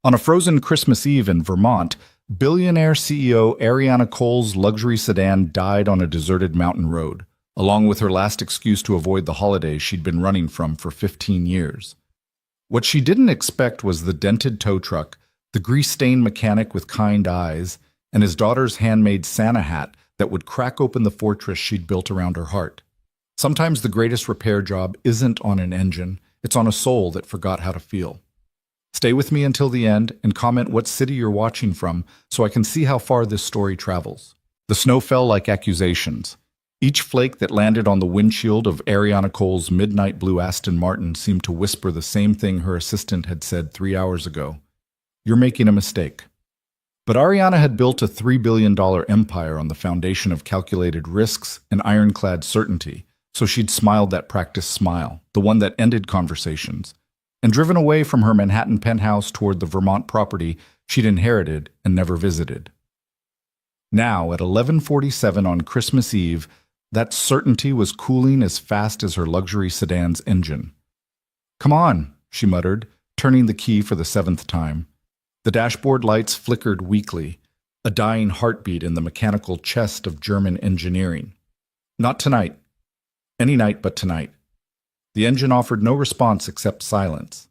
On a frozen Christmas Eve in Vermont, billionaire CEO Ariana Cole's luxury sedan died on a deserted mountain road, along with her last excuse to avoid the holidays she'd been running from for 15 years. What she didn't expect was the dented tow truck, the grease-stained mechanic with kind eyes, and his daughter's handmade Santa hat that would crack open the fortress she'd built around her heart. Sometimes the greatest repair job isn't on an engine, it's on a soul that forgot how to feel. Stay with me until the end and comment what city you're watching from so I can see how far this story travels. The snow fell like accusations. Each flake that landed on the windshield of Ariana Cole's midnight blue Aston Martin seemed to whisper the same thing her assistant had said 3 hours ago. You're making a mistake. But Ariana had built a $3 billion empire on the foundation of calculated risks and ironclad certainty, so she'd smiled that practiced smile, the one that ended conversations, and driven away from her Manhattan penthouse toward the Vermont property she'd inherited and never visited. Now, at 11:47 on Christmas Eve, that certainty was cooling as fast as her luxury sedan's engine. "Come on," she muttered, turning the key for the 7th time. The dashboard lights flickered weakly, a dying heartbeat in the mechanical chest of German engineering. Not tonight. Any night but tonight. The engine offered no response except silence.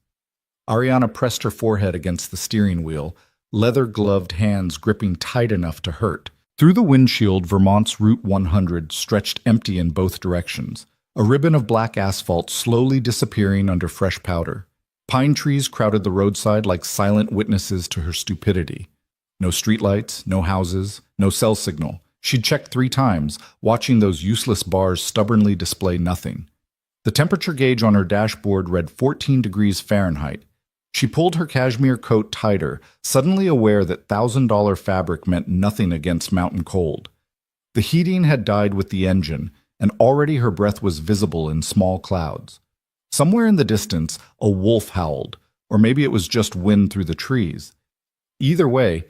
Ariana pressed her forehead against the steering wheel, leather-gloved hands gripping tight enough to hurt. Through the windshield, Vermont's Route 100 stretched empty in both directions, a ribbon of black asphalt slowly disappearing under fresh powder. Pine trees crowded the roadside like silent witnesses to her stupidity. No streetlights, no houses, no cell signal. She'd checked 3 times, watching those useless bars stubbornly display nothing. The temperature gauge on her dashboard read 14 degrees Fahrenheit. She pulled her cashmere coat tighter, suddenly aware that $1,000 fabric meant nothing against mountain cold. The heating had died with the engine, and already her breath was visible in small clouds. Somewhere in the distance, a wolf howled, or maybe it was just wind through the trees. Either way,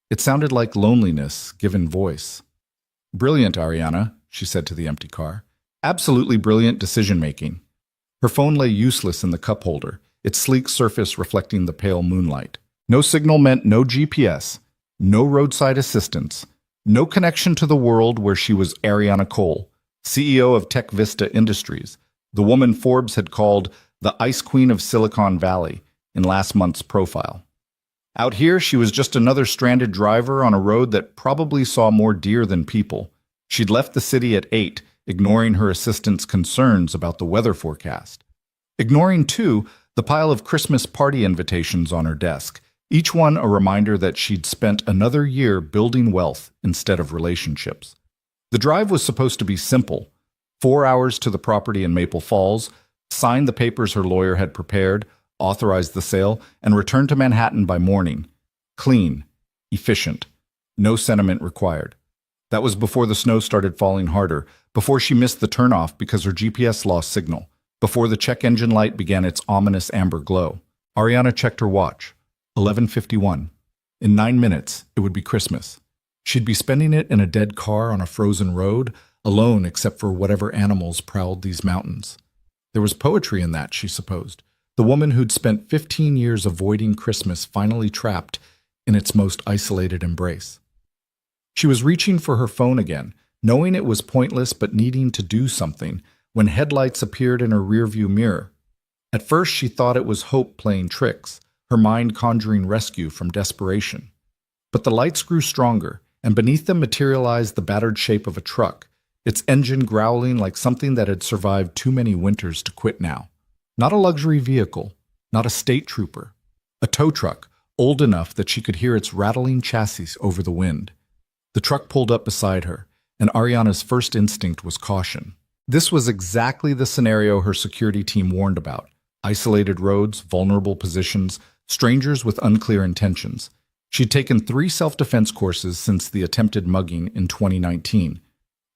it sounded like loneliness given voice. "Brilliant, Ariana," she said to the empty car. "Absolutely brilliant decision-making." Her phone lay useless in the cup holder, its sleek surface reflecting the pale moonlight. No signal meant no GPS, no roadside assistance, no connection to the world where she was Ariana Cole, CEO of Tech Vista Industries, the woman Forbes had called the Ice Queen of Silicon Valley in last month's profile. Out here, she was just another stranded driver on a road that probably saw more deer than people. She'd left the city at 8, ignoring her assistant's concerns about the weather forecast. Ignoring, too, the pile of Christmas party invitations on her desk, each one a reminder that she'd spent another year building wealth instead of relationships. The drive was supposed to be simple: 4 hours to the property in Maple Falls, sign the papers her lawyer had prepared, authorize the sale, and return to Manhattan by morning. Clean, efficient, no sentiment required. That was before the snow started falling harder, before she missed the turnoff because her GPS lost signal, before the check engine light began its ominous amber glow. Ariana checked her watch. 11:51. In 9 minutes, it would be Christmas. She'd be spending it in a dead car on a frozen road, alone except for whatever animals prowled these mountains. There was poetry in that, she supposed. The woman who'd spent 15 years avoiding Christmas finally trapped in its most isolated embrace. She was reaching for her phone again, knowing it was pointless but needing to do something, when headlights appeared in her rearview mirror. At first she thought it was hope playing tricks, her mind conjuring rescue from desperation. But the lights grew stronger, and beneath them materialized the battered shape of a truck, its engine growling like something that had survived too many winters to quit now. Not a luxury vehicle, not a state trooper. A tow truck, old enough that she could hear its rattling chassis over the wind. The truck pulled up beside her, and Ariana's first instinct was caution. This was exactly the scenario her security team warned about: isolated roads, vulnerable positions, strangers with unclear intentions. She'd taken 3 self-defense courses since the attempted mugging in 2019.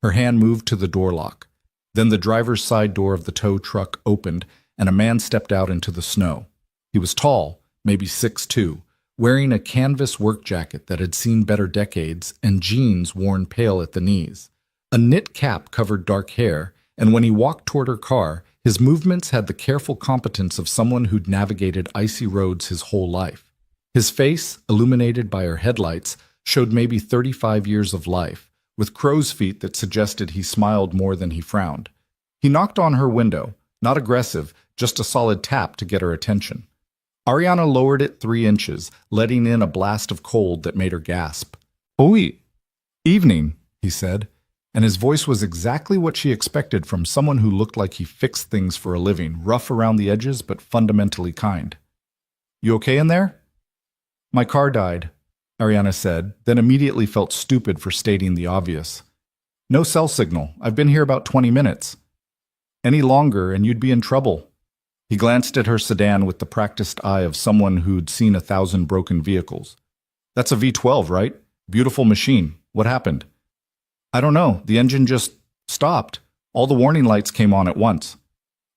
Her hand moved to the door lock. Then the driver's side door of the tow truck opened, and a man stepped out into the snow. He was tall, maybe 6'2", wearing a canvas work jacket that had seen better decades and jeans worn pale at the knees. A knit cap covered dark hair, and when he walked toward her car, his movements had the careful competence of someone who'd navigated icy roads his whole life. His face, illuminated by her headlights, showed maybe 35 years of life, with crow's feet that suggested he smiled more than he frowned. He knocked on her window, not aggressive, just a solid tap to get her attention. Ariana lowered it 3 inches, letting in a blast of cold that made her gasp. "Oi, evening," he said, and his voice was exactly what she expected from someone who looked like he fixed things for a living, rough around the edges but fundamentally kind. "You okay in there?" "My car died," Ariana said, then immediately felt stupid for stating the obvious. "No cell signal. I've been here about 20 minutes. Any longer and you'd be in trouble." He glanced at her sedan with the practiced eye of someone who'd seen 1,000 broken vehicles. "That's a V12, right? Beautiful machine. What happened?" "I don't know. The engine just stopped. All the warning lights came on at once."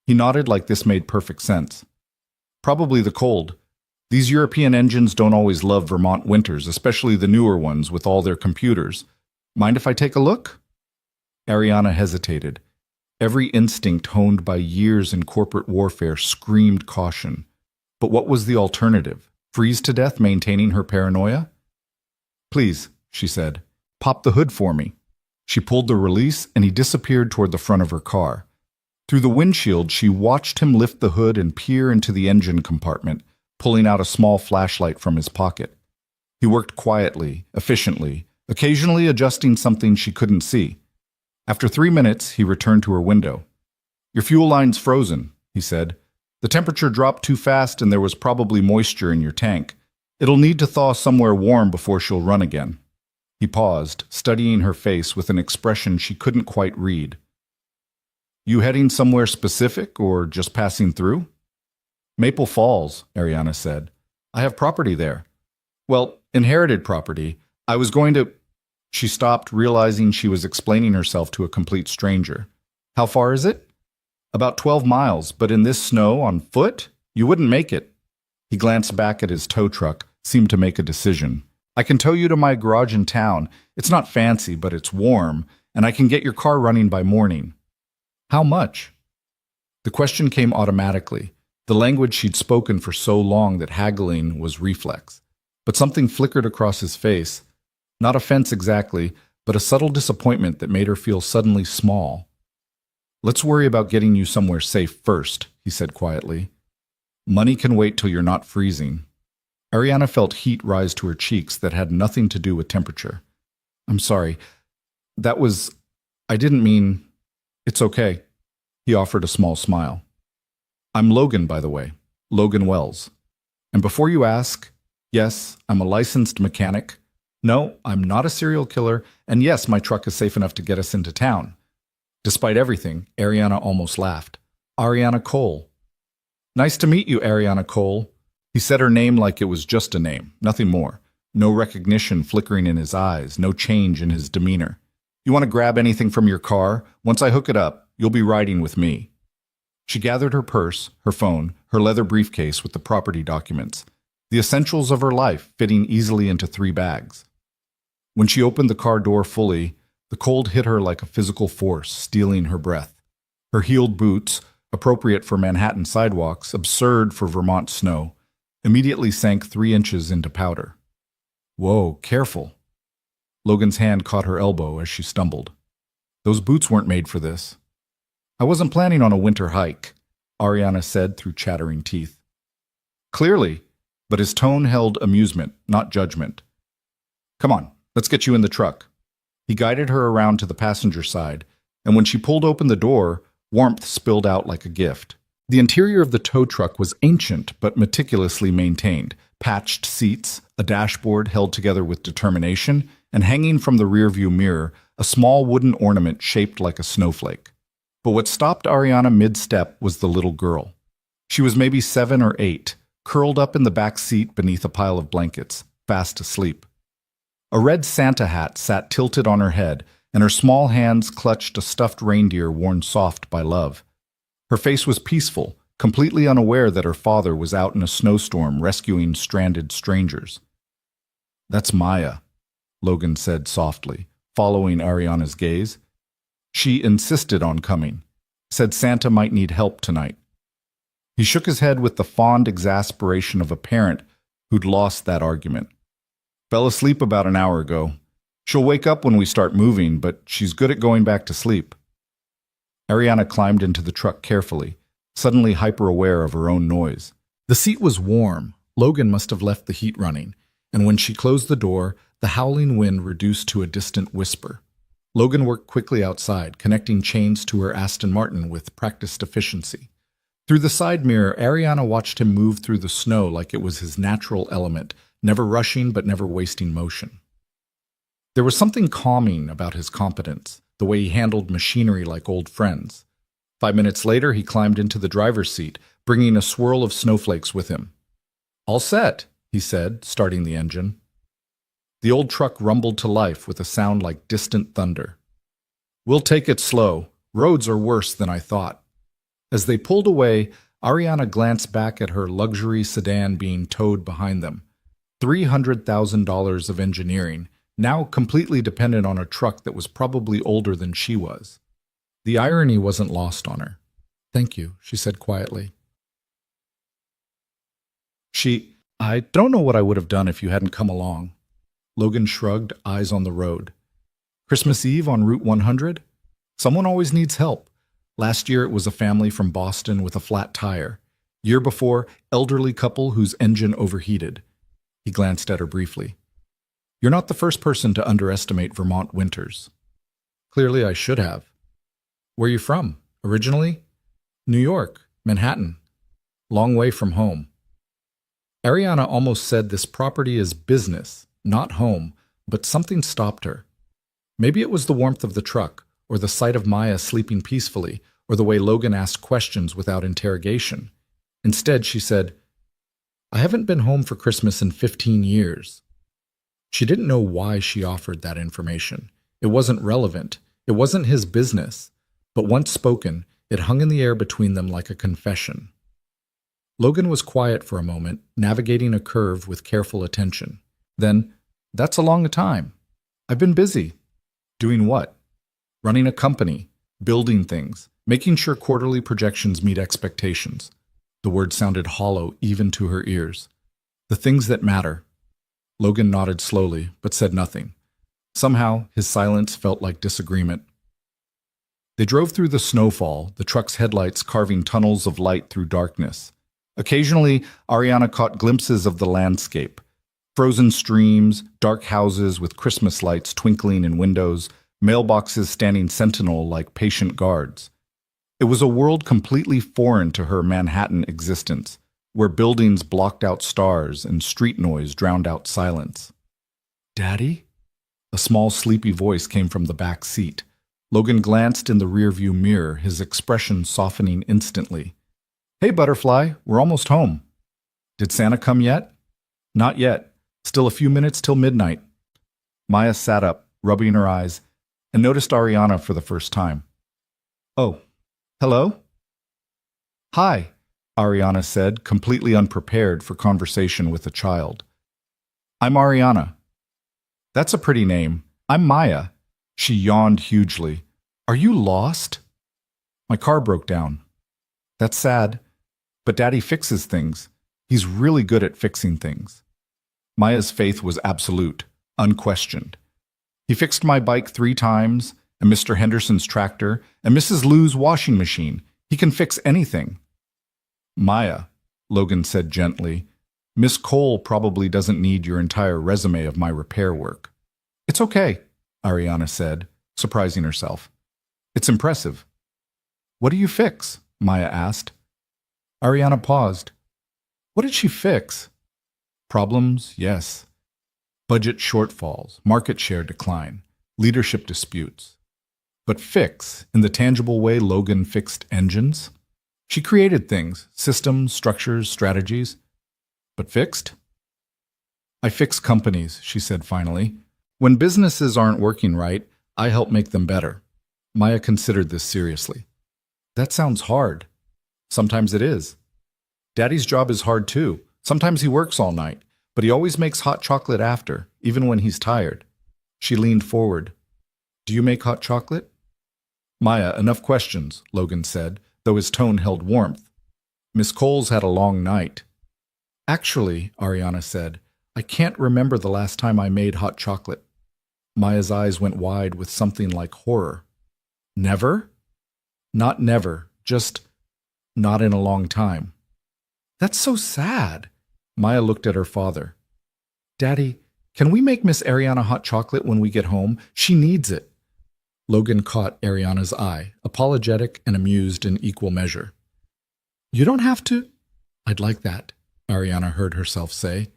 He nodded like this made perfect sense. "Probably the cold. These European engines don't always love Vermont winters, especially the newer ones with all their computers. Mind if I take a look?" Ariana hesitated. Every instinct honed by years in corporate warfare screamed caution. But what was the alternative? Freeze to death maintaining her paranoia? "Please," she said, "pop the hood for me." She pulled the release and he disappeared toward the front of her car. Through the windshield, she watched him lift the hood and peer into the engine compartment, pulling out a small flashlight from his pocket. He worked quietly, efficiently, occasionally adjusting something she couldn't see. After 3 minutes, he returned to her window. "Your fuel line's frozen," he said. "The temperature dropped too fast and there was probably moisture in your tank. It'll need to thaw somewhere warm before she'll run again." He paused, studying her face with an expression she couldn't quite read. "You heading somewhere specific or just passing through?" "Maple Falls," Ariana said. "I have property there." "Well, inherited property. I was going to—" She stopped, realizing she was explaining herself to a complete stranger. "How far is it?" "About 12 miles, but in this snow, on foot? You wouldn't make it." He glanced back at his tow truck, seemed to make a decision. "I can tow you to my garage in town. It's not fancy, but it's warm, and I can get your car running by morning." "How much?" The question came automatically, the language she'd spoken for so long that haggling was reflex. But something flickered across his face. Not offense exactly, but a subtle disappointment that made her feel suddenly small. "Let's worry about getting you somewhere safe first," he said quietly. "Money can wait till you're not freezing." Ariana felt heat rise to her cheeks that had nothing to do with temperature. "I'm sorry. I didn't mean—" "It's okay." He offered a small smile. "I'm Logan, by the way. Logan Wells. And before you ask, yes, I'm a licensed mechanic. No, I'm not a serial killer, and yes, my truck is safe enough to get us into town." Despite everything, Ariana almost laughed. "Ariana Cole." "Nice to meet you, Ariana Cole." He said her name like it was just a name, nothing more. No recognition flickering in his eyes, no change in his demeanor. "You want to grab anything from your car? Once I hook it up, you'll be riding with me." She gathered her purse, her phone, her leather briefcase with the property documents, the essentials of her life fitting easily into 3 bags. When she opened the car door fully, the cold hit her like a physical force, stealing her breath. Her heeled boots, appropriate for Manhattan sidewalks, absurd for Vermont snow, immediately sank 3 inches into powder. "Whoa, careful." Logan's hand caught her elbow as she stumbled. "Those boots weren't made for this." "I wasn't planning on a winter hike," Ariana said through chattering teeth. "Clearly," but his tone held amusement, not judgment. "Come on. Let's get you in the truck." He guided her around to the passenger side, and when she pulled open the door, warmth spilled out like a gift. The interior of the tow truck was ancient but meticulously maintained. Patched seats, a dashboard held together with determination, and hanging from the rearview mirror, a small wooden ornament shaped like a snowflake. But what stopped Ariana mid-step was the little girl. She was maybe 7 or 8, curled up in the back seat beneath a pile of blankets, fast asleep. A red Santa hat sat tilted on her head, and her small hands clutched a stuffed reindeer worn soft by love. Her face was peaceful, completely unaware that her father was out in a snowstorm rescuing stranded strangers. "That's Maya," Logan said softly, following Ariana's gaze. "She insisted on coming, said Santa might need help tonight." He shook his head with the fond exasperation of a parent who'd lost that argument. Fell asleep about an hour ago. She'll wake up when we start moving, but she's good at going back to sleep. Ariana climbed into the truck carefully, suddenly hyper-aware of her own noise. The seat was warm. Logan must have left the heat running, and when she closed the door, the howling wind reduced to a distant whisper. Logan worked quickly outside, connecting chains to her Aston Martin with practiced efficiency. Through the side mirror, Ariana watched him move through the snow like it was his natural element, never rushing but never wasting motion. There was something calming about his competence, the way he handled machinery like old friends. 5 minutes later, he climbed into the driver's seat, bringing a swirl of snowflakes with him. "All set," he said, starting the engine. The old truck rumbled to life with a sound like distant thunder. "We'll take it slow. Roads are worse than I thought." As they pulled away, Ariana glanced back at her luxury sedan being towed behind them. $300,000 of engineering, now completely dependent on a truck that was probably older than she was. The irony wasn't lost on her. "Thank you," she said quietly. I don't know what I would have done if you hadn't come along." Logan shrugged, eyes on the road. "Christmas Eve on Route 100? Someone always needs help. Last year it was a family from Boston with a flat tire. Year before, elderly couple whose engine overheated." He glanced at her briefly. "You're not the first person to underestimate Vermont winters." "Clearly I should have." "Where are you from, originally?" "New York, Manhattan. Long way from home." Ariana almost said this property is business, not home, but something stopped her. Maybe it was the warmth of the truck, or the sight of Maya sleeping peacefully, or the way Logan asked questions without interrogation. Instead, she said, "I haven't been home for Christmas in 15 years. She didn't know why she offered that information. It wasn't relevant. It wasn't his business. But once spoken, it hung in the air between them like a confession. Logan was quiet for a moment, navigating a curve with careful attention. Then, "That's a long time. I've been busy." "Doing what?" "Running a company, building things, making sure quarterly projections meet expectations." The word sounded hollow even to her ears. "The things that matter." Logan nodded slowly, but said nothing. Somehow, his silence felt like disagreement. They drove through the snowfall, the truck's headlights carving tunnels of light through darkness. Occasionally, Ariana caught glimpses of the landscape. Frozen streams, dark houses with Christmas lights twinkling in windows, mailboxes standing sentinel like patient guards. It was a world completely foreign to her Manhattan existence, where buildings blocked out stars and street noise drowned out silence. "Daddy?" A small, sleepy voice came from the back seat. Logan glanced in the rearview mirror, his expression softening instantly. "Hey, Butterfly, we're almost home." "Did Santa come yet?" "Not yet. Still a few minutes till midnight." Maya sat up, rubbing her eyes, and noticed Ariana for the first time. "Oh, hello?" "Hi," Ariana said, completely unprepared for conversation with a child. "I'm Ariana." "That's a pretty name. I'm Maya." She yawned hugely. "Are you lost?" "My car broke down." "That's sad. But Daddy fixes things. He's really good at fixing things." Maya's faith was absolute, unquestioned. "He fixed my bike 3 times, and Mr. Henderson's tractor, and Mrs. Lou's washing machine. He can fix anything." "Maya," Logan said gently, "Miss Cole probably doesn't need your entire resume of my repair work." "It's okay," Ariana said, surprising herself. "It's impressive." "What do you fix?" Maya asked. Ariana paused. What did she fix? Problems, yes. Budget shortfalls, market share decline, leadership disputes. But fix, in the tangible way Logan fixed engines? She created things, systems, structures, strategies. But fixed? "I fix companies," she said finally. "When businesses aren't working right, I help make them better." Maya considered this seriously. "That sounds hard." "Sometimes it is. Daddy's job is hard too. Sometimes he works all night, but he always makes hot chocolate after, even when he's tired." She leaned forward. "Do you make hot chocolate?" "Maya, enough questions," Logan said, though his tone held warmth. "Miss Cole's had a long night." Actually, Ariana said, I can't remember the last time I made hot chocolate. Maya's eyes went wide with something like horror. Never? Not never, just not in a long time. That's so sad. Maya looked at her father. Daddy, can we make Miss Ariana hot chocolate when we get home? She needs it. Logan caught Ariana's eye, apologetic and amused in equal measure. You don't have to. I'd like that, Ariana heard herself say,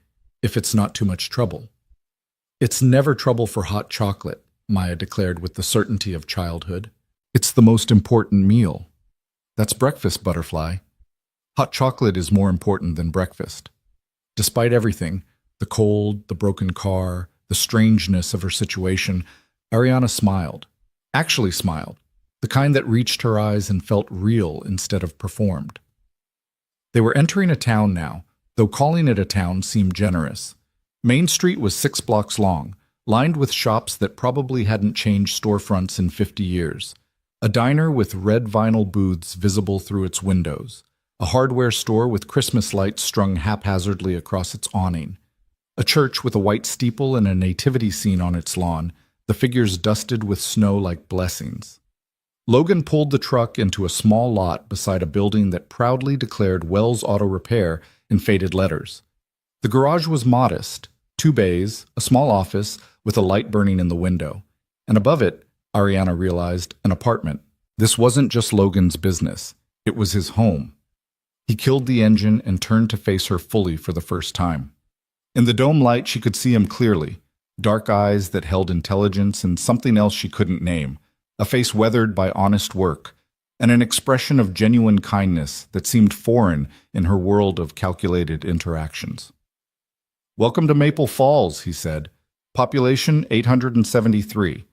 if it's not too much trouble. It's never trouble for hot chocolate, Maya declared with the certainty of childhood. It's the most important meal. That's breakfast, Butterfly. Hot chocolate is more important than breakfast. Despite everything, the cold, the broken car, the strangeness of her situation, Ariana smiled. Actually smiled. The kind that reached her eyes and felt real instead of performed. They were entering a town now, though calling it a town seemed generous. Main Street was 6 blocks long, lined with shops that probably hadn't changed storefronts in 50 years. A diner with red vinyl booths visible through its windows. A hardware store with Christmas lights strung haphazardly across its awning. A church with a white steeple and a nativity scene on its lawn, the figures dusted with snow like blessings. Logan pulled the truck into a small lot beside a building that proudly declared Wells Auto Repair in faded letters. The garage was modest, 2 bays, a small office with a light burning in the window, and above it, Ariana realized, an apartment. This wasn't just Logan's business, it was his home. He killed the engine and turned to face her fully for the first time. In the dome light, she could see him clearly, dark eyes that held intelligence and something else she couldn't name, a face weathered by honest work, and an expression of genuine kindness that seemed foreign in her world of calculated interactions. Welcome to Maple Falls, he said. Population 873.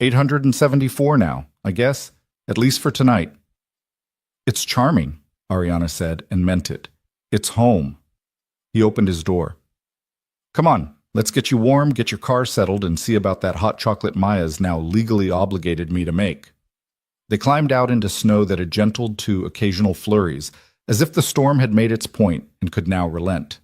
874 now, I guess, at least for tonight. It's charming, Ariana said, and meant it. It's home. He opened his door. Come on, let's get you warm, get your car settled, and see about that hot chocolate Maya's now legally obligated me to make. They climbed out into snow that had gentled to occasional flurries, as if the storm had made its point and could now relent.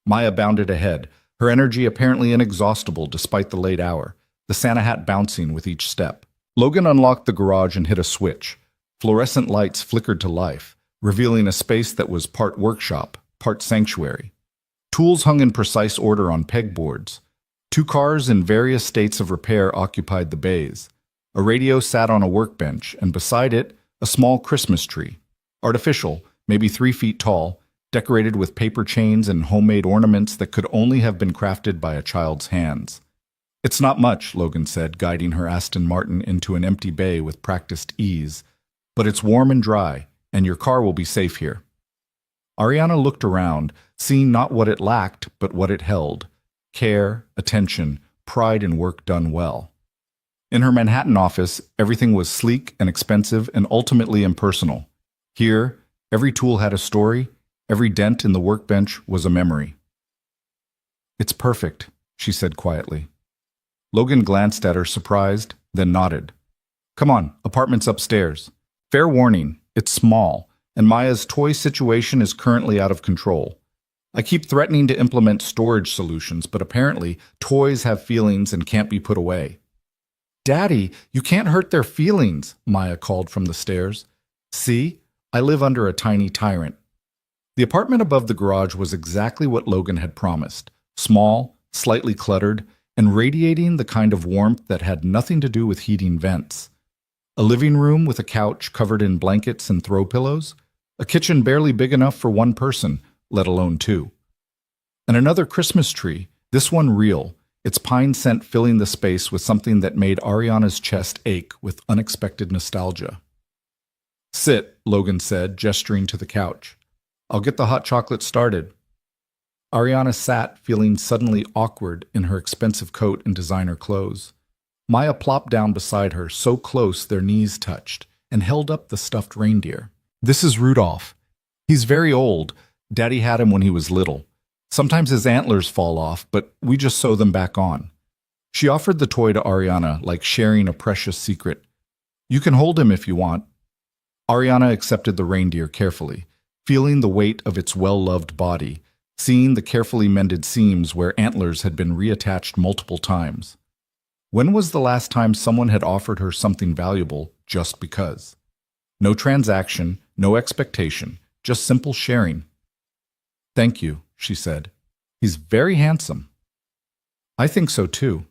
Maya bounded ahead, her energy apparently inexhaustible despite the late hour, the Santa hat bouncing with each step. Logan unlocked the garage and hit a switch. Fluorescent lights flickered to life, revealing a space that was part workshop, part sanctuary. Tools hung in precise order on pegboards. 2 cars in various states of repair occupied the bays. A radio sat on a workbench, and beside it, a small Christmas tree. Artificial, maybe 3 feet tall, decorated with paper chains and homemade ornaments that could only have been crafted by a child's hands. It's not much, Logan said, guiding her Aston Martin into an empty bay with practiced ease. But it's warm and dry, and your car will be safe here. Ariana looked around, seeing not what it lacked, but what it held. Care, attention, pride in work done well. In her Manhattan office, everything was sleek and expensive and ultimately impersonal. Here, every tool had a story, every dent in the workbench was a memory. It's perfect, she said quietly. Logan glanced at her, surprised, then nodded. Come on, apartment's upstairs. Fair warning, it's small, and Maya's toy situation is currently out of control. I keep threatening to implement storage solutions, but apparently toys have feelings and can't be put away. Daddy, you can't hurt their feelings, Maya called from the stairs. See, I live under a tiny tyrant. The apartment above the garage was exactly what Logan had promised. Small, slightly cluttered, and radiating the kind of warmth that had nothing to do with heating vents. A living room with a couch covered in blankets and throw pillows. A kitchen barely big enough for 1 person, let alone 2. And another Christmas tree, this one real, its pine scent filling the space with something that made Ariana's chest ache with unexpected nostalgia. Sit, Logan said, gesturing to the couch. I'll get the hot chocolate started. Ariana sat, feeling suddenly awkward in her expensive coat and designer clothes. Maya plopped down beside her, so close their knees touched, and held up the stuffed reindeer. This is Rudolph. He's very old. Daddy had him when he was little. Sometimes his antlers fall off, but we just sew them back on. She offered the toy to Ariana, like sharing a precious secret. You can hold him if you want. Ariana accepted the reindeer carefully, feeling the weight of its well-loved body, seeing the carefully mended seams where antlers had been reattached multiple times. When was the last time someone had offered her something valuable just because? No transaction, no expectation, just simple sharing. "Thank you," she said. "He's very handsome." "I think so too."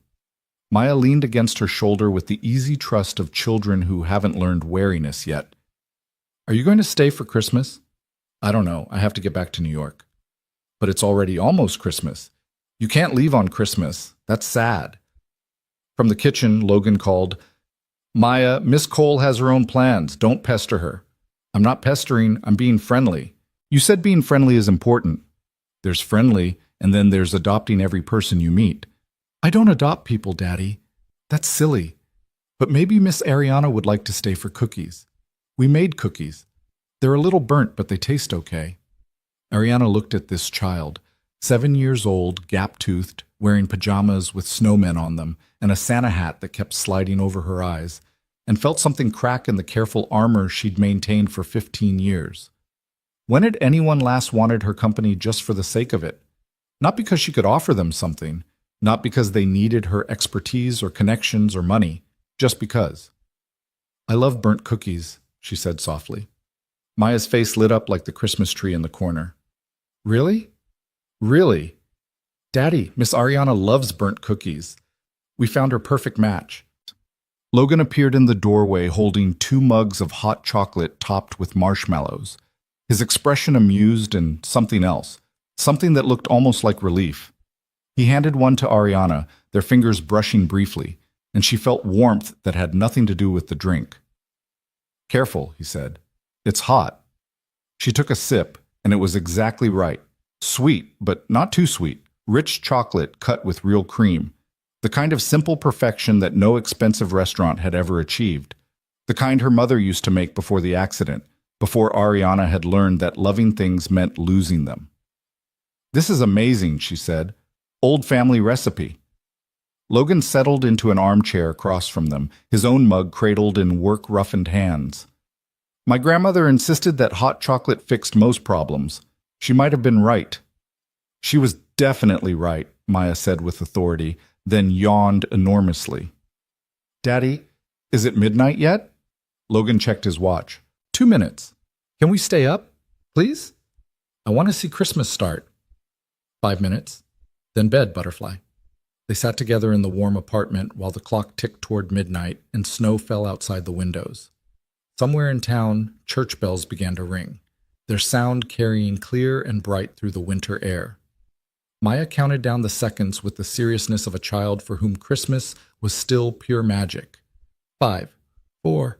Maya leaned against her shoulder with the easy trust of children who haven't learned wariness yet. "Are you going to stay for Christmas?" "I don't know. I have to get back to New York." "But it's already almost Christmas. You can't leave on Christmas. That's sad." From the kitchen, Logan called, "Maya, Miss Cole has her own plans. Don't pester her." "I'm not pestering. I'm being friendly." "You said being friendly is important." "There's friendly, and then there's adopting every person you meet." "I don't adopt people, Daddy. That's silly. But maybe Miss Ariana would like to stay for cookies. We made cookies. They're a little burnt, but they taste okay." Ariana looked at this child, 7 years old, gap-toothed, wearing pajamas with snowmen on them, and a Santa hat that kept sliding over her eyes, and felt something crack in the careful armor she'd maintained for 15 years. When had anyone last wanted her company just for the sake of it? Not because she could offer them something, not because they needed her expertise or connections or money, just because. "I love burnt cookies," she said softly. Maya's face lit up like the Christmas tree in the corner. "Really? Really? Daddy, Miss Ariana loves burnt cookies. We found her perfect match." Logan appeared in the doorway holding 2 mugs of hot chocolate topped with marshmallows, his expression amused and something else, something that looked almost like relief. He handed one to Ariana, their fingers brushing briefly, and she felt warmth that had nothing to do with the drink. "Careful," he said. "It's hot." She took a sip, and it was exactly right. Sweet, but not too sweet. Rich chocolate cut with real cream. The kind of simple perfection that no expensive restaurant had ever achieved. The kind her mother used to make before the accident, before Ariana had learned that loving things meant losing them. "This is amazing," she said. "Old family recipe." Logan settled into an armchair across from them, his own mug cradled in work-roughened hands. "My grandmother insisted that hot chocolate fixed most problems. She might have been right." "She was definitely right," Maya said with authority, then yawned enormously. "Daddy, is it midnight yet?" Logan checked his watch. 2 minutes. "Can we stay up, please? I want to see Christmas start." 5 minutes. "Then bed, Butterfly." They sat together in the warm apartment while the clock ticked toward midnight and snow fell outside the windows. Somewhere in town, church bells began to ring, their sound carrying clear and bright through the winter air. Maya counted down the seconds with the seriousness of a child for whom Christmas was still pure magic. 5, 4,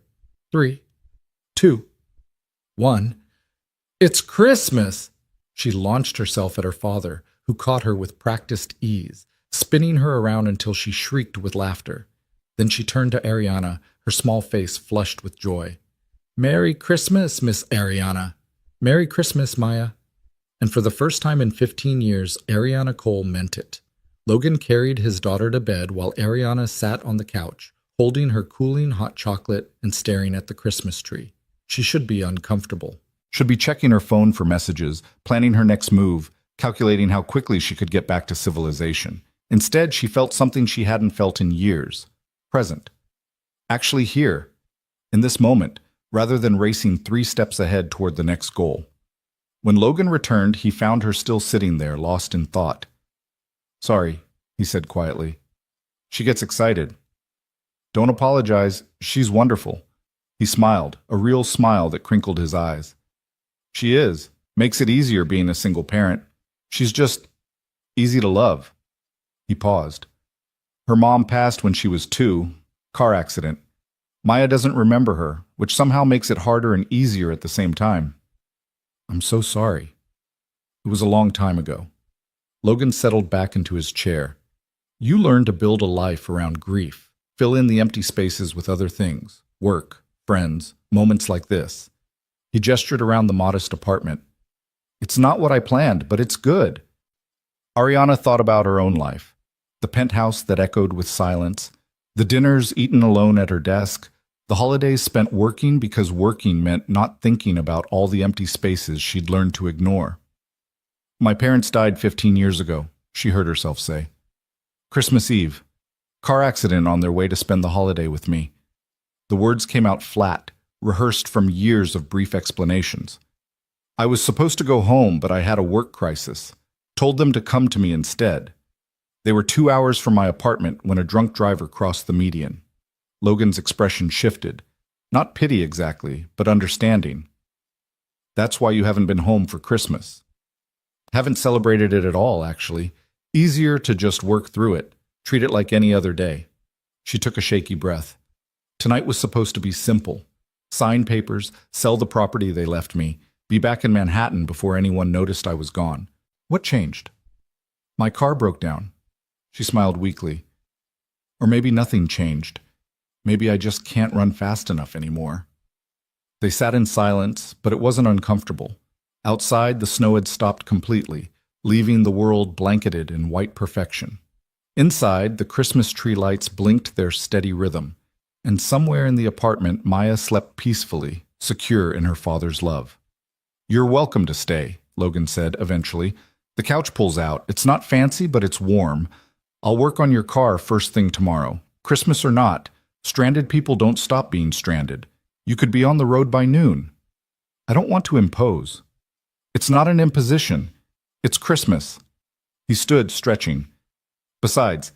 3, 2, 1. "It's Christmas!" She launched herself at her father, who caught her with practiced ease, spinning her around until she shrieked with laughter. Then she turned to Ariana, her small face flushed with joy. "Merry Christmas, Miss Ariana." "Merry Christmas, Maya." And for the first time in 15 years, Ariana Cole meant it. Logan carried his daughter to bed while Ariana sat on the couch, holding her cooling hot chocolate and staring at the Christmas tree. She should be uncomfortable. Should be checking her phone for messages, planning her next move, calculating how quickly she could get back to civilization. Instead, she felt something she hadn't felt in years. Present. Actually here. In this moment, rather than racing 3 steps ahead toward the next goal. When Logan returned, he found her still sitting there, lost in thought. "Sorry," he said quietly. She gets excited. "Don't apologize. She's wonderful." He smiled, a real smile that crinkled his eyes. "She is. Makes it easier being a single parent. She's just easy to love." He paused. "Her mom passed when she was 2. Car accident. Maya doesn't remember her, which somehow makes it harder and easier at the same time." "I'm so sorry." It was a long time ago. Logan settled back into his chair. "You learn to build a life around grief, fill in the empty spaces with other things, work, friends, moments like this." He gestured around the modest apartment. "It's not what I planned, but it's good." Ariana thought about her own life. The penthouse that echoed with silence, the dinners eaten alone at her desk, the holidays spent working because working meant not thinking about all the empty spaces she'd learned to ignore. My parents died 15 years ago, she heard herself say. Christmas Eve. Car accident on their way to spend the holiday with me. The words came out flat, rehearsed from years of brief explanations. I was supposed to go home, but I had a work crisis. Told them to come to me instead. They were 2 hours from my apartment when a drunk driver crossed the median. Logan's expression shifted. Not pity exactly, but understanding. That's why you haven't been home for Christmas. Haven't celebrated it at all, actually. Easier to just work through it, treat it like any other day. She took a shaky breath. Tonight was supposed to be simple. Sign papers, sell the property they left me, be back in Manhattan before anyone noticed I was gone. What changed? My car broke down. She smiled weakly. Or maybe nothing changed. Maybe I just can't run fast enough anymore. They sat in silence, but it wasn't uncomfortable. Outside, the snow had stopped completely, leaving the world blanketed in white perfection. Inside, the Christmas tree lights blinked their steady rhythm, and somewhere in the apartment, Maya slept peacefully, secure in her father's love. You're welcome to stay, Logan said eventually. The couch pulls out. It's not fancy, but it's warm. I'll work on your car first thing tomorrow. Christmas or not, stranded people don't stop being stranded. You could be on the road by noon. I don't want to impose. It's not an imposition. It's Christmas. He stood, stretching. Besides,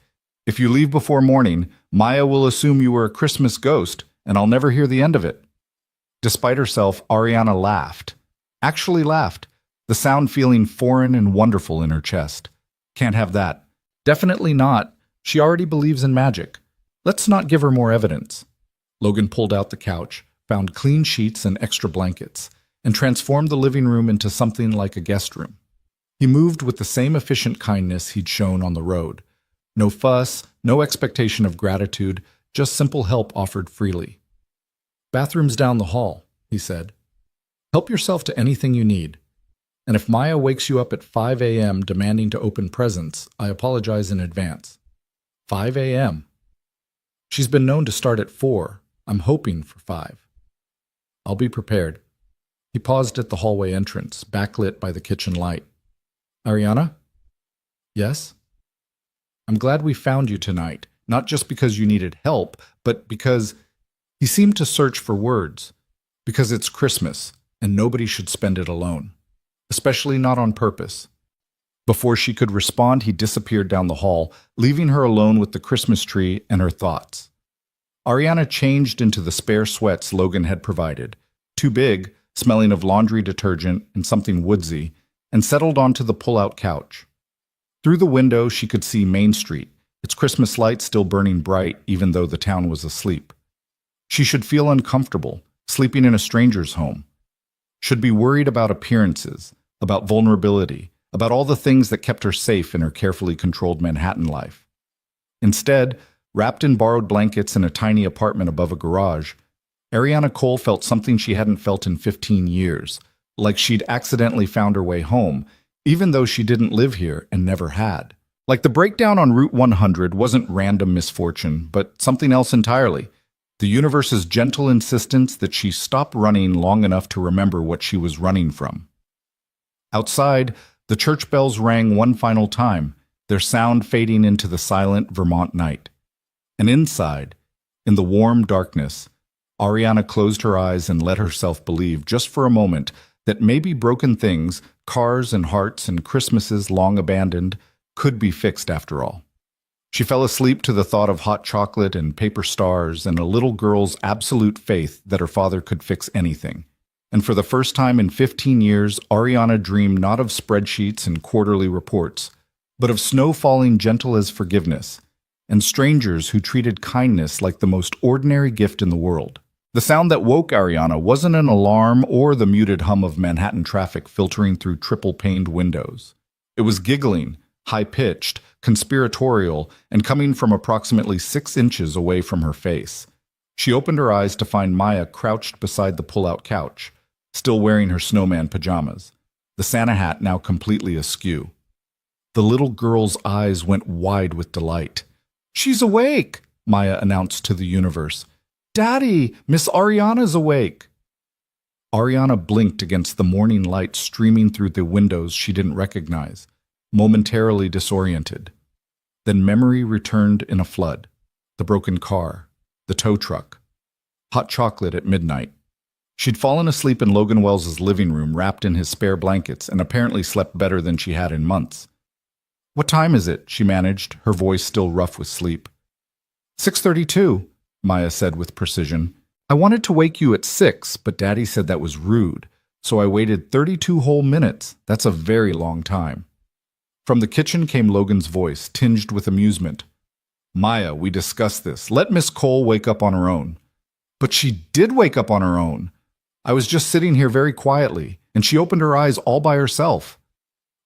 if you leave before morning, Maya will assume you were a Christmas ghost, and I'll never hear the end of it. Despite herself, Ariana laughed. Actually laughed, the sound feeling foreign and wonderful in her chest. Can't have that. Definitely not. She already believes in magic. Let's not give her more evidence. Logan pulled out the couch, found clean sheets and extra blankets, and transformed the living room into something like a guest room. He moved with the same efficient kindness he'd shown on the road. No fuss, no expectation of gratitude, just simple help offered freely. Bathroom's down the hall, he said. Help yourself to anything you need. And if Maya wakes you up at 5 a.m. demanding to open presents, I apologize in advance. 5 a.m. She's been known to start at 4. I'm hoping for 5. I'll be prepared. He paused at the hallway entrance, backlit by the kitchen light. Ariana? Yes? I'm glad we found you tonight, not just because you needed help, but because he seemed to search for words. Because it's Christmas, and nobody should spend it alone. Especially not on purpose. Before she could respond, he disappeared down the hall, leaving her alone with the Christmas tree and her thoughts. Ariana changed into the spare sweats Logan had provided, too big, smelling of laundry detergent and something woodsy, and settled onto the pull-out couch. Through the window, she could see Main Street, its Christmas lights still burning bright even though the town was asleep. She should feel uncomfortable, sleeping in a stranger's home. Should be worried about appearances, about vulnerability, about all the things that kept her safe in her carefully controlled Manhattan life. Instead, wrapped in borrowed blankets in a tiny apartment above a garage, Ariana Cole felt something she hadn't felt in 15 years, like she'd accidentally found her way home, even though she didn't live here and never had. Like the breakdown on Route 100 wasn't random misfortune, but something else entirely. The universe's gentle insistence that she stop running long enough to remember what she was running from. Outside, the church bells rang one final time, their sound fading into the silent Vermont night. And inside, in the warm darkness, Ariana closed her eyes and let herself believe, just for a moment, that maybe broken things, cars and hearts and Christmases long abandoned, could be fixed after all. She fell asleep to the thought of hot chocolate and paper stars and a little girl's absolute faith that her father could fix anything. And for the first time in 15 years, Ariana dreamed not of spreadsheets and quarterly reports, but of snow falling gentle as forgiveness, and strangers who treated kindness like the most ordinary gift in the world. The sound that woke Ariana wasn't an alarm or the muted hum of Manhattan traffic filtering through triple-paned windows. It was giggling, high-pitched, conspiratorial, and coming from approximately 6 inches away from her face. She opened her eyes to find Maya crouched beside the pull-out couch, still wearing her snowman pajamas, the Santa hat now completely askew. The little girl's eyes went wide with delight. "She's awake!" Maya announced to the universe. "Daddy, Miss Ariana's awake!" Ariana blinked against the morning light streaming through the windows she didn't recognize, momentarily disoriented. Then memory returned in a flood. The broken car, the tow truck, hot chocolate at midnight. She'd fallen asleep in Logan Wells's living room wrapped in his spare blankets and apparently slept better than she had in months. "What time is it?" she managed, her voice still rough with sleep. 6:32, Maya said with precision. "I wanted to wake you at 6, but Daddy said that was rude, so I waited 32 whole minutes. That's a very long time." From the kitchen came Logan's voice, tinged with amusement. "Maya, we discussed this. Let Miss Cole wake up on her own." "But she did wake up on her own. I was just sitting here very quietly, and she opened her eyes all by herself."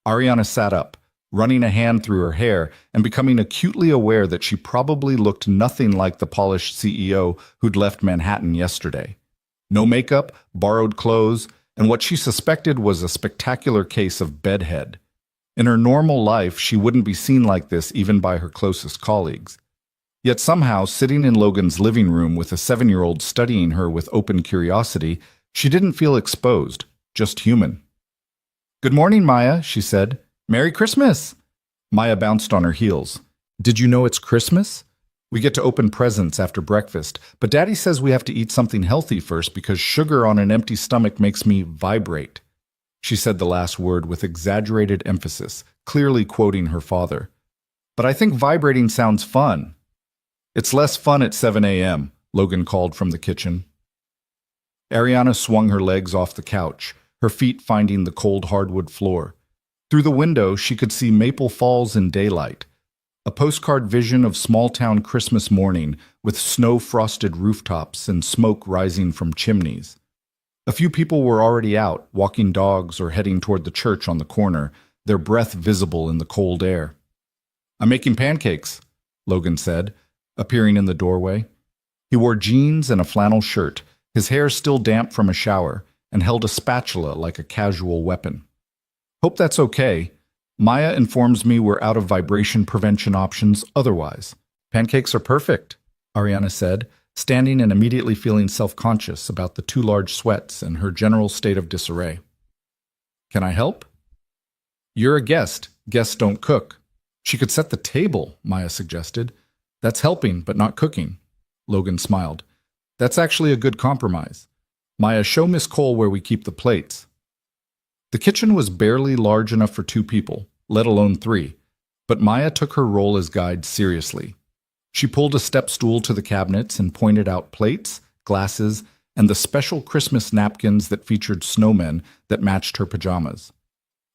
Ariana sat up, running a hand through her hair and becoming acutely aware that she probably looked nothing like the polished CEO who'd left Manhattan yesterday. No makeup, borrowed clothes, and what she suspected was a spectacular case of bedhead. In her normal life, she wouldn't be seen like this even by her closest colleagues. Yet somehow, sitting in Logan's living room with a 7-year-old studying her with open curiosity, she didn't feel exposed, just human. "Good morning, Maya," she said. "Merry Christmas!" Maya bounced on her heels. "Did you know it's Christmas? We get to open presents after breakfast, but Daddy says we have to eat something healthy first because sugar on an empty stomach makes me vibrate." She said the last word with exaggerated emphasis, clearly quoting her father. "But I think vibrating sounds fun." "It's less fun at 7 a.m., Logan called from the kitchen. Ariana swung her legs off the couch, her feet finding the cold hardwood floor. Through the window, she could see Maple Falls in daylight, a postcard vision of small-town Christmas morning with snow-frosted rooftops and smoke rising from chimneys. A few people were already out, walking dogs or heading toward the church on the corner, their breath visible in the cold air. "I'm making pancakes," Logan said, appearing in the doorway. He wore jeans and a flannel shirt, his hair still damp from a shower, and held a spatula like a casual weapon. "Hope that's okay. Maya informs me we're out of vibration prevention options otherwise." "Pancakes are perfect," Ariana said, standing and immediately feeling self-conscious about the too large sweats and her general state of disarray. "Can I help?" "You're a guest. Guests don't cook." "She could set the table," Maya suggested. "That's helping, but not cooking." Logan smiled. "That's actually a good compromise. Maya, show Miss Cole where we keep the plates." The kitchen was barely large enough for 2 people, let alone 3, but Maya took her role as guide seriously. She pulled a step stool to the cabinets and pointed out plates, glasses, and the special Christmas napkins that featured snowmen that matched her pajamas.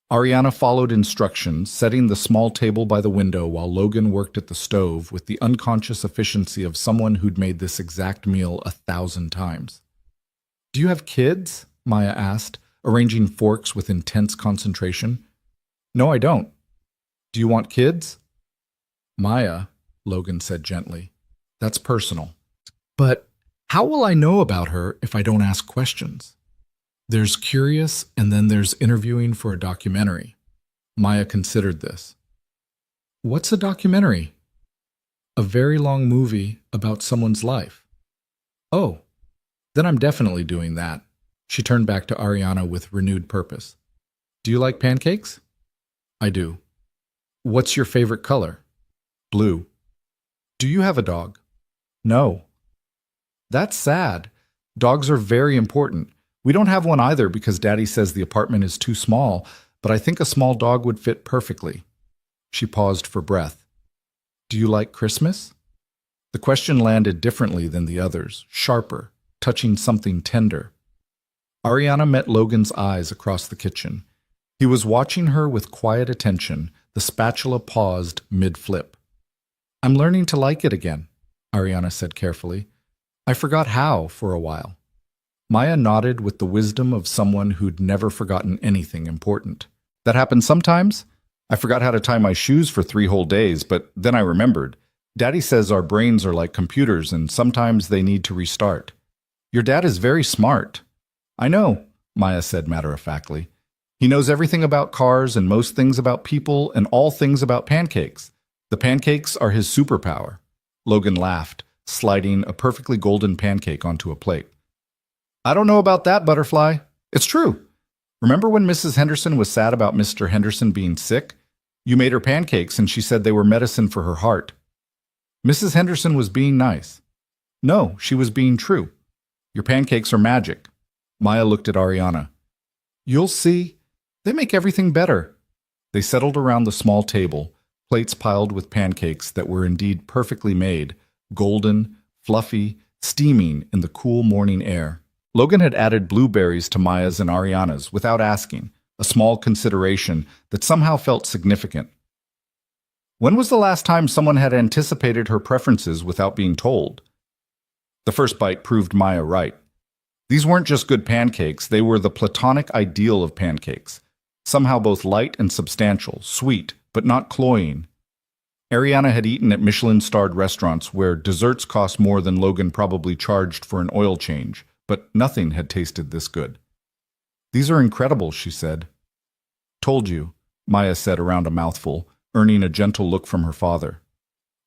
Ariana followed instructions, setting the small table by the window while Logan worked at the stove with the unconscious efficiency of someone who'd made this exact meal 1,000 times. "Do you have kids?" Maya asked, arranging forks with intense concentration. "No, I don't. Do you want kids?" "Maya," Logan said gently, "that's personal. But how will I know about her if I don't ask questions? There's curious, and then there's interviewing for a documentary." Maya considered this. "What's a documentary?" "A very long movie about someone's life." "Oh, then I'm definitely doing that." She turned back to Ariana with renewed purpose. "Do you like pancakes?" "I do." "What's your favorite color?" "Blue." "Do you have a dog?" "No." "That's sad. Dogs are very important. We don't have one either because Daddy says the apartment is too small, but I think a small dog would fit perfectly." She paused for breath. "Do you like Christmas?" The question landed differently than the others, sharper, touching something tender. Ariana met Logan's eyes across the kitchen. He was watching her with quiet attention, the spatula paused mid-flip. "I'm learning to like it again," Ariana said carefully. "I forgot how for a while." Maya nodded with the wisdom of someone who'd never forgotten anything important. "That happens sometimes. I forgot how to tie my shoes for 3 whole days, but then I remembered. Daddy says our brains are like computers and sometimes they need to restart." "Your dad is very smart." "I know," Maya said matter-of-factly. "He knows everything about cars and most things about people and all things about pancakes. The pancakes are his superpower." Logan laughed, sliding a perfectly golden pancake onto a plate. I don't know about that, Butterfly. It's true. Remember when Mrs. Henderson was sad about Mr. Henderson being sick? You made her pancakes and she said they were medicine for her heart. Mrs. Henderson was being nice. No, she was being true. Your pancakes are magic. Maya looked at Ariana. You'll see. They make everything better. They settled around the small table, plates piled with pancakes that were indeed perfectly made, golden, fluffy, steaming in the cool morning air. Logan had added blueberries to Maya's and Ariana's without asking, a small consideration that somehow felt significant. When was the last time someone had anticipated her preferences without being told? The first bite proved Maya right. These weren't just good pancakes, they were the platonic ideal of pancakes, somehow both light and substantial, sweet, but not cloying. Ariana had eaten at Michelin-starred restaurants where desserts cost more than Logan probably charged for an oil change, but nothing had tasted this good. These are incredible, she said. Told you, Maya said around a mouthful, earning a gentle look from her father.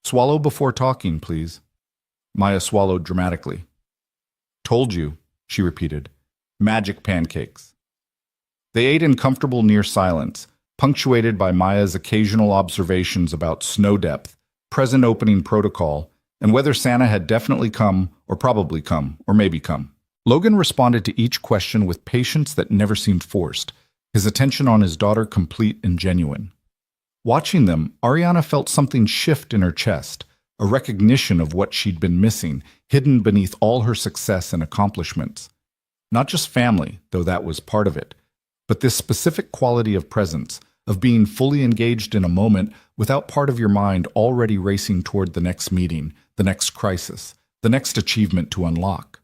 Swallow before talking, please. Maya swallowed dramatically. Told you, she repeated. Magic pancakes. They ate in comfortable near silence, punctuated by Maya's occasional observations about snow depth, present opening protocol, and whether Santa had definitely come, or probably come, or maybe come. Logan responded to each question with patience that never seemed forced, his attention on his daughter complete and genuine. Watching them, Ariana felt something shift in her chest, a recognition of what she'd been missing, hidden beneath all her success and accomplishments. Not just family, though that was part of it, but this specific quality of presence, of being fully engaged in a moment without part of your mind already racing toward the next meeting, the next crisis, the next achievement to unlock.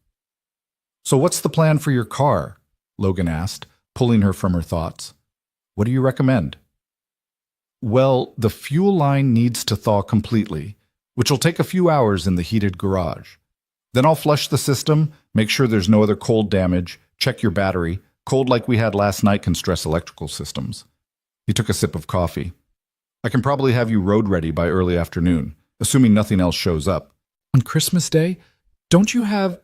So what's the plan for your car? Logan asked, pulling her from her thoughts. What do you recommend? Well, the fuel line needs to thaw completely, which will take a few hours in the heated garage. Then I'll flush the system, make sure there's no other cold damage, check your battery. Cold like we had last night can stress electrical systems. He took a sip of coffee. I can probably have you road ready by early afternoon, assuming nothing else shows up. On Christmas Day, don't you have...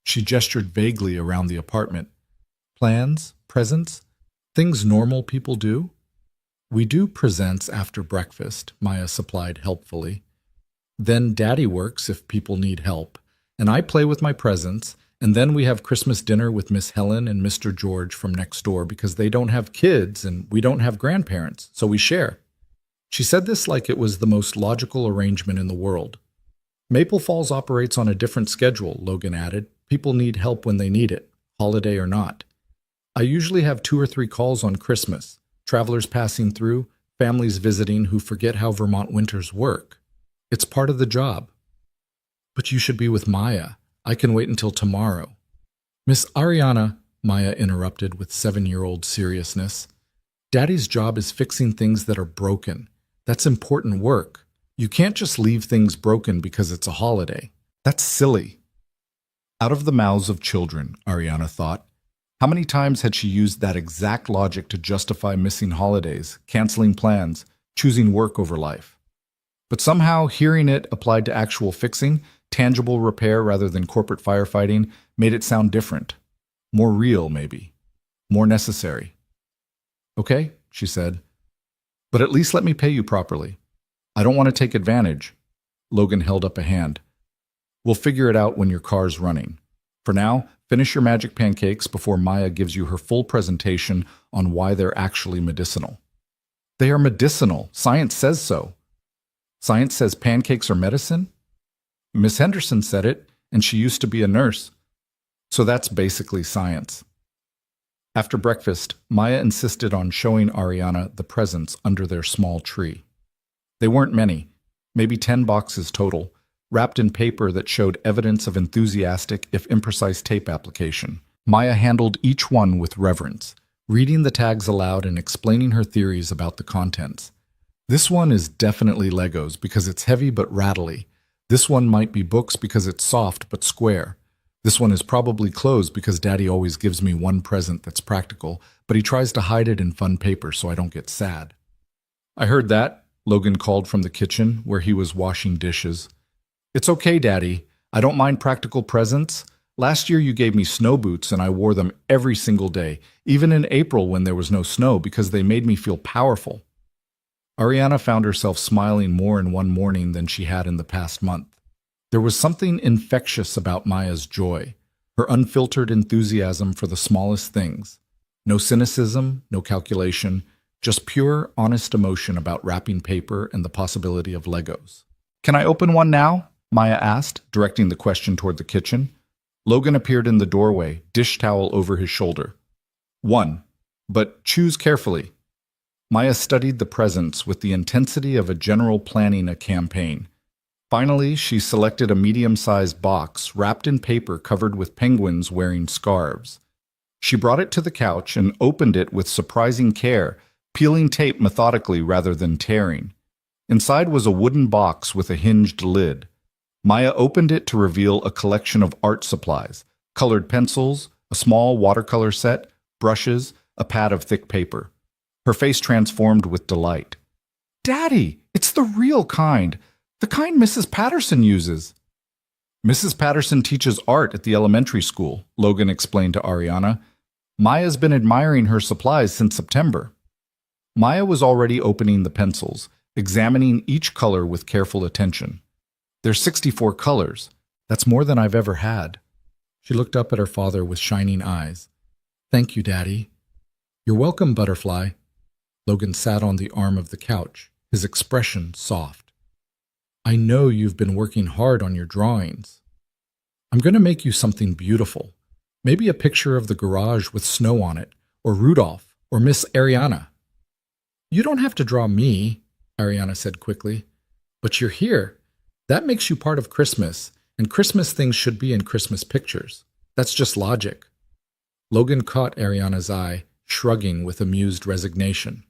She gestured vaguely around the apartment. Plans? Presents? Things normal people do? We do presents after breakfast, Maya supplied helpfully. Then Daddy works if people need help, and I play with my presents, and then we have Christmas dinner with Miss Helen and Mr. George from next door because they don't have kids and we don't have grandparents, so we share. She said this like it was the most logical arrangement in the world. Maple Falls operates on a different schedule, Logan added. People need help when they need it, holiday or not. I usually have 2 or 3 calls on Christmas, travelers passing through, families visiting who forget how Vermont winters work. It's part of the job. But you should be with Maya. I can wait until tomorrow. Miss Ariana, Maya interrupted with 7-year-old seriousness. Daddy's job is fixing things that are broken. That's important work. You can't just leave things broken because it's a holiday. That's silly. Out of the mouths of children, Ariana thought. How many times had she used that exact logic to justify missing holidays, canceling plans, choosing work over life? But somehow hearing it applied to actual fixing, tangible repair rather than corporate firefighting, made it sound different. More real, maybe. More necessary. Okay, she said. But at least let me pay you properly. I don't want to take advantage. Logan held up a hand. We'll figure it out when your car's running. For now, finish your magic pancakes before Maya gives you her full presentation on why they're actually medicinal. They are medicinal. Science says so. Science says pancakes are medicine? Miss Henderson said it, and she used to be a nurse. So that's basically science. After breakfast, Maya insisted on showing Ariana the presents under their small tree. They weren't many, maybe 10 boxes total, wrapped in paper that showed evidence of enthusiastic, if imprecise, tape application. Maya handled each one with reverence, reading the tags aloud and explaining her theories about the contents. This one is definitely Legos because it's heavy but rattly. This one might be books because it's soft but square. This one is probably clothes because Daddy always gives me one present that's practical, but he tries to hide it in fun paper so I don't get sad. I heard that, Logan called from the kitchen where he was washing dishes. It's okay, Daddy. I don't mind practical presents, Last year you gave me snow boots and I wore them every single day, even in April when there was no snow, because they made me feel powerful. Ariana found herself smiling more in one morning than she had in the past month. There was something infectious about Maya's joy, her unfiltered enthusiasm for the smallest things. No cynicism, no calculation, just pure, honest emotion about wrapping paper and the possibility of Legos. "Can I open one now?" Maya asked, directing the question toward the kitchen. Logan appeared in the doorway, dish towel over his shoulder. "One, but choose carefully." Maya studied the presents with the intensity of a general planning a campaign. Finally, she selected a medium-sized box wrapped in paper covered with penguins wearing scarves. She brought it to the couch and opened it with surprising care, peeling tape methodically rather than tearing. Inside was a wooden box with a hinged lid. Maya opened it to reveal a collection of art supplies, colored pencils, a small watercolor set, brushes, a pad of thick paper. Her face transformed with delight. "Daddy, it's the real kind, the kind Mrs. Patterson uses." "Mrs. Patterson teaches art at the elementary school," Logan explained to Ariana. "Maya's been admiring her supplies since September." Maya was already opening the pencils, examining each color with careful attention. "There's 64 colors. That's more than I've ever had." She looked up at her father with shining eyes. "Thank you, Daddy." "You're welcome, Butterfly." Logan sat on the arm of the couch, his expression soft. "I know you've been working hard on your drawings. I'm going to make you something beautiful. Maybe a picture of the garage with snow on it, or Rudolph, or Miss Ariana." "You don't have to draw me," Ariana said quickly. "But you're here. That makes you part of Christmas, and Christmas things should be in Christmas pictures. That's just logic." Logan caught Ariana's eye, shrugging with amused resignation.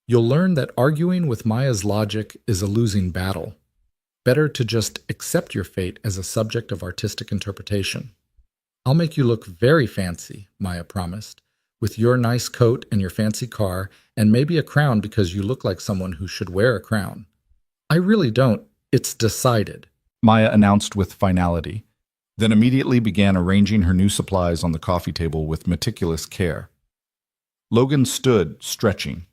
"You'll learn that arguing with Maya's logic is a losing battle. Better to just accept your fate as a subject of artistic interpretation." "I'll make you look very fancy," Maya promised, "with your nice coat and your fancy car, and maybe a crown because you look like someone who should wear a crown." "I really don't. It's decided," Maya announced with finality, then immediately began arranging her new supplies on the coffee table with meticulous care. Logan stood, stretching.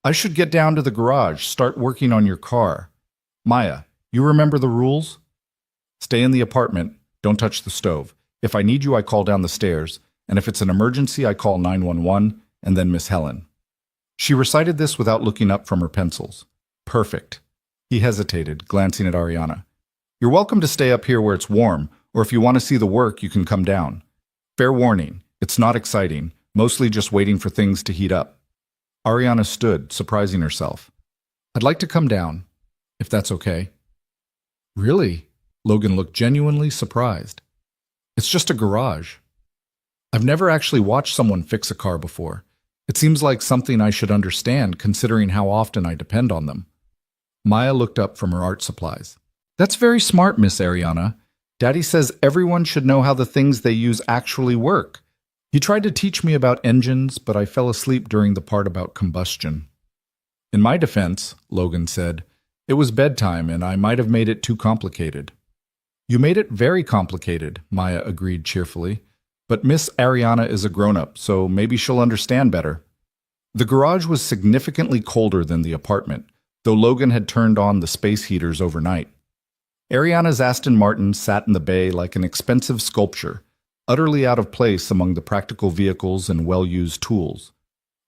"I should get down to the garage, start working on your car. Maya, you remember the rules? Stay in the apartment, don't touch the stove. If I need you, I call down the stairs, and if it's an emergency, I call 911, and then Miss Helen." She recited this without looking up from her pencils. "Perfect." He hesitated, glancing at Ariana. "You're welcome to stay up here where it's warm, or if you want to see the work, you can come down. Fair warning, it's not exciting, mostly just waiting for things to heat up." Ariana stood, surprising herself. "I'd like to come down, if that's okay." "Really?" Logan looked genuinely surprised. "It's just a garage. I've never actually watched someone fix a car before. It seems like something I should understand considering how often I depend on them." Maya looked up from her art supplies. "That's very smart, Miss Ariana. Daddy says everyone should know how the things they use actually work. He tried to teach me about engines, but I fell asleep during the part about combustion." "In my defense," Logan said, "it was bedtime and I might have made it too complicated." "You made it very complicated," Maya agreed cheerfully. "But Miss Ariana is a grown-up, so maybe she'll understand better." The garage was significantly colder than the apartment, though Logan had turned on the space heaters overnight. Ariana's Aston Martin sat in the bay like an expensive sculpture, utterly out of place among the practical vehicles and well-used tools.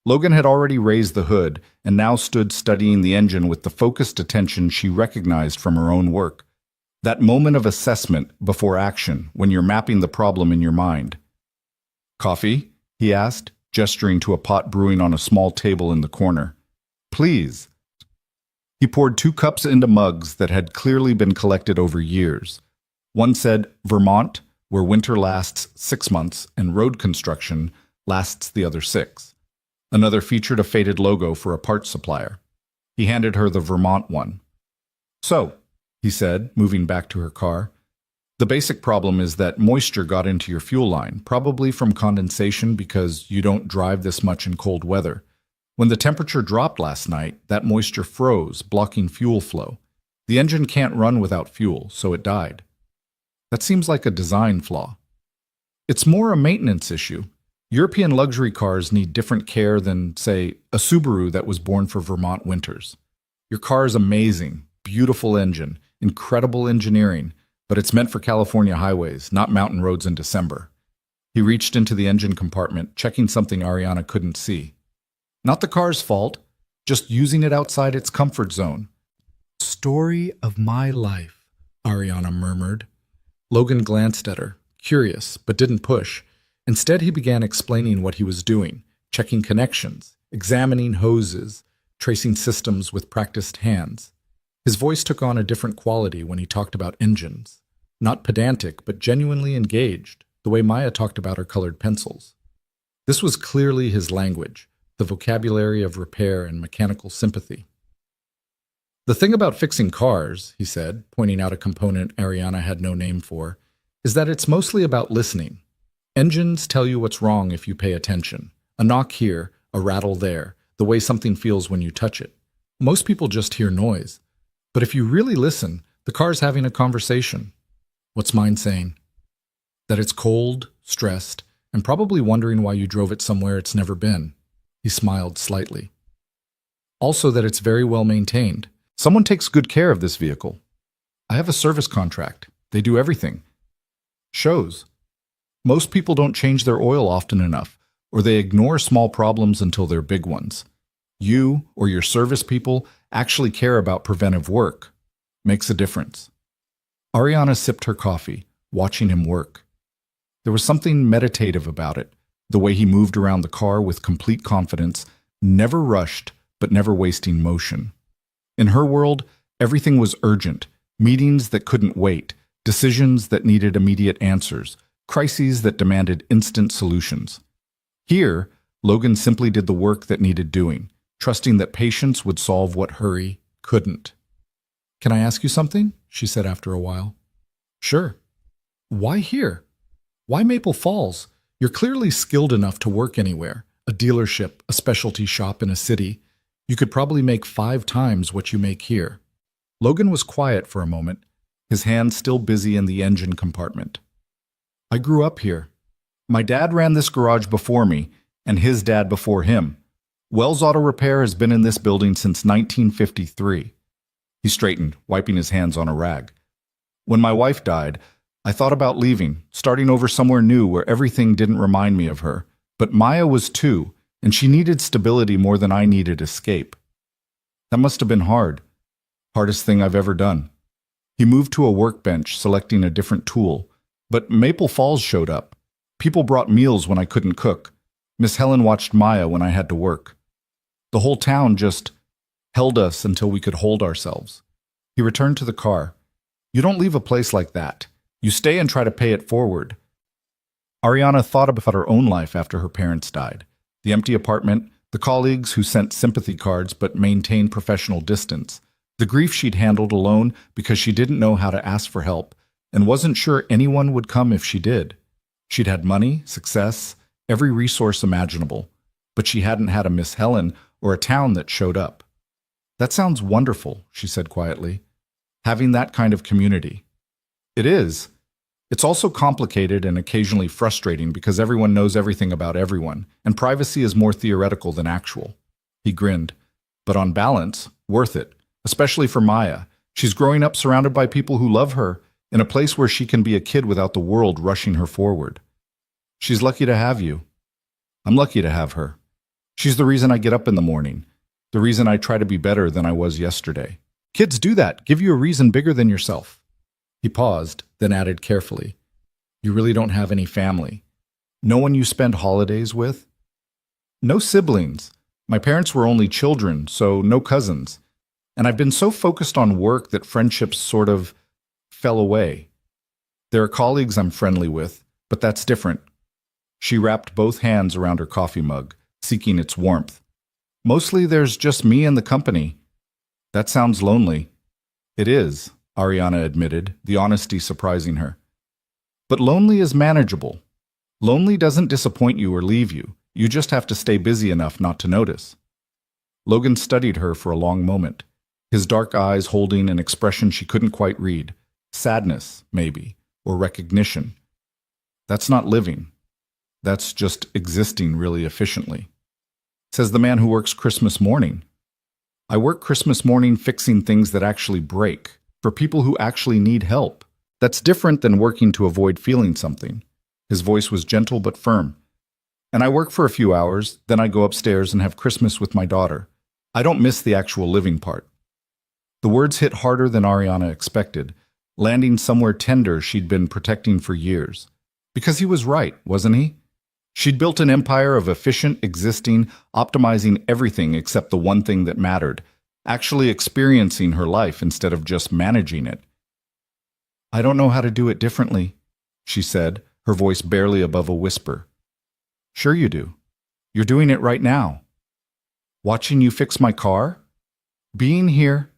Logan had already raised the hood and now stood studying the engine with the focused attention she recognized from her own work. That moment of assessment before action, when you're mapping the problem in your mind. "Coffee?" he asked, gesturing to a pot brewing on a small table in the corner. "Please." He poured 2 cups into mugs that had clearly been collected over years. One said, "Vermont, where winter lasts 6 months and road construction lasts the other 6. Another featured a faded logo for a parts supplier. He handed her the Vermont one. "So," he said, moving back to her car, "the basic problem is that moisture got into your fuel line, probably from condensation because you don't drive this much in cold weather. When the temperature dropped last night, that moisture froze, blocking fuel flow. The engine can't run without fuel, so it died." "That seems like a design flaw." It's more a maintenance issue. European luxury cars need different care than, say, a Subaru that was born for Vermont winters. Your car is amazing, beautiful engine, incredible engineering, but it's meant for California highways, not mountain roads in December. He reached into the engine compartment, checking something Ariana couldn't see. Not the car's fault, just using it outside its comfort zone. Story of my life, Ariana murmured. Logan glanced at her, curious, but didn't push. Instead, he began explaining what he was doing, checking connections, examining hoses, tracing systems with practiced hands. His voice took on a different quality when he talked about engines. Not pedantic, but genuinely engaged, the way Maya talked about her colored pencils. This was clearly his language, the vocabulary of repair and mechanical sympathy. The thing about fixing cars, he said, pointing out a component Ariana had no name for, is that it's mostly about listening. Engines tell you what's wrong if you pay attention. A knock here, a rattle there, the way something feels when you touch it. Most people just hear noise. But if you really listen, the car's having a conversation. What's mine saying? That it's cold, stressed, and probably wondering why you drove it somewhere it's never been. He smiled slightly. Also that it's very well maintained. Someone takes good care of this vehicle. I have a service contract. They do everything. Shows. Most people don't change their oil often enough, or they ignore small problems until they're big ones. You, or your service people, actually care about preventive work. Makes a difference. Ariana sipped her coffee, watching him work. There was something meditative about it, the way he moved around the car with complete confidence, never rushed, but never wasting motion. In her world, everything was urgent, meetings that couldn't wait, decisions that needed immediate answers, crises that demanded instant solutions. Here, Logan simply did the work that needed doing, trusting that patience would solve what hurry couldn't. "Can I ask you something?" she said after a while. "Sure." "Why here? Why Maple Falls? You're clearly skilled enough to work anywhere. A dealership, a specialty shop in a city. You could probably make 5 times what you make here." Logan was quiet for a moment, his hands still busy in the engine compartment. "I grew up here. My dad ran this garage before me, and his dad before him. Wells Auto Repair has been in this building since 1953. He straightened, wiping his hands on a rag. "When my wife died, I thought about leaving, starting over somewhere new where everything didn't remind me of her. But Maya was 2, and she needed stability more than I needed escape. That must have been hard. Hardest thing I've ever done." He moved to a workbench, selecting a different tool. But Maple Falls showed up. People brought meals when I couldn't cook. Miss Helen watched Maya when I had to work. The whole town just held us until we could hold ourselves. He returned to the car. "You don't leave a place like that. You stay and try to pay it forward." Ariana thought about her own life after her parents died. The empty apartment, the colleagues who sent sympathy cards but maintained professional distance, the grief she'd handled alone because she didn't know how to ask for help and wasn't sure anyone would come if she did. She'd had money, success, every resource imaginable, but she hadn't had a Miss Helen or a town that showed up. "That sounds wonderful," she said quietly. "Having that kind of community." "It is. It's also complicated and occasionally frustrating because everyone knows everything about everyone, and privacy is more theoretical than actual." He grinned. "But on balance, worth it, especially for Maya. She's growing up surrounded by people who love her, in a place where she can be a kid without the world rushing her forward. She's lucky to have you. I'm lucky to have her. She's the reason I get up in the morning, the reason I try to be better than I was yesterday. Kids do that, give you a reason bigger than yourself." He paused, then added carefully, "You really don't have any family? No one you spend holidays with?" "No siblings. My parents were only children, so no cousins. And I've been so focused on work that friendships sort of fell away. There are colleagues I'm friendly with, but that's different." She wrapped both hands around her coffee mug, seeking its warmth. "Mostly there's just me and the company." "That sounds lonely." "It is," Ariana admitted, the honesty surprising her. "But lonely is manageable. Lonely doesn't disappoint you or leave you. You just have to stay busy enough not to notice." Logan studied her for a long moment, his dark eyes holding an expression she couldn't quite read. Sadness, maybe, or recognition. That's not living. That's just existing really efficiently. Says the man who works Christmas morning. I work Christmas morning fixing things that actually break, for people who actually need help. That's different than working to avoid feeling something. His voice was gentle but firm. And I work for a few hours, then I go upstairs and have Christmas with my daughter. I don't miss the actual living part. The words hit harder than Ariana expected, landing somewhere tender she'd been protecting for years. Because he was right, wasn't he? She'd built an empire of efficient, existing, optimizing everything except the one thing that mattered, actually experiencing her life instead of just managing it. I don't know how to do it differently, she said, her voice barely above a whisper. Sure you do. You're doing it right now. Watching you fix my car? Being here,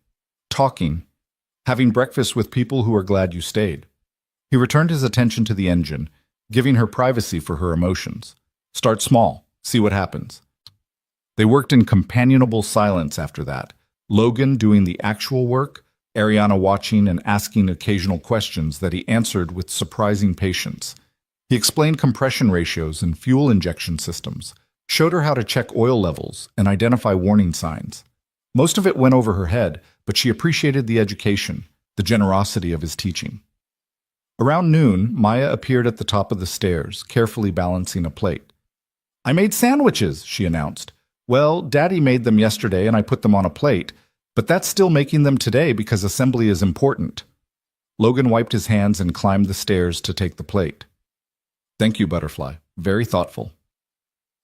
talking, having breakfast with people who are glad you stayed. He returned his attention to the engine, giving her privacy for her emotions. Start small, see what happens. They worked in companionable silence after that, Logan doing the actual work, Ariana watching and asking occasional questions that he answered with surprising patience. He explained compression ratios and fuel injection systems, showed her how to check oil levels and identify warning signs. Most of it went over her head, but she appreciated the education, the generosity of his teaching. Around noon, Maya appeared at the top of the stairs, carefully balancing a plate. I made sandwiches, she announced. Well, Daddy made them yesterday and I put them on a plate, but that's still making them today because assembly is important. Logan wiped his hands and climbed the stairs to take the plate. Thank you, Butterfly. Very thoughtful.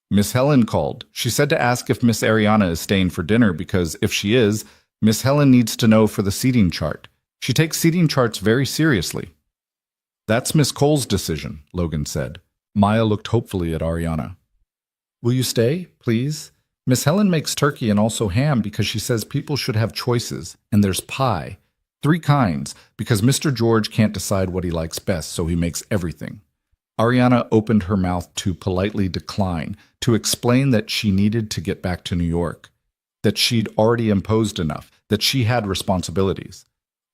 Miss Helen called. She said to ask if Miss Ariana is staying for dinner because if she is, Miss Helen needs to know for the seating chart. She takes seating charts very seriously. That's Miss Cole's decision, Logan said. Maya looked hopefully at Ariana. Will you stay, please? Miss Helen makes turkey and also ham because she says people should have choices, and there's pie. 3 kinds, because Mr. George can't decide what he likes best, so he makes everything. Ariana opened her mouth to politely decline, to explain that she needed to get back to New York, that she'd already imposed enough, that she had responsibilities.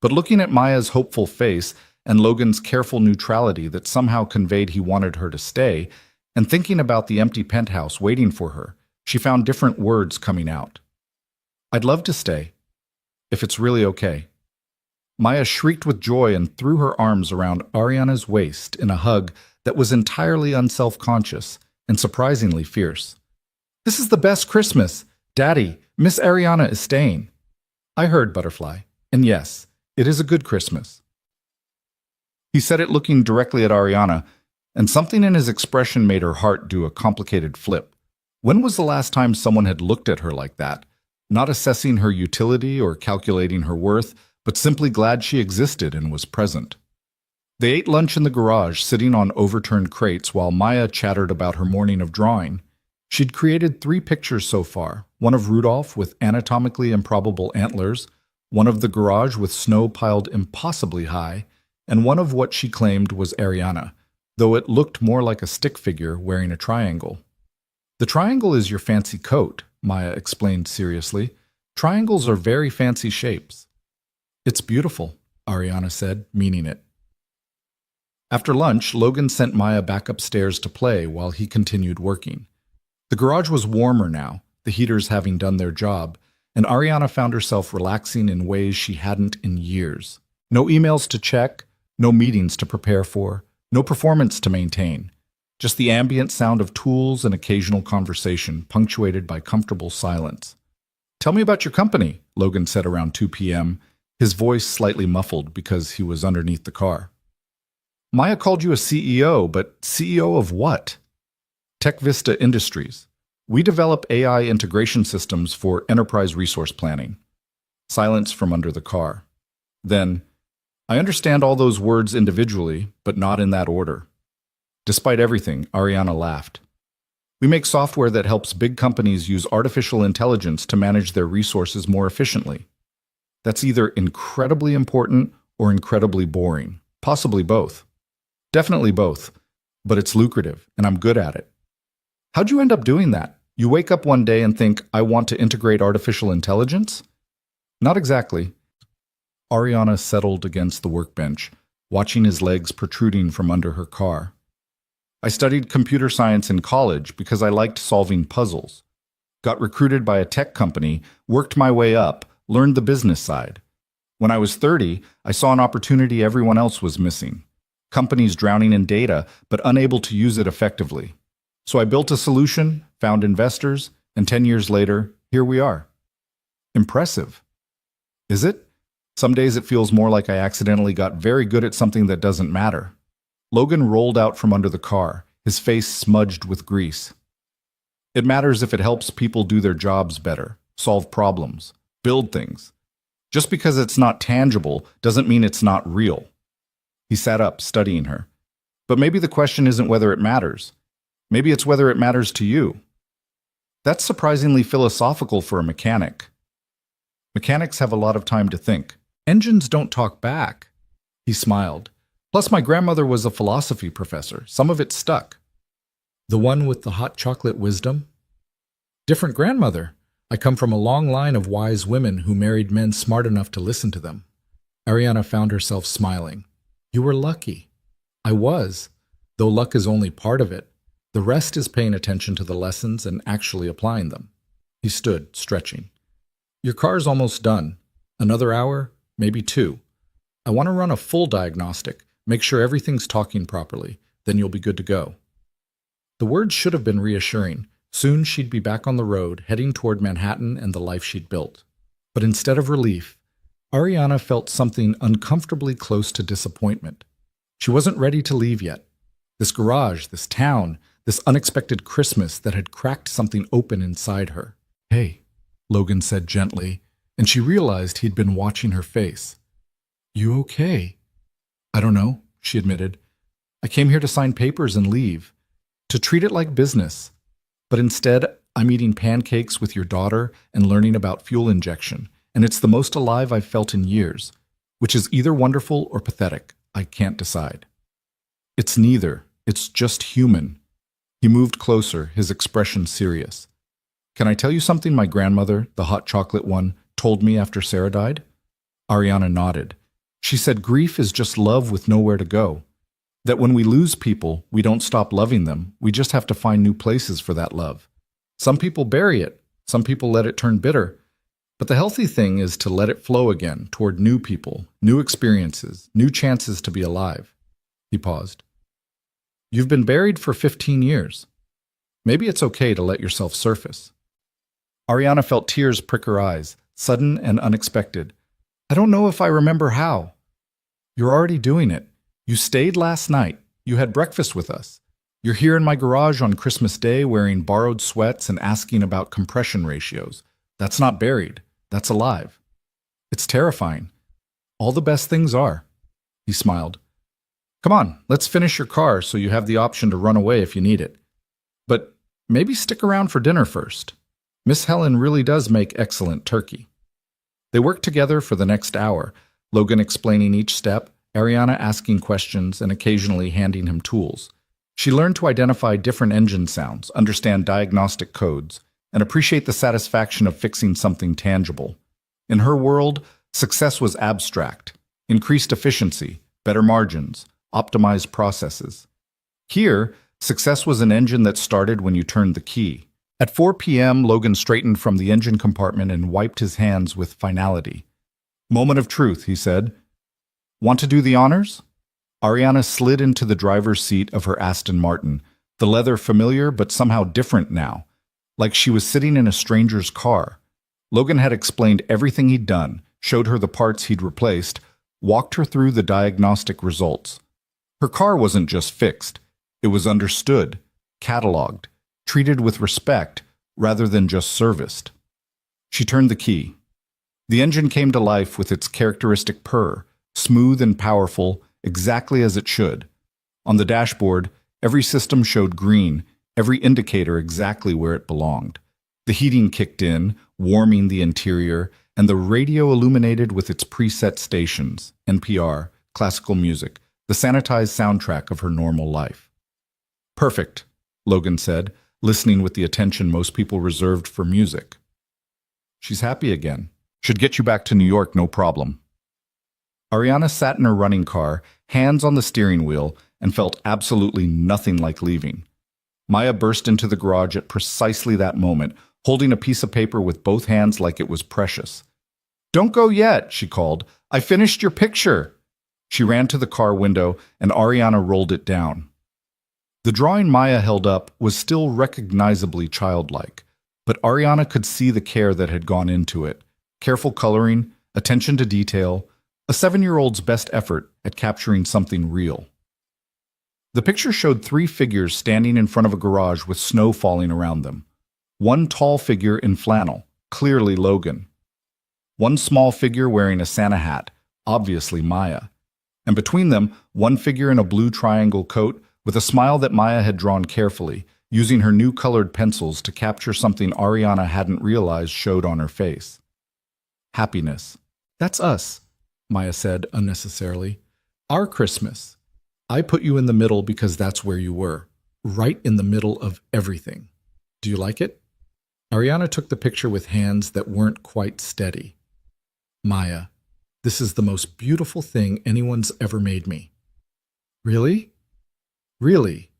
But looking at Maya's hopeful face and Logan's careful neutrality that somehow conveyed he wanted her to stay, and thinking about the empty penthouse waiting for her, she found different words coming out. I'd love to stay, if it's really okay. Maya shrieked with joy and threw her arms around Ariana's waist in a hug that was entirely unself-conscious and surprisingly fierce. This is the best Christmas! Daddy, Miss Ariana is staying. I heard, Butterfly, and yes, it is a good Christmas. He said it looking directly at Ariana, and something in his expression made her heart do a complicated flip. When was the last time someone had looked at her like that, not assessing her utility or calculating her worth, but simply glad she existed and was present? They ate lunch in the garage, sitting on overturned crates while Maya chattered about her morning of drawing. She'd created 3 pictures so far, one of Rudolph with anatomically improbable antlers, one of the garage with snow piled impossibly high, and one of what she claimed was Ariana, though it looked more like a stick figure wearing a triangle. The triangle is your fancy coat, Maya explained seriously. Triangles are very fancy shapes. It's beautiful, Ariana said, meaning it. After lunch, Logan sent Maya back upstairs to play while he continued working. The garage was warmer now, the heaters having done their job, and Ariana found herself relaxing in ways she hadn't in years. No emails to check, no meetings to prepare for, no performance to maintain. Just the ambient sound of tools and occasional conversation, punctuated by comfortable silence. Tell me about your company, Logan said around 2 p.m., his voice slightly muffled because he was underneath the car. Maya called you a CEO, but CEO of what? TechVista Industries. We develop AI integration systems for enterprise resource planning. Silence from under the car. Then, I understand all those words individually, but not in that order. Despite everything, Ariana laughed. We make software that helps big companies use artificial intelligence to manage their resources more efficiently. That's either incredibly important or incredibly boring. Possibly both. Definitely both. But it's lucrative, and I'm good at it. How'd you end up doing that? You wake up one day and think, I want to integrate artificial intelligence? Not exactly. Ariana settled against the workbench, watching his legs protruding from under her car. I studied computer science in college because I liked solving puzzles. Got recruited by a tech company, worked my way up, learned the business side. When I was 30, I saw an opportunity everyone else was missing. Companies drowning in data, but unable to use it effectively. So I built a solution, found investors, and 10 years later, here we are. Impressive. Is it? Some days it feels more like I accidentally got very good at something that doesn't matter. Logan rolled out from under the car, his face smudged with grease. It matters if it helps people do their jobs better, solve problems, build things. Just because it's not tangible doesn't mean it's not real. He sat up, studying her. But maybe the question isn't whether it matters. Maybe it's whether it matters to you. That's surprisingly philosophical for a mechanic. Mechanics have a lot of time to think. Engines don't talk back. He smiled. Plus, my grandmother was a philosophy professor. Some of it stuck. The one with the hot chocolate wisdom? Different grandmother. I come from a long line of wise women who married men smart enough to listen to them. Ariana found herself smiling. You were lucky. I was, though luck is only part of it. The rest is paying attention to the lessons and actually applying them. He stood, stretching. Your car's almost done. Another hour, maybe 2. I want to run a full diagnostic, make sure everything's talking properly, then you'll be good to go. The words should have been reassuring. Soon she'd be back on the road, heading toward Manhattan and the life she'd built. But instead of relief, Ariana felt something uncomfortably close to disappointment. She wasn't ready to leave yet. This garage, this town, this unexpected Christmas that had cracked something open inside her. Hey, Logan said gently, and she realized he'd been watching her face. You okay? I don't know, she admitted. I came here to sign papers and leave, to treat it like business. But instead, I'm eating pancakes with your daughter and learning about fuel injection, and it's the most alive I've felt in years, which is either wonderful or pathetic. I can't decide. It's neither. It's just human. He moved closer, his expression serious. Can I tell you something my grandmother, the hot chocolate one, told me after Sarah died? Ariana nodded. She said grief is just love with nowhere to go. That when we lose people, we don't stop loving them. We just have to find new places for that love. Some people bury it. Some people let it turn bitter. But the healthy thing is to let it flow again toward new people, new experiences, new chances to be alive. He paused. You've been buried for 15 years. Maybe it's okay to let yourself surface. Ariana felt tears prick her eyes, sudden and unexpected. I don't know if I remember how. You're already doing it. You stayed last night. You had breakfast with us. You're here in my garage on Christmas Day wearing borrowed sweats and asking about compression ratios. That's not buried. That's alive. It's terrifying. All the best things are. He smiled. Come on, let's finish your car so you have the option to run away if you need it. But maybe stick around for dinner first. Miss Helen really does make excellent turkey. They worked together for the next hour, Logan explaining each step, Ariana asking questions and occasionally handing him tools. She learned to identify different engine sounds, understand diagnostic codes, and appreciate the satisfaction of fixing something tangible. In her world, success was abstract, increased efficiency, better margins, optimized processes. Here, success was an engine that started when you turned the key. At 4 p.m., Logan straightened from the engine compartment and wiped his hands with finality. Moment of truth, he said. Want to do the honors? Ariana slid into the driver's seat of her Aston Martin, the leather familiar but somehow different now, like she was sitting in a stranger's car. Logan had explained everything he'd done, showed her the parts he'd replaced, walked her through the diagnostic results. Her car wasn't just fixed. It was understood, cataloged, treated with respect rather than just serviced. She turned the key. The engine came to life with its characteristic purr, smooth and powerful, exactly as it should. On the dashboard, every system showed green, every indicator exactly where it belonged. The heating kicked in, warming the interior, and the radio illuminated with its preset stations, NPR, classical music, the sanitized soundtrack of her normal life. Perfect, Logan said, listening with the attention most people reserved for music. She's happy again. Should get you back to New York, no problem. Ariana sat in her running car, hands on the steering wheel, and felt absolutely nothing like leaving. Maya burst into the garage at precisely that moment, holding a piece of paper with both hands like it was precious. "Don't go yet," she called. "I finished your picture." She ran to the car window, and Ariana rolled it down. The drawing Maya held up was still recognizably childlike, but Ariana could see the care that had gone into it. Careful coloring, attention to detail, a 7-year-old's best effort at capturing something real. The picture showed 3 figures standing in front of a garage with snow falling around them. One tall figure in flannel, clearly Logan. One small figure wearing a Santa hat, obviously Maya. And between them, one figure in a blue triangle coat with a smile that Maya had drawn carefully, using her new colored pencils to capture something Ariana hadn't realized showed on her face. Happiness. "That's us," Maya said unnecessarily. "Our Christmas. I put you in the middle because that's where you were, right in the middle of everything. Do you like it?" Ariana took the picture with hands that weren't quite steady. "Maya, this is the most beautiful thing anyone's ever made me." "Really?" "Really,"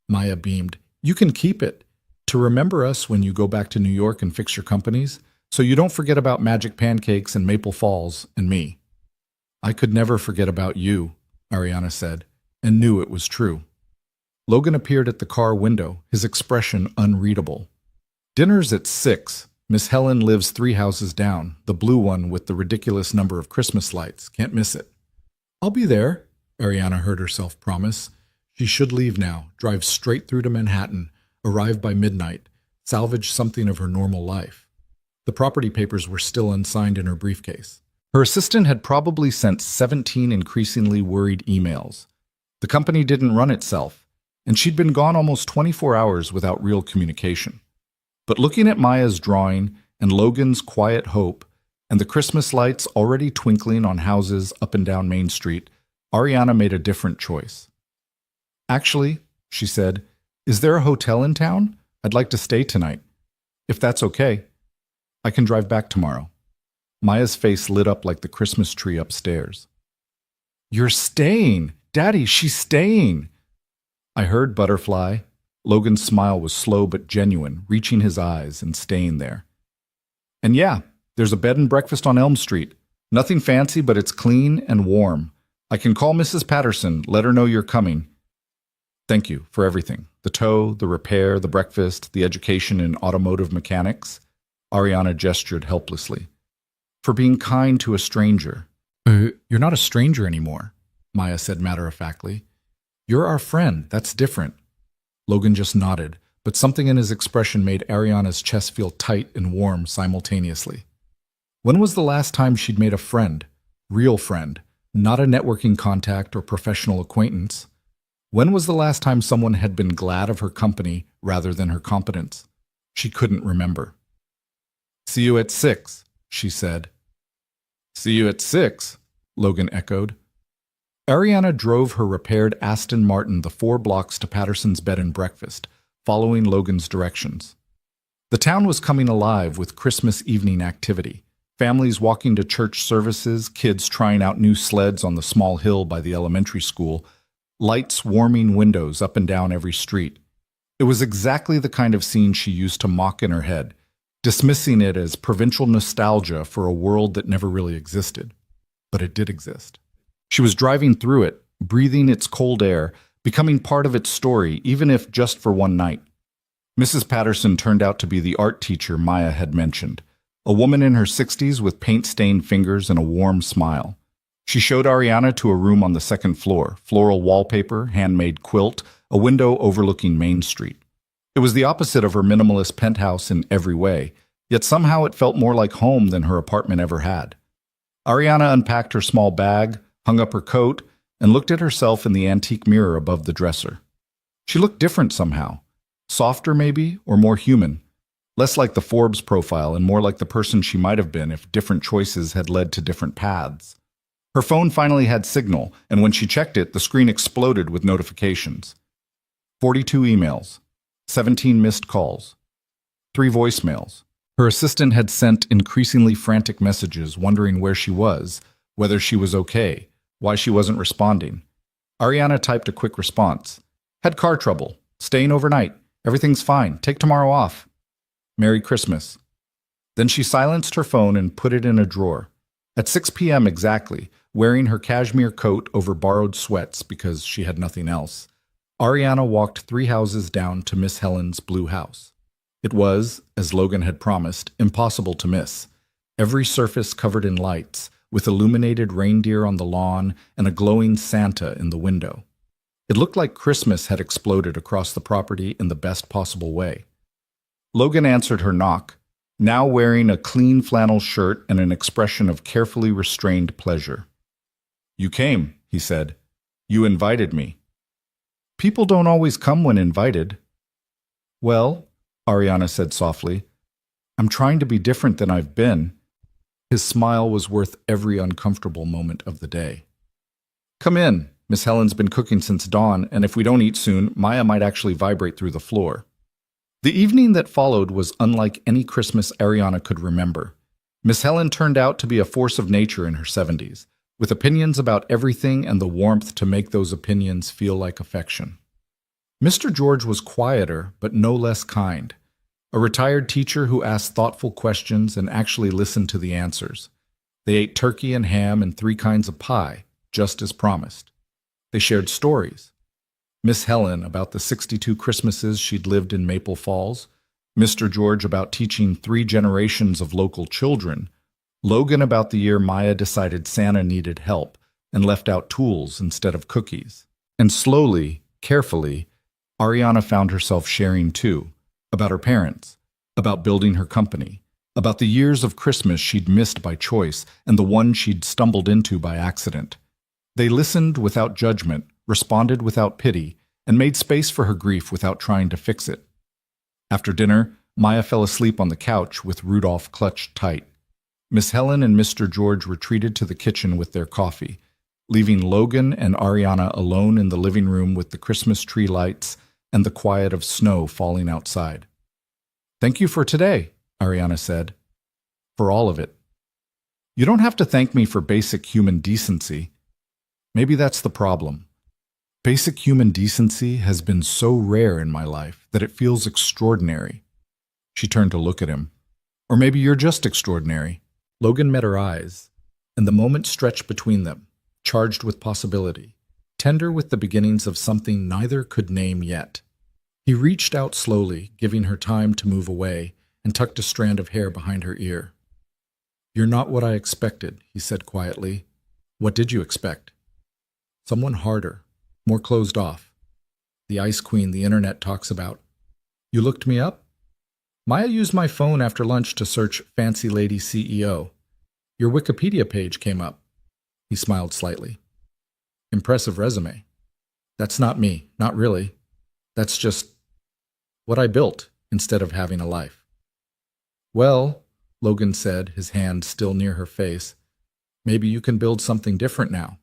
Maya beamed. "You can keep it, to remember us when you go back to New York and fix your companies, so you don't forget about Magic Pancakes and Maple Falls and me." "I could never forget about you," Ariana said, and knew it was true. Logan appeared at the car window, his expression unreadable. "Dinner's at 6. Miss Helen lives 3 houses down, the blue one with the ridiculous number of Christmas lights. Can't miss it." "I'll be there," Ariana heard herself promise. She should leave now, drive straight through to Manhattan, arrive by midnight, salvage something of her normal life. The property papers were still unsigned in her briefcase. Her assistant had probably sent 17 increasingly worried emails. The company didn't run itself, and she'd been gone almost 24 hours without real communication. But looking at Maya's drawing and Logan's quiet hope and the Christmas lights already twinkling on houses up and down Main Street, Ariana made a different choice. "Actually," she said, "is there a hotel in town? I'd like to stay tonight. If that's okay, I can drive back tomorrow." Maya's face lit up like the Christmas tree upstairs. "You're staying! Daddy, she's staying!" "I heard, Butterfly." Logan's smile was slow but genuine, reaching his eyes and staying there. "And yeah, there's a bed and breakfast on Elm Street. Nothing fancy, but it's clean and warm. I can call Mrs. Patterson, let her know you're coming. Thank you for everything. The tow, the repair, the breakfast, the education in automotive mechanics." Ariana gestured helplessly. "For being kind to a stranger." You're not a stranger anymore," Maya said matter-of-factly. "You're our friend. That's different." Logan just nodded, but something in his expression made Ariana's chest feel tight and warm simultaneously. When was the last time she'd made a friend? Real friend, not a networking contact or professional acquaintance. When was the last time someone had been glad of her company rather than her competence? She couldn't remember. "See you at 6, she said. "See you at 6, Logan echoed. Ariana drove her repaired Aston Martin the 4 blocks to Patterson's bed and breakfast, following Logan's directions. The town was coming alive with Christmas evening activity. Families walking to church services, kids trying out new sleds on the small hill by the elementary school, lights warming windows up and down every street. It was exactly the kind of scene she used to mock in her head, dismissing it as provincial nostalgia for a world that never really existed. But it did exist. She was driving through it, breathing its cold air, becoming part of its story, even if just for one night. Mrs. Patterson turned out to be the art teacher Maya had mentioned, a woman in her 60s with paint-stained fingers and a warm smile. She showed Ariana to a room on the 2nd floor, floral wallpaper, handmade quilt, a window overlooking Main Street. It was the opposite of her minimalist penthouse in every way, yet somehow it felt more like home than her apartment ever had. Ariana unpacked her small bag, hung up her coat, and looked at herself in the antique mirror above the dresser. She looked different somehow. Softer maybe, or more human. Less like the Forbes profile and more like the person she might have been if different choices had led to different paths. Her phone finally had signal, and when she checked it, the screen exploded with notifications. 42 emails, 17 missed calls, 3 voicemails. Her assistant had sent increasingly frantic messages wondering where she was, whether she was okay, why she wasn't responding. Ariana typed a quick response. Had car trouble. Staying overnight. Everything's fine. Take tomorrow off. Merry Christmas. Then she silenced her phone and put it in a drawer. At 6 p.m. exactly, wearing her cashmere coat over borrowed sweats because she had nothing else, Ariana walked 3 houses down to Miss Helen's blue house. It was, as Logan had promised, impossible to miss. Every surface covered in lights, with illuminated reindeer on the lawn and a glowing Santa in the window. It looked like Christmas had exploded across the property in the best possible way. Logan answered her knock, now wearing a clean flannel shirt and an expression of carefully restrained pleasure. You came, he said. You invited me. People don't always come when invited. Well, Ariana said softly, I'm trying to be different than I've been. His smile was worth every uncomfortable moment of the day. Come in. Miss Helen's been cooking since dawn, and if we don't eat soon, Maya might actually vibrate through the floor. The evening that followed was unlike any Christmas Ariana could remember. Miss Helen turned out to be a force of nature in her 70s, with opinions about everything and the warmth to make those opinions feel like affection. Mr. George was quieter, but no less kind. A retired teacher who asked thoughtful questions and actually listened to the answers. They ate turkey and ham and 3 kinds of pie, just as promised. They shared stories. Miss Helen about the 62 Christmases she'd lived in Maple Falls, Mr. George about teaching 3 generations of local children, Logan about the year Maya decided Santa needed help and left out tools instead of cookies. And slowly, carefully, Ariana found herself sharing too, about her parents, about building her company, about the years of Christmas she'd missed by choice and the one she'd stumbled into by accident. They listened without judgment, responded without pity, and made space for her grief without trying to fix it. After dinner, Maya fell asleep on the couch with Rudolph clutched tight. Miss Helen and Mr. George retreated to the kitchen with their coffee, leaving Logan and Ariana alone in the living room with the Christmas tree lights and the quiet of snow falling outside. Thank you for today, Ariana said. For all of it. You don't have to thank me for basic human decency. Maybe that's the problem. Basic human decency has been so rare in my life that it feels extraordinary. She turned to look at him. Or maybe you're just extraordinary. Logan met her eyes, and the moment stretched between them, charged with possibility, tender with the beginnings of something neither could name yet. He reached out slowly, giving her time to move away, and tucked a strand of hair behind her ear. You're not what I expected, he said quietly. What did you expect? Someone harder, more closed off. The ice queen the internet talks about. You looked me up? Maya used my phone after lunch to search Fancy Lady CEO. Your Wikipedia page came up. He smiled slightly. Impressive resume. That's not me, not really. That's just what I built instead of having a life. Well, Logan said, his hand still near her face, maybe you can build something different now.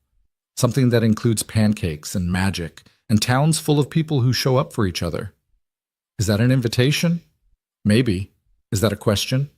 Something that includes pancakes and magic and towns full of people who show up for each other. Is that an invitation? Maybe. Is that a question?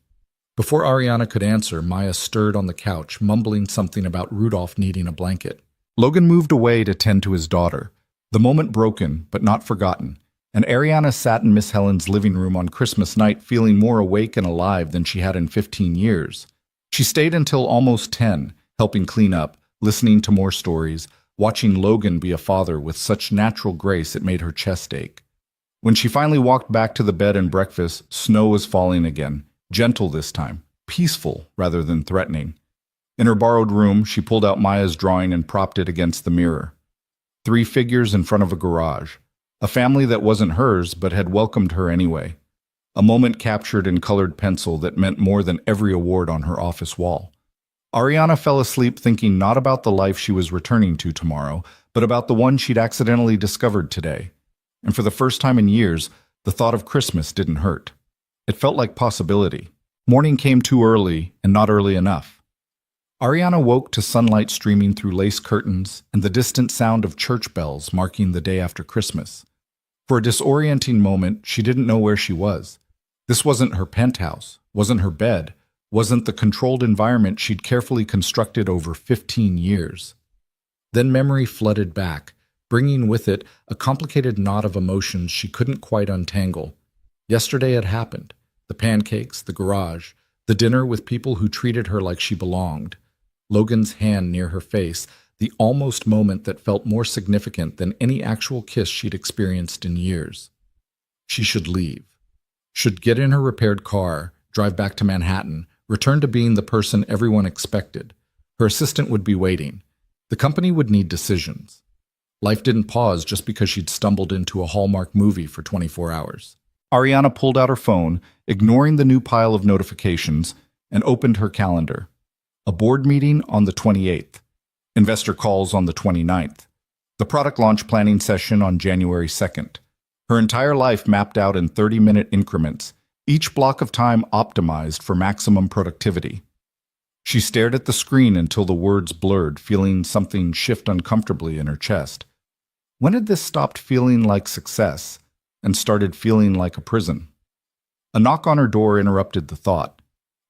Before Ariana could answer, Maya stirred on the couch, mumbling something about Rudolph needing a blanket. Logan moved away to tend to his daughter, the moment broken but not forgotten, and Ariana sat in Miss Helen's living room on Christmas night feeling more awake and alive than she had in 15 years. She stayed until almost 10, helping clean up, listening to more stories, watching Logan be a father with such natural grace it made her chest ache. When she finally walked back to the bed and breakfast, snow was falling again, gentle this time, peaceful rather than threatening. In her borrowed room, she pulled out Maya's drawing and propped it against the mirror. 3 figures in front of a garage. A family that wasn't hers but had welcomed her anyway. A moment captured in colored pencil that meant more than every award on her office wall. Ariana fell asleep thinking not about the life she was returning to tomorrow, but about the one she'd accidentally discovered today. And for the first time in years, the thought of Christmas didn't hurt. It felt like possibility. Morning came too early and not early enough. Ariana woke to sunlight streaming through lace curtains and the distant sound of church bells marking the day after Christmas. For a disorienting moment, she didn't know where she was. This wasn't her penthouse, wasn't her bed, wasn't the controlled environment she'd carefully constructed over 15 years. Then memory flooded back, bringing with it a complicated knot of emotions she couldn't quite untangle. Yesterday had happened. The pancakes, the garage, the dinner with people who treated her like she belonged. Logan's hand near her face, the almost moment that felt more significant than any actual kiss she'd experienced in years. She should leave. Should get in her repaired car, drive back to Manhattan, return to being the person everyone expected. Her assistant would be waiting. The company would need decisions. Life didn't pause just because she'd stumbled into a Hallmark movie for 24 hours. Ariana pulled out her phone, ignoring the new pile of notifications, and opened her calendar. A board meeting on the 28th. Investor calls on the 29th. The product launch planning session on January 2nd. Her entire life mapped out in 30-minute increments, each block of time optimized for maximum productivity. She stared at the screen until the words blurred, feeling something shift uncomfortably in her chest. When had this stopped feeling like success and started feeling like a prison? A knock on her door interrupted the thought.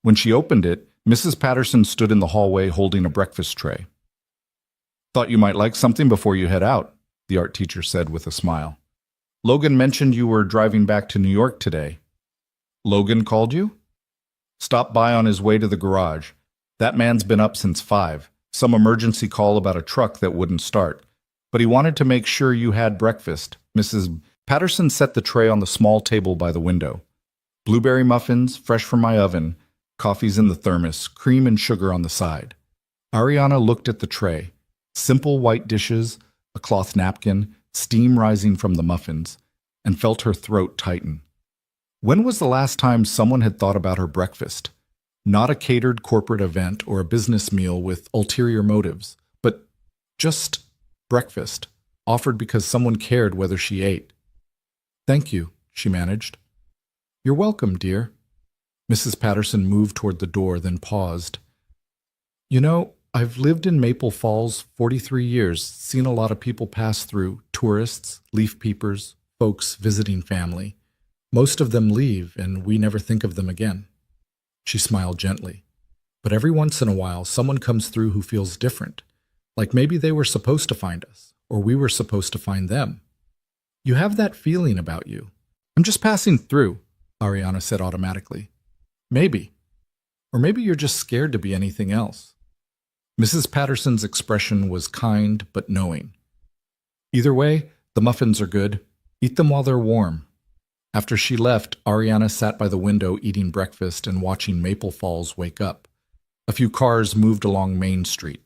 When she opened it, Mrs. Patterson stood in the hallway holding a breakfast tray. "Thought you might like something before you head out," the art teacher said with a smile. "Logan mentioned you were driving back to New York today." "Logan called you?" "Stopped by on his way to the garage. That man's been up since 5. Some emergency call about a truck that wouldn't start. But he wanted to make sure you had breakfast." Mrs. Patterson set the tray on the small table by the window. "Blueberry muffins, fresh from my oven, coffee's in the thermos, cream and sugar on the side." Ariana looked at the tray. Simple white dishes, a cloth napkin, steam rising from the muffins, and felt her throat tighten. When was the last time someone had thought about her breakfast? Not a catered corporate event or a business meal with ulterior motives, but just breakfast, offered because someone cared whether she ate. "Thank you," she managed. "You're welcome, dear." Mrs. Patterson moved toward the door, then paused. "You know, I've lived in Maple Falls 43 years, seen a lot of people pass through, tourists, leaf peepers, folks visiting family. Most of them leave, and we never think of them again." She smiled gently. "But every once in a while, someone comes through who feels different, like maybe they were supposed to find us, or we were supposed to find them. You have that feeling about you." "I'm just passing through," Ariana said automatically. "Maybe. Or maybe you're just scared to be anything else." Mrs. Patterson's expression was kind but knowing. "Either way, the muffins are good. Eat them while they're warm." After she left, Ariana sat by the window eating breakfast and watching Maple Falls wake up. A few cars moved along Main Street.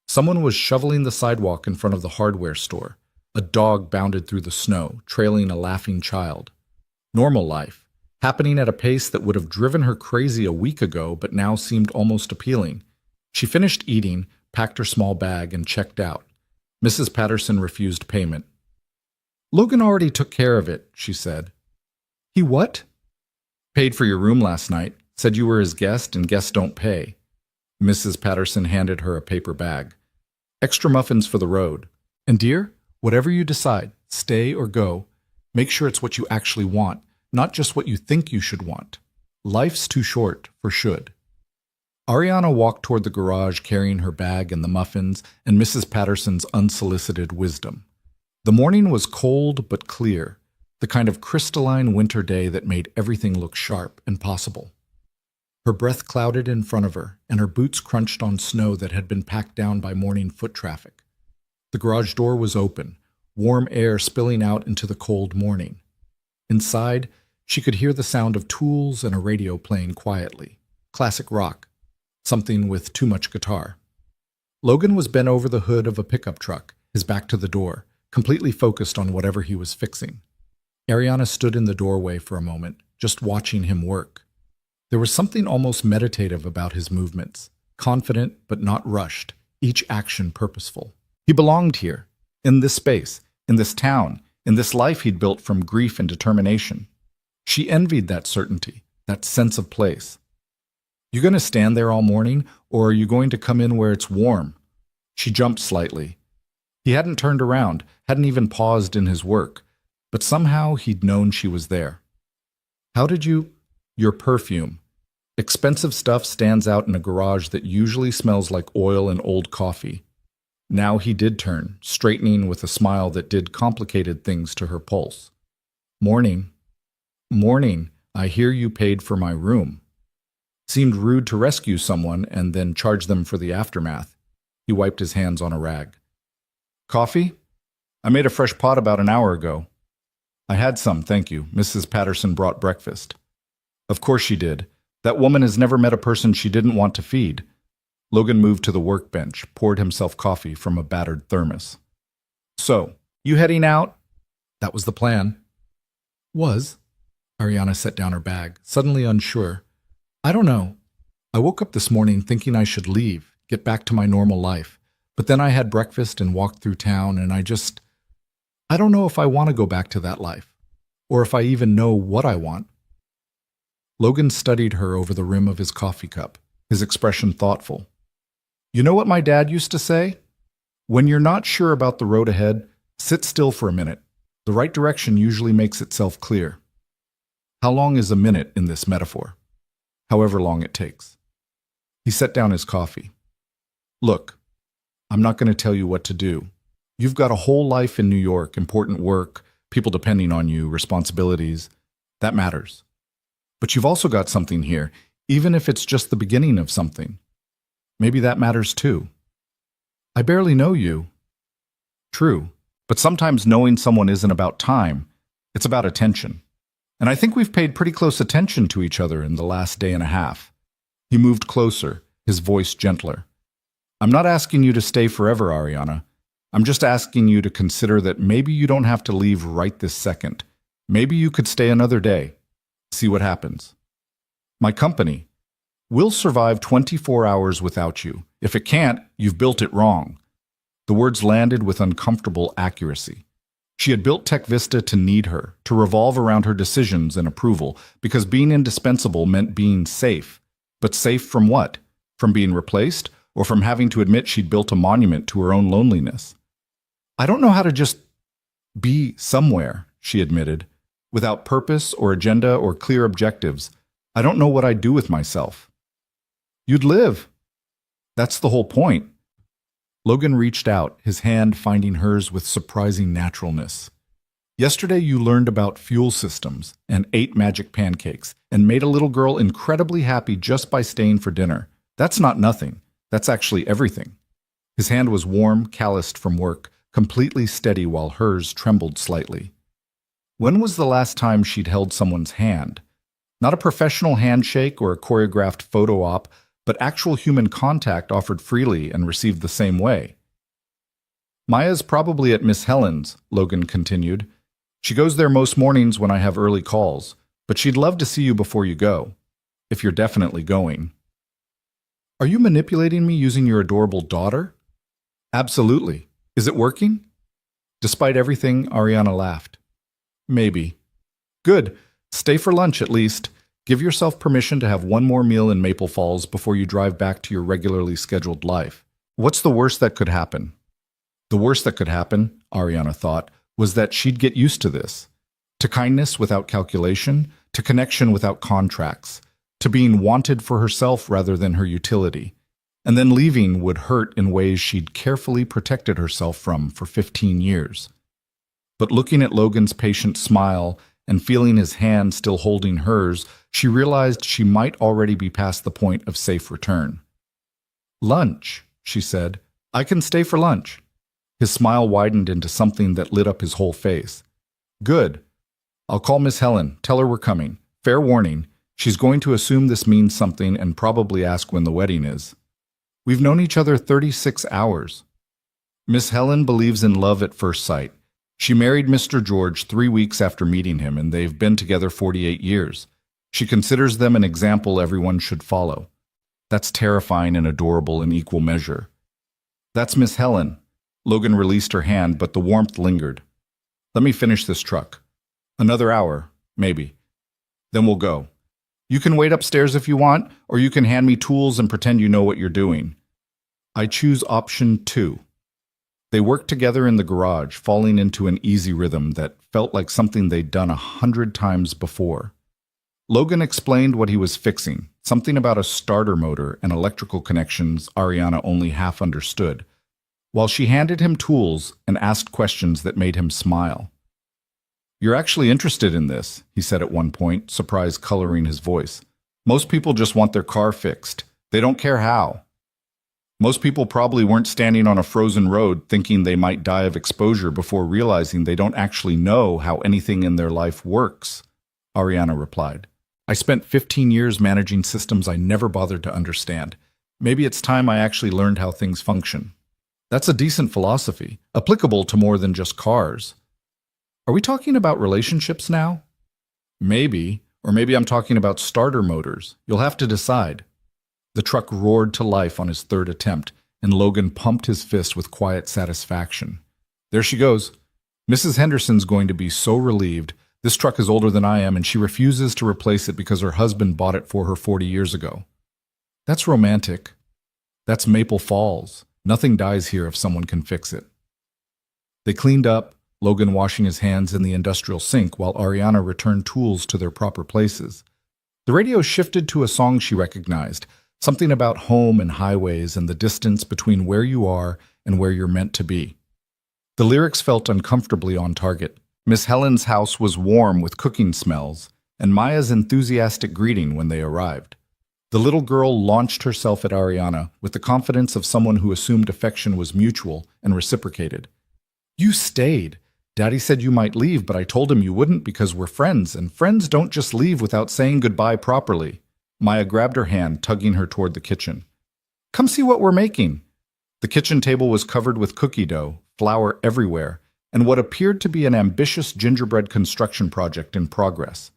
Someone was shoveling the sidewalk in front of the hardware store. A dog bounded through the snow, trailing a laughing child. Normal life, happening at a pace that would have driven her crazy a week ago but now seemed almost appealing. She finished eating, packed her small bag, and checked out. Mrs. Patterson refused payment. "Logan already took care of it," she said. "He what?" "Paid for your room last night. Said you were his guest, and guests don't pay." Mrs. Patterson handed her a paper bag. "Extra muffins for the road. And dear, whatever you decide, stay or go, make sure it's what you actually want, not just what you think you should want. Life's too short for should." Ariana walked toward the garage carrying her bag and the muffins and Mrs. Patterson's unsolicited wisdom. The morning was cold but clear, the kind of crystalline winter day that made everything look sharp and possible. Her breath clouded in front of her, and her boots crunched on snow that had been packed down by morning foot traffic. The garage door was open, warm air spilling out into the cold morning. Inside, she could hear the sound of tools and a radio playing quietly. Classic rock. Something with too much guitar. Logan was bent over the hood of a pickup truck, his back to the door, completely focused on whatever he was fixing. Ariana stood in the doorway for a moment, just watching him work. There was something almost meditative about his movements, confident but not rushed, each action purposeful. He belonged here, in this space, in this town, in this life he'd built from grief and determination. She envied that certainty, that sense of place. "You going to stand there all morning, or are you going to come in where it's warm?" She jumped slightly. He hadn't turned around, hadn't even paused in his work, but somehow he'd known she was there. "How did you—" "Your perfume. Expensive stuff stands out in a garage that usually smells like oil and old coffee." Now he did turn, straightening with a smile that did complicated things to her pulse. Morning. Morning. I hear you paid for my room. Seemed rude to rescue someone and then charge them for the aftermath. He wiped his hands on a rag. Coffee? I made a fresh pot about an hour ago. I had some, thank you. Mrs. Patterson brought breakfast. Of course she did. That woman has never met a person she didn't want to feed. Logan moved to the workbench, poured himself coffee from a battered thermos. So, you heading out? That was the plan. Was? Ariana set down her bag, suddenly unsure. I don't know. I woke up this morning thinking I should leave, get back to my normal life. But then I had breakfast and walked through town and I don't know if I want to go back to that life. Or if I even know what I want. Logan studied her over the rim of his coffee cup, his expression thoughtful. You know what my dad used to say? When you're not sure about the road ahead, sit still for a minute. The right direction usually makes itself clear. How long is a minute in this metaphor? However long it takes. He set down his coffee. Look, I'm not going to tell you what to do. You've got a whole life in New York, important work, people depending on you, responsibilities. That matters. But you've also got something here, even if it's just the beginning of something. Maybe that matters too. I barely know you. True, but sometimes knowing someone isn't about time, it's about attention. And I think we've paid pretty close attention to each other in the last day and a half. He moved closer, his voice gentler. I'm not asking you to stay forever, Ariana. I'm just asking you to consider that maybe you don't have to leave right this second. Maybe you could stay another day. See what happens. My company. We'll survive 24 hours without you. If it can't, you've built it wrong. The words landed with uncomfortable accuracy. She had built TechVista to need her, to revolve around her decisions and approval, because being indispensable meant being safe. But safe from what? From being replaced? Or from having to admit she'd built a monument to her own loneliness? I don't know how to just be somewhere, she admitted. Without purpose or agenda or clear objectives, I don't know what I'd do with myself. You'd live. That's the whole point. Logan reached out, his hand finding hers with surprising naturalness. Yesterday you learned about fuel systems and ate magic pancakes and made a little girl incredibly happy just by staying for dinner. That's not nothing. That's actually everything. His hand was warm, calloused from work, completely steady while hers trembled slightly. When was the last time she'd held someone's hand? Not a professional handshake or a choreographed photo op, but actual human contact offered freely and received the same way. Maya's probably at Miss Helen's, Logan continued. She goes there most mornings when I have early calls, but she'd love to see you before you go, if you're definitely going. Are you manipulating me using your adorable daughter? Absolutely. Is it working? Despite everything, Ariana laughed. Maybe. Good. Stay for lunch at least. Give yourself permission to have one more meal in Maple Falls before you drive back to your regularly scheduled life. What's the worst that could happen? The worst that could happen, Ariana thought, was that she'd get used to this. To kindness without calculation, to connection without contracts, to being wanted for herself rather than her utility. And then leaving would hurt in ways she'd carefully protected herself from for 15 years. But looking at Logan's patient smile and feeling his hand still holding hers, she realized she might already be past the point of safe return. Lunch, she said. I can stay for lunch. His smile widened into something that lit up his whole face. Good. I'll call Miss Helen. Tell her we're coming. Fair warning. She's going to assume this means something and probably ask when the wedding is. We've known each other 36 hours. Miss Helen believes in love at first sight. She married Mr. George 3 weeks after meeting him, and they've been together 48 years. She considers them an example everyone should follow. That's terrifying and adorable in equal measure. That's Miss Helen. Logan released her hand, but the warmth lingered. Let me finish this truck. Another hour, maybe. Then we'll go. You can wait upstairs if you want, or you can hand me tools and pretend you know what you're doing. I choose option 2. They worked together in the garage, falling into an easy rhythm that felt like something they'd done 100 times before. Logan explained what he was fixing, something about a starter motor and electrical connections Ariana only half understood. while she handed him tools and asked questions that made him smile. "You're actually interested in this," he said at one point, surprise coloring his voice. "Most people just want their car fixed. They don't care how. Most people probably weren't standing on a frozen road thinking they might die of exposure before realizing they don't actually know how anything in their life works," Ariana replied. "I spent 15 years managing systems I never bothered to understand. Maybe it's time I actually learned how things function." That's a decent philosophy, applicable to more than just cars. Are we talking about relationships now? Maybe, or maybe I'm talking about starter motors. You'll have to decide. The truck roared to life on his third attempt, and Logan pumped his fist with quiet satisfaction. "There she goes. Mrs. Henderson's going to be so relieved. This truck is older than I am, and she refuses to replace it because her husband bought it for her 40 years ago. That's romantic. That's Maple Falls. Nothing dies here if someone can fix it." They cleaned up, Logan washing his hands in the industrial sink while Ariana returned tools to their proper places. The radio shifted to a song she recognized, something about home and highways and the distance between where you are and where you're meant to be. The lyrics felt uncomfortably on target. Miss Helen's house was warm with cooking smells, and Maya's enthusiastic greeting when they arrived. The little girl launched herself at Ariana with the confidence of someone who assumed affection was mutual and reciprocated. "You stayed. Daddy said you might leave, but I told him you wouldn't because we're friends, and friends don't just leave without saying goodbye properly." Maya grabbed her hand, tugging her toward the kitchen. "Come see what we're making." The kitchen table was covered with cookie dough, flour everywhere, and what appeared to be an ambitious gingerbread construction project in progress.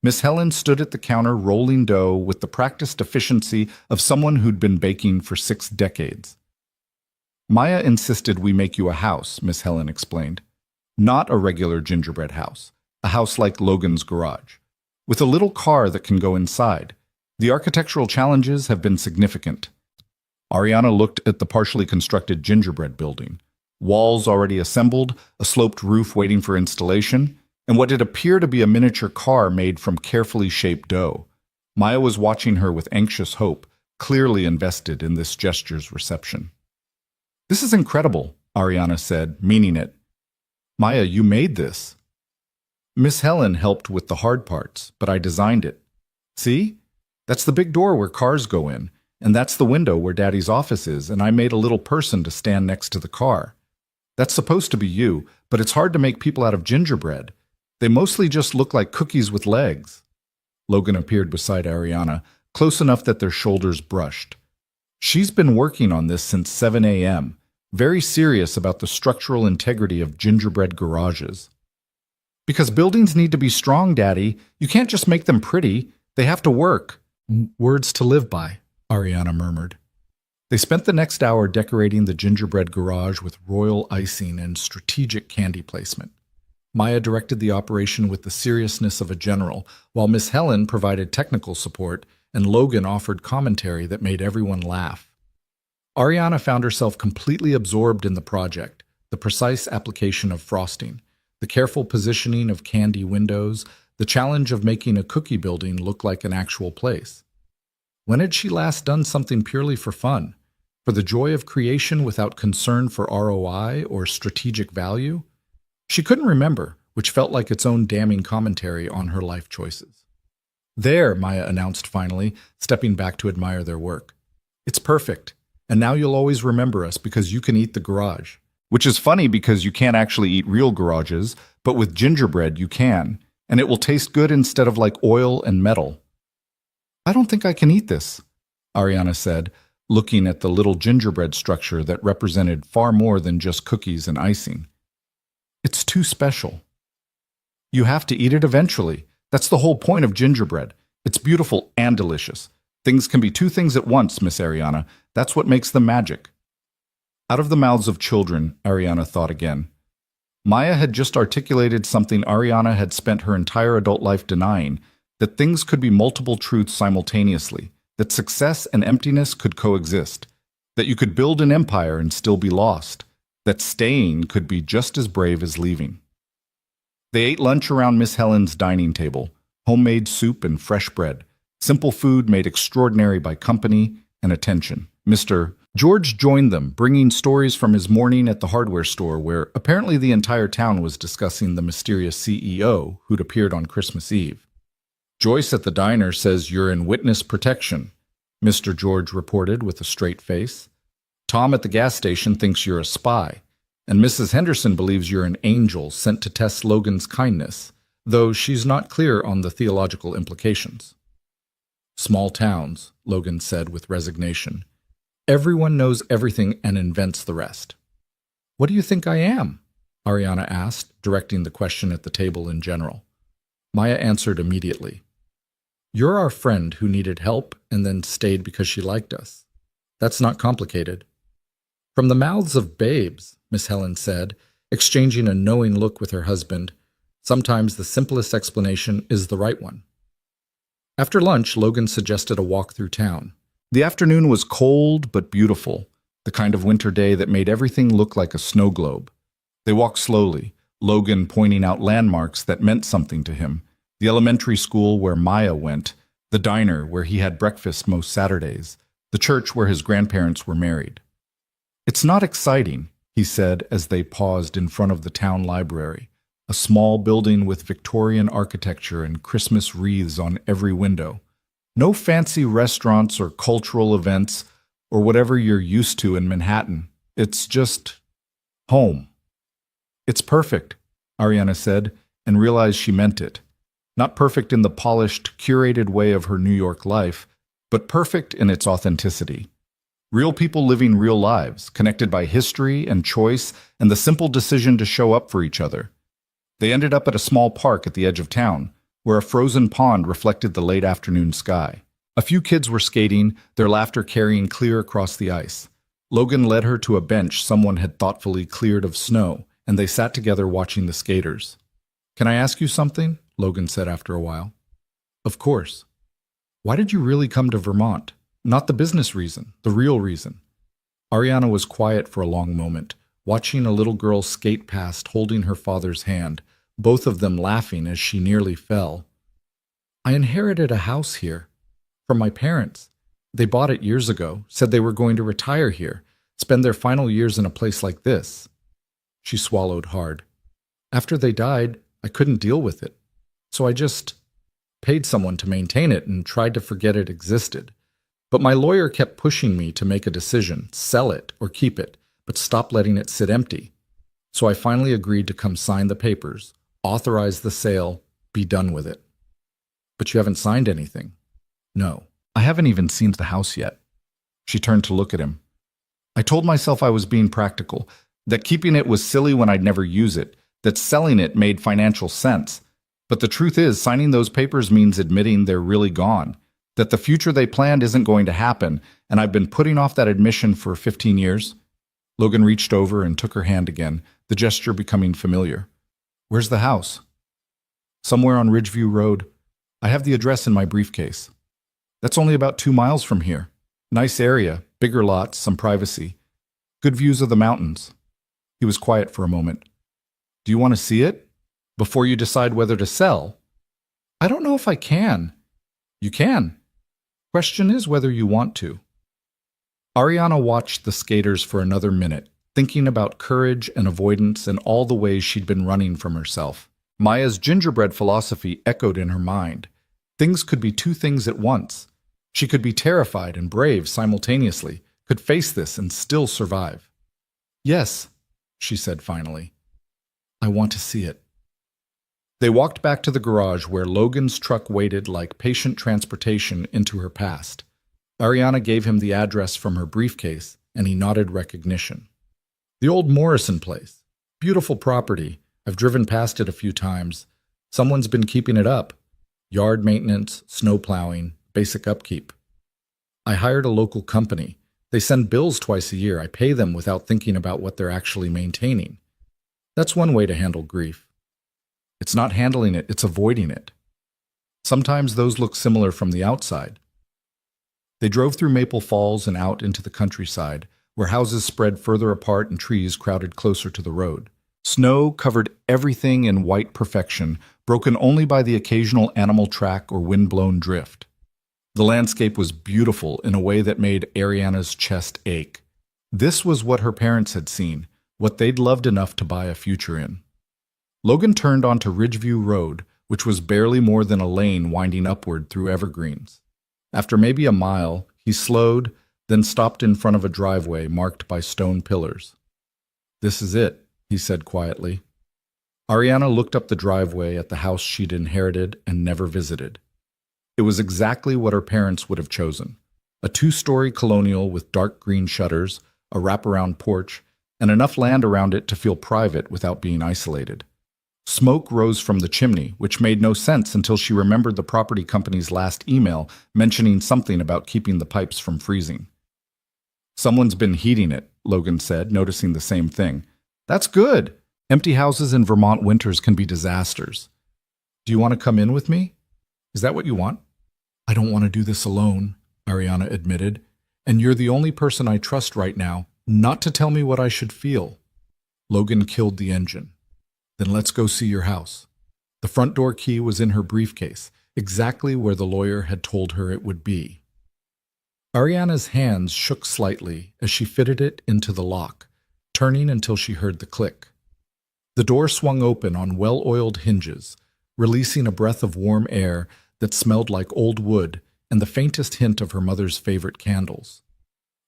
Miss Helen stood at the counter rolling dough with the practiced efficiency of someone who'd been baking for 6 decades. "Maya insisted we make you a house," Miss Helen explained. "Not a regular gingerbread house, a house like Logan's garage, with a little car that can go inside. The architectural challenges have been significant." Ariana looked at the partially constructed gingerbread building. Walls already assembled, a sloped roof waiting for installation, and what did appear to be a miniature car made from carefully shaped dough. Maya was watching her with anxious hope, clearly invested in this gesture's reception. "This is incredible," Ariana said, meaning it. "Maya, you made this." "Miss Helen helped with the hard parts, but I designed it. See? That's the big door where cars go in, and that's the window where Daddy's office is, and I made a little person to stand next to the car. That's supposed to be you, but it's hard to make people out of gingerbread. They mostly just look like cookies with legs." Logan appeared beside Ariana, close enough that their shoulders brushed. "She's been working on this since 7 a.m., very serious about the structural integrity of gingerbread garages." "Because buildings need to be strong, Daddy. You can't just make them pretty. They have to work." "Words to live by," Ariana murmured. They spent the next hour decorating the gingerbread garage with royal icing and strategic candy placement. Maya directed the operation with the seriousness of a general, while Miss Helen provided technical support and Logan offered commentary that made everyone laugh. Ariana found herself completely absorbed in the project, the precise application of frosting, the careful positioning of candy windows, the challenge of making a cookie building look like an actual place. When had she last done something purely for fun, for the joy of creation without concern for ROI or strategic value? She couldn't remember, which felt like its own damning commentary on her life choices. "There," Maya announced finally, stepping back to admire their work. "It's perfect, and now you'll always remember us because you can eat the garage." Which is funny because you can't actually eat real garages, but with gingerbread you can, and it will taste good instead of like oil and metal. "I don't think I can eat this," Ariana said, looking at the little gingerbread structure that represented far more than just cookies and icing. "It's too special." "You have to eat it eventually. That's the whole point of gingerbread. It's beautiful and delicious. Things can be 2 things at once, Miss Ariana. That's what makes them magic." Out of the mouths of children, Ariana thought again. Maya had just articulated something Ariana had spent her entire adult life denying, that things could be multiple truths simultaneously, that success and emptiness could coexist, that you could build an empire and still be lost, that staying could be just as brave as leaving. They ate lunch around Miss Helen's dining table, homemade soup and fresh bread, simple food made extraordinary by company and attention. Mr. George joined them, bringing stories from his morning at the hardware store where apparently the entire town was discussing the mysterious CEO who'd appeared on Christmas Eve. Joyce at the diner says you're in witness protection, Mr. George reported with a straight face. Tom at the gas station thinks you're a spy, and Mrs. Henderson believes you're an angel sent to test Logan's kindness, though she's not clear on the theological implications. Small towns, Logan said with resignation. Everyone knows everything and invents the rest. What do you think I am? Ariana asked, directing the question at the table in general. Maya answered immediately. You're our friend who needed help and then stayed because she liked us. That's not complicated. From the mouths of babes, Miss Helen said, exchanging a knowing look with her husband. Sometimes the simplest explanation is the right one. After lunch, Logan suggested a walk through town. The afternoon was cold but beautiful, the kind of winter day that made everything look like a snow globe. They walked slowly, Logan pointing out landmarks that meant something to him, the elementary school where Maya went, the diner where he had breakfast most Saturdays, the church where his grandparents were married. It's not exciting, he said as they paused in front of the town library, a small building with Victorian architecture and Christmas wreaths on every window. No fancy restaurants or cultural events or whatever you're used to in Manhattan. It's just home. It's perfect, Ariana said, and realized she meant it. Not perfect in the polished, curated way of her New York life, but perfect in its authenticity. Real people living real lives, connected by history and choice and the simple decision to show up for each other. They ended up at a small park at the edge of town, where a frozen pond reflected the late afternoon sky. A few kids were skating, their laughter carrying clear across the ice. Logan led her to a bench someone had thoughtfully cleared of snow, and they sat together watching the skaters. Can I ask you something? Logan said after a while. Of course. Why did you really come to Vermont? Not the business reason, the real reason. Ariana was quiet for a long moment, watching a little girl skate past holding her father's hand, both of them laughing as she nearly fell. I inherited a house here from my parents. They bought it years ago, said they were going to retire here, spend their final years in a place like this. She swallowed hard. After they died, I couldn't deal with it, so I just paid someone to maintain it and tried to forget it existed. But my lawyer kept pushing me to make a decision, sell it or keep it, but stop letting it sit empty. So I finally agreed to come sign the papers, authorize the sale, be done with it. But you haven't signed anything. No, I haven't even seen the house yet. She turned to look at him. I told myself I was being practical, that keeping it was silly when I'd never use it, that selling it made financial sense. But the truth is, signing those papers means admitting they're really gone, that the future they planned isn't going to happen, and I've been putting off that admission for 15 years. Logan reached over and took her hand again, the gesture becoming familiar. Where's the house? Somewhere on Ridgeview Road. I have the address in my briefcase. That's only about 2 miles from here. Nice area, bigger lots, some privacy. Good views of the mountains. He was quiet for a moment. Do you want to see it? Before you decide whether to sell? I don't know if I can. You can. Question is whether you want to. Ariana watched the skaters for another minute, thinking about courage and avoidance and all the ways she'd been running from herself. Maya's gingerbread philosophy echoed in her mind. Things could be two things at once. She could be terrified and brave simultaneously, could face this and still survive. Yes, she said finally. I want to see it. They walked back to the garage where Logan's truck waited like patient transportation into her past. Ariana gave him the address from her briefcase, and he nodded recognition. The old Morrison place. Beautiful property. I've driven past it a few times. Someone's been keeping it up. Yard maintenance, snow plowing, basic upkeep. I hired a local company. They send bills twice a year. I pay them without thinking about what they're actually maintaining. That's one way to handle grief. It's not handling it, it's avoiding it. Sometimes those look similar from the outside. They drove through Maple Falls and out into the countryside, where houses spread further apart and trees crowded closer to the road. Snow covered everything in white perfection, broken only by the occasional animal track or wind-blown drift. The landscape was beautiful in a way that made Ariana's chest ache. This was what her parents had seen, what they'd loved enough to buy a future in. Logan turned onto Ridgeview Road, which was barely more than a lane winding upward through evergreens. After maybe a mile, he slowed, then stopped in front of a driveway marked by stone pillars. "This is it," he said quietly. Ariana looked up the driveway at the house she'd inherited and never visited. It was exactly what her parents would have chosen. A two-story colonial with dark green shutters, a wraparound porch, and enough land around it to feel private without being isolated. Smoke rose from the chimney, which made no sense until she remembered the property company's last email mentioning something about keeping the pipes from freezing. "Someone's been heating it," Logan said, noticing the same thing. "That's good. Empty houses in Vermont winters can be disasters. Do you want to come in with me? Is that what you want?" "I don't want to do this alone," Ariana admitted, "and you're the only person I trust right now not to tell me what I should feel." Logan killed the engine. "Then let's go see your house." The front door key was in her briefcase, exactly where the lawyer had told her it would be. Ariana's hands shook slightly as she fitted it into the lock, turning until she heard the click. The door swung open on well-oiled hinges, releasing a breath of warm air that smelled like old wood and the faintest hint of her mother's favorite candles.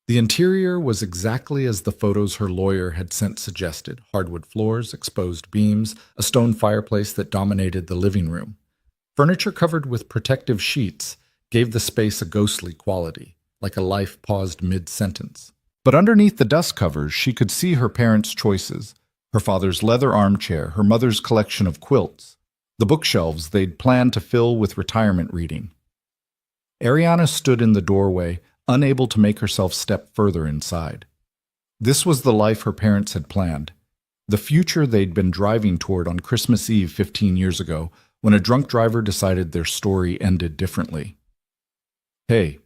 The interior was exactly as the photos her lawyer had sent suggested: hardwood floors, exposed beams, a stone fireplace that dominated the living room. Furniture covered with protective sheets gave the space a ghostly quality, like a life paused mid-sentence. But underneath the dust covers, she could see her parents' choices: her father's leather armchair, her mother's collection of quilts, the bookshelves they'd planned to fill with retirement reading. Ariana stood in the doorway, unable to make herself step further inside. This was the life her parents had planned, the future they'd been driving toward on Christmas Eve 15 years ago, when a drunk driver decided their story ended differently. "Hey,"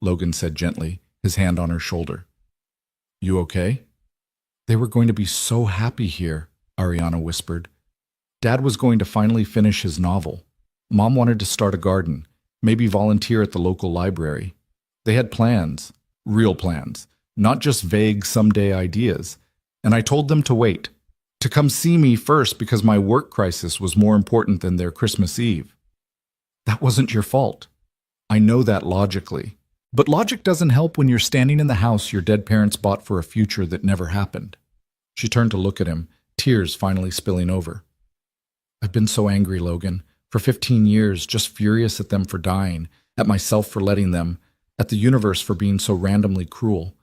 Logan said gently, his hand on her shoulder. "You okay?" "They were going to be so happy here," Ariana whispered. "Dad was going to finally finish his novel. Mom wanted to start a garden, maybe volunteer at the local library. They had plans, real plans, not just vague someday ideas. And I told them to wait, to come see me first because my work crisis was more important than their Christmas Eve. That wasn't your fault. I know that logically. But logic doesn't help when you're standing in the house your dead parents bought for a future that never happened." She turned to look at him, tears finally spilling over. "I've been so angry, Logan, for 15 years, just furious at them for dying, at myself for letting them, at the universe for being so randomly cruel.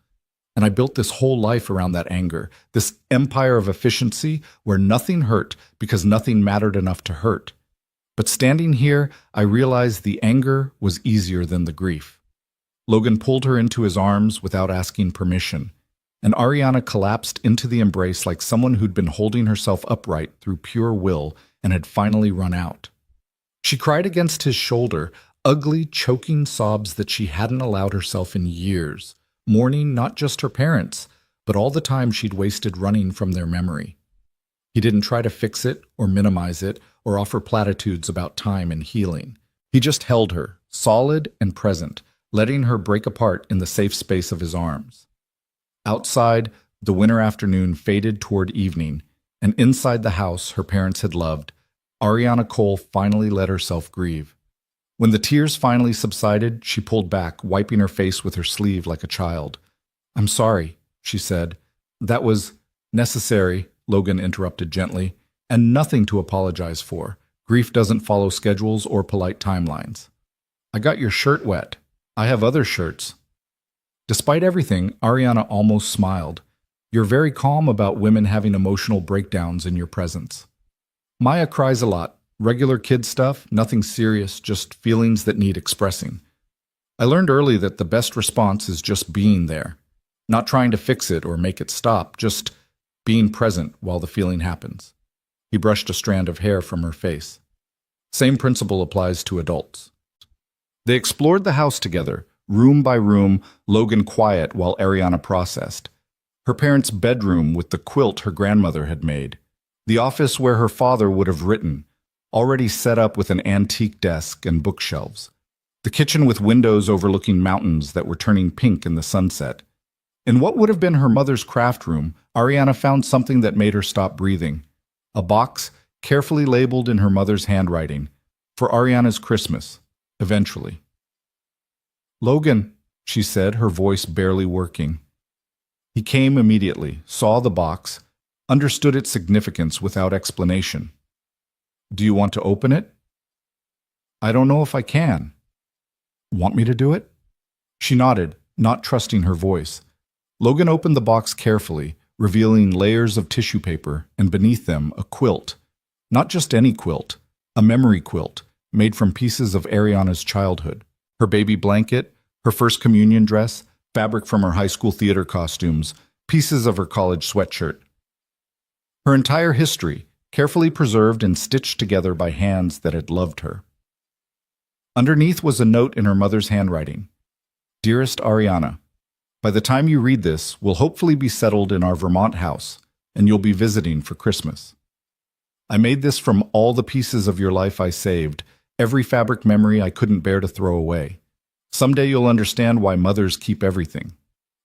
And I built this whole life around that anger, this empire of efficiency where nothing hurt because nothing mattered enough to hurt. But standing here, I realized the anger was easier than the grief." Logan pulled her into his arms without asking permission, and Ariana collapsed into the embrace like someone who'd been holding herself upright through pure will and had finally run out. She cried against his shoulder, ugly, choking sobs that she hadn't allowed herself in years, mourning not just her parents, but all the time she'd wasted running from their memory. He didn't try to fix it or minimize it or offer platitudes about time and healing. He just held her, solid and present, letting her break apart in the safe space of his arms. Outside, the winter afternoon faded toward evening, and inside the house her parents had loved, Ariana Cole finally let herself grieve. When the tears finally subsided, she pulled back, wiping her face with her sleeve like a child. "I'm sorry," she said. "That was necessary," Logan interrupted gently, "and nothing to apologize for. Grief doesn't follow schedules or polite timelines." "I got your shirt wet. I have other shirts." Despite everything, Ariana almost smiled. "You're very calm about women having emotional breakdowns in your presence." "Maya cries a lot. Regular kid stuff, nothing serious, just feelings that need expressing. I learned early that the best response is just being there. Not trying to fix it or make it stop, just being present while the feeling happens." He brushed a strand of hair from her face. "Same principle applies to adults." They explored the house together, room by room, Logan quiet while Ariana processed. Her parents' bedroom with the quilt her grandmother had made. The office where her father would have written, already set up with an antique desk and bookshelves. The kitchen with windows overlooking mountains that were turning pink in the sunset. In what would have been her mother's craft room, Ariana found something that made her stop breathing. A box, carefully labeled in her mother's handwriting, for Ariana's Christmas, eventually. "Logan," she said, her voice barely working. He came immediately, saw the box, understood its significance without explanation. "Do you want to open it?" "I don't know if I can." "Want me to do it?" She nodded, not trusting her voice. Logan opened the box carefully, revealing layers of tissue paper, and beneath them a quilt. Not just any quilt, a memory quilt, made from pieces of Ariana's childhood. Her baby blanket, her first communion dress, fabric from her high school theater costumes, pieces of her college sweatshirt. Her entire history, carefully preserved and stitched together by hands that had loved her. Underneath was a note in her mother's handwriting. "Dearest Ariana, by the time you read this, we'll hopefully be settled in our Vermont house, and you'll be visiting for Christmas. I made this from all the pieces of your life I saved, every fabric memory I couldn't bear to throw away. Someday you'll understand why mothers keep everything.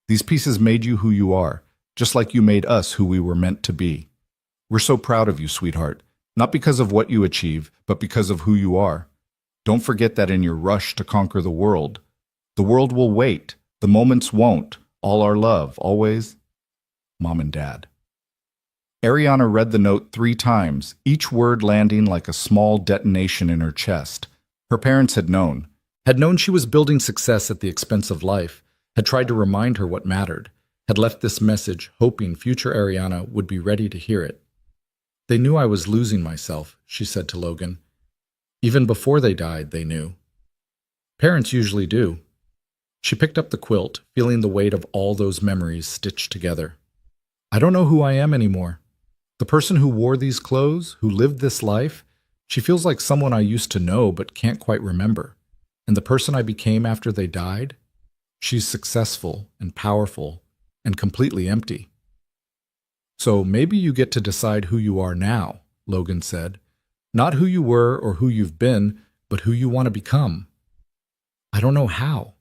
These pieces made you who you are, just like you made us who we were meant to be. We're so proud of you, sweetheart, not because of what you achieve, but because of who you are. Don't forget that in your rush to conquer the world will wait, the moments won't, all our love, always, Mom and Dad." Ariana read the note 3 times, each word landing like a small detonation in her chest. Her parents had known she was building success at the expense of life, had tried to remind her what mattered, had left this message hoping future Ariana would be ready to hear it. "They knew I was losing myself," she said to Logan. "Even before they died, they knew. Parents usually do." She picked up the quilt, feeling the weight of all those memories stitched together. "I don't know who I am anymore. The person who wore these clothes, who lived this life, she feels like someone I used to know but can't quite remember. And the person I became after they died, she's successful and powerful and completely empty." "So maybe you get to decide who you are now," Logan said. "Not who you were or who you've been, but who you want to become." "I don't know how."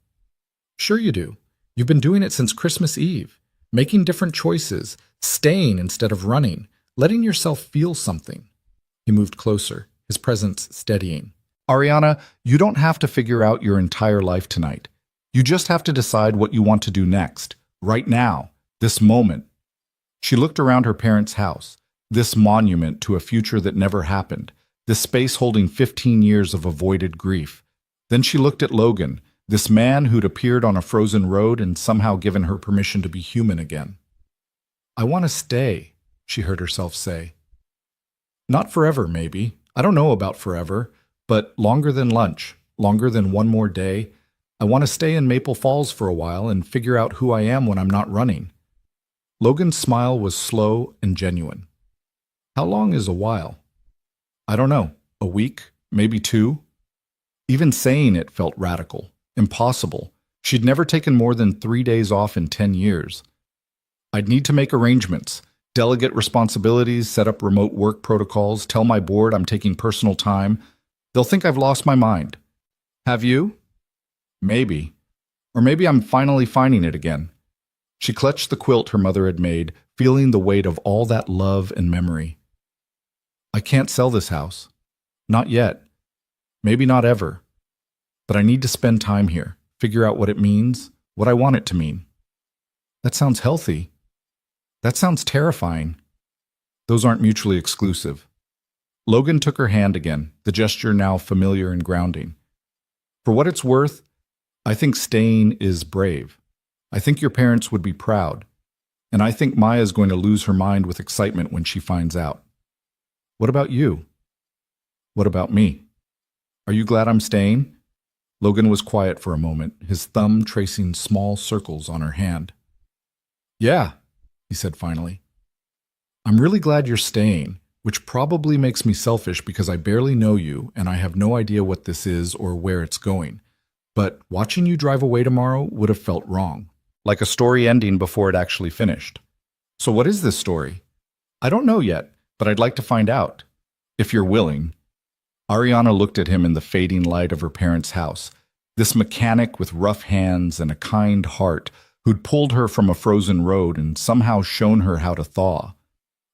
"Sure you do. You've been doing it since Christmas Eve, making different choices, staying instead of running, letting yourself feel something." He moved closer, his presence steadying. "Ariana, you don't have to figure out your entire life tonight. You just have to decide what you want to do next, right now, this moment." She looked around her parents' house, this monument to a future that never happened, this space holding 15 years of avoided grief. Then she looked at Logan, this man who'd appeared on a frozen road and somehow given her permission to be human again. "I want to stay," she heard herself say. "Not forever, maybe. I don't know about forever, but longer than lunch, longer than one more day. I want to stay in Maple Falls for a while and figure out who I am when I'm not running." Logan's smile was slow and genuine. "How long is a while?" "I don't know. A week? Maybe 2? Even saying it felt radical. Impossible. She'd never taken more than 3 days off in 10 years. "I'd need to make arrangements, delegate responsibilities, set up remote work protocols, tell my board I'm taking personal time. They'll think I've lost my mind." "Have you?" "Maybe. Or maybe I'm finally finding it again." She clutched the quilt her mother had made, feeling the weight of all that love and memory. "I can't sell this house. Not yet. Maybe not ever. But I need to spend time here, figure out what it means, what I want it to mean." "That sounds healthy." "That sounds terrifying." "Those aren't mutually exclusive." Logan took her hand again, the gesture now familiar and grounding. "For what it's worth, I think staying is brave. I think your parents would be proud. And I think Maya's going to lose her mind with excitement when she finds out. What about you? What about me? Are you glad I'm staying?" Logan was quiet for a moment, his thumb tracing small circles on her hand. "Yeah," he said finally. "I'm really glad you're staying, which probably makes me selfish because I barely know you and I have no idea what this is or where it's going. But watching you drive away tomorrow would have felt wrong, like a story ending before it actually finished. So what is this story?" "I don't know yet, but I'd like to find out. If you're willing." Ariana looked at him in the fading light of her parents' house, this mechanic with rough hands and a kind heart who'd pulled her from a frozen road and somehow shown her how to thaw.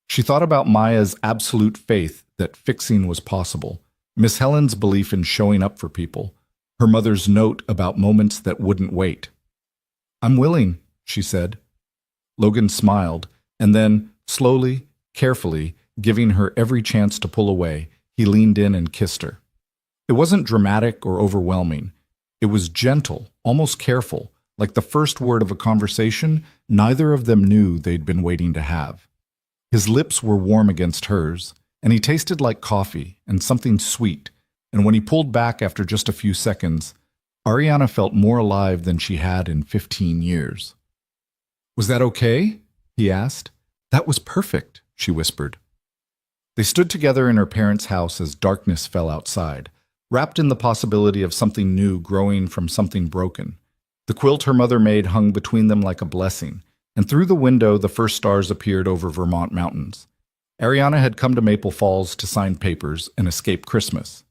She thought about Maya's absolute faith that fixing was possible, Miss Helen's belief in showing up for people, her mother's note about moments that wouldn't wait. "I'm willing," she said. Logan smiled, and then, slowly, carefully, giving her every chance to pull away, he leaned in and kissed her. It wasn't dramatic or overwhelming. It was gentle, almost careful, like the first word of a conversation neither of them knew they'd been waiting to have. His lips were warm against hers, and he tasted like coffee and something sweet, and when he pulled back after just a few seconds, Ariana felt more alive than she had in 15 years. "Was that okay?" he asked. "That was perfect," she whispered. They stood together in her parents' house as darkness fell outside, wrapped in the possibility of something new growing from something broken. The quilt her mother made hung between them like a blessing, and through the window the first stars appeared over Vermont mountains. Ariana had come to Maple Falls to sign papers and escape Christmas.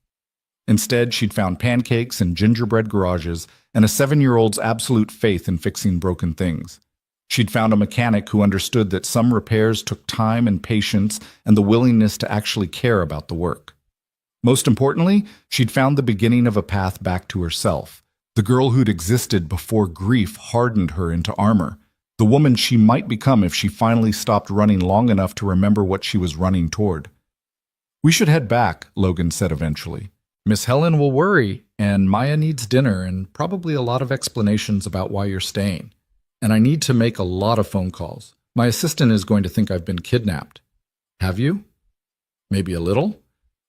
Instead, she'd found pancakes and gingerbread garages and a 7-year-old's absolute faith in fixing broken things. She'd found a mechanic who understood that some repairs took time and patience and the willingness to actually care about the work. Most importantly, she'd found the beginning of a path back to herself, the girl who'd existed before grief hardened her into armor, the woman she might become if she finally stopped running long enough to remember what she was running toward. "We should head back," Logan said eventually. "Miss Helen will worry, and Maya needs dinner and probably a lot of explanations about why you're staying. And I need to make a lot of phone calls. My assistant is going to think I've been kidnapped." "Have you?" "Maybe a little.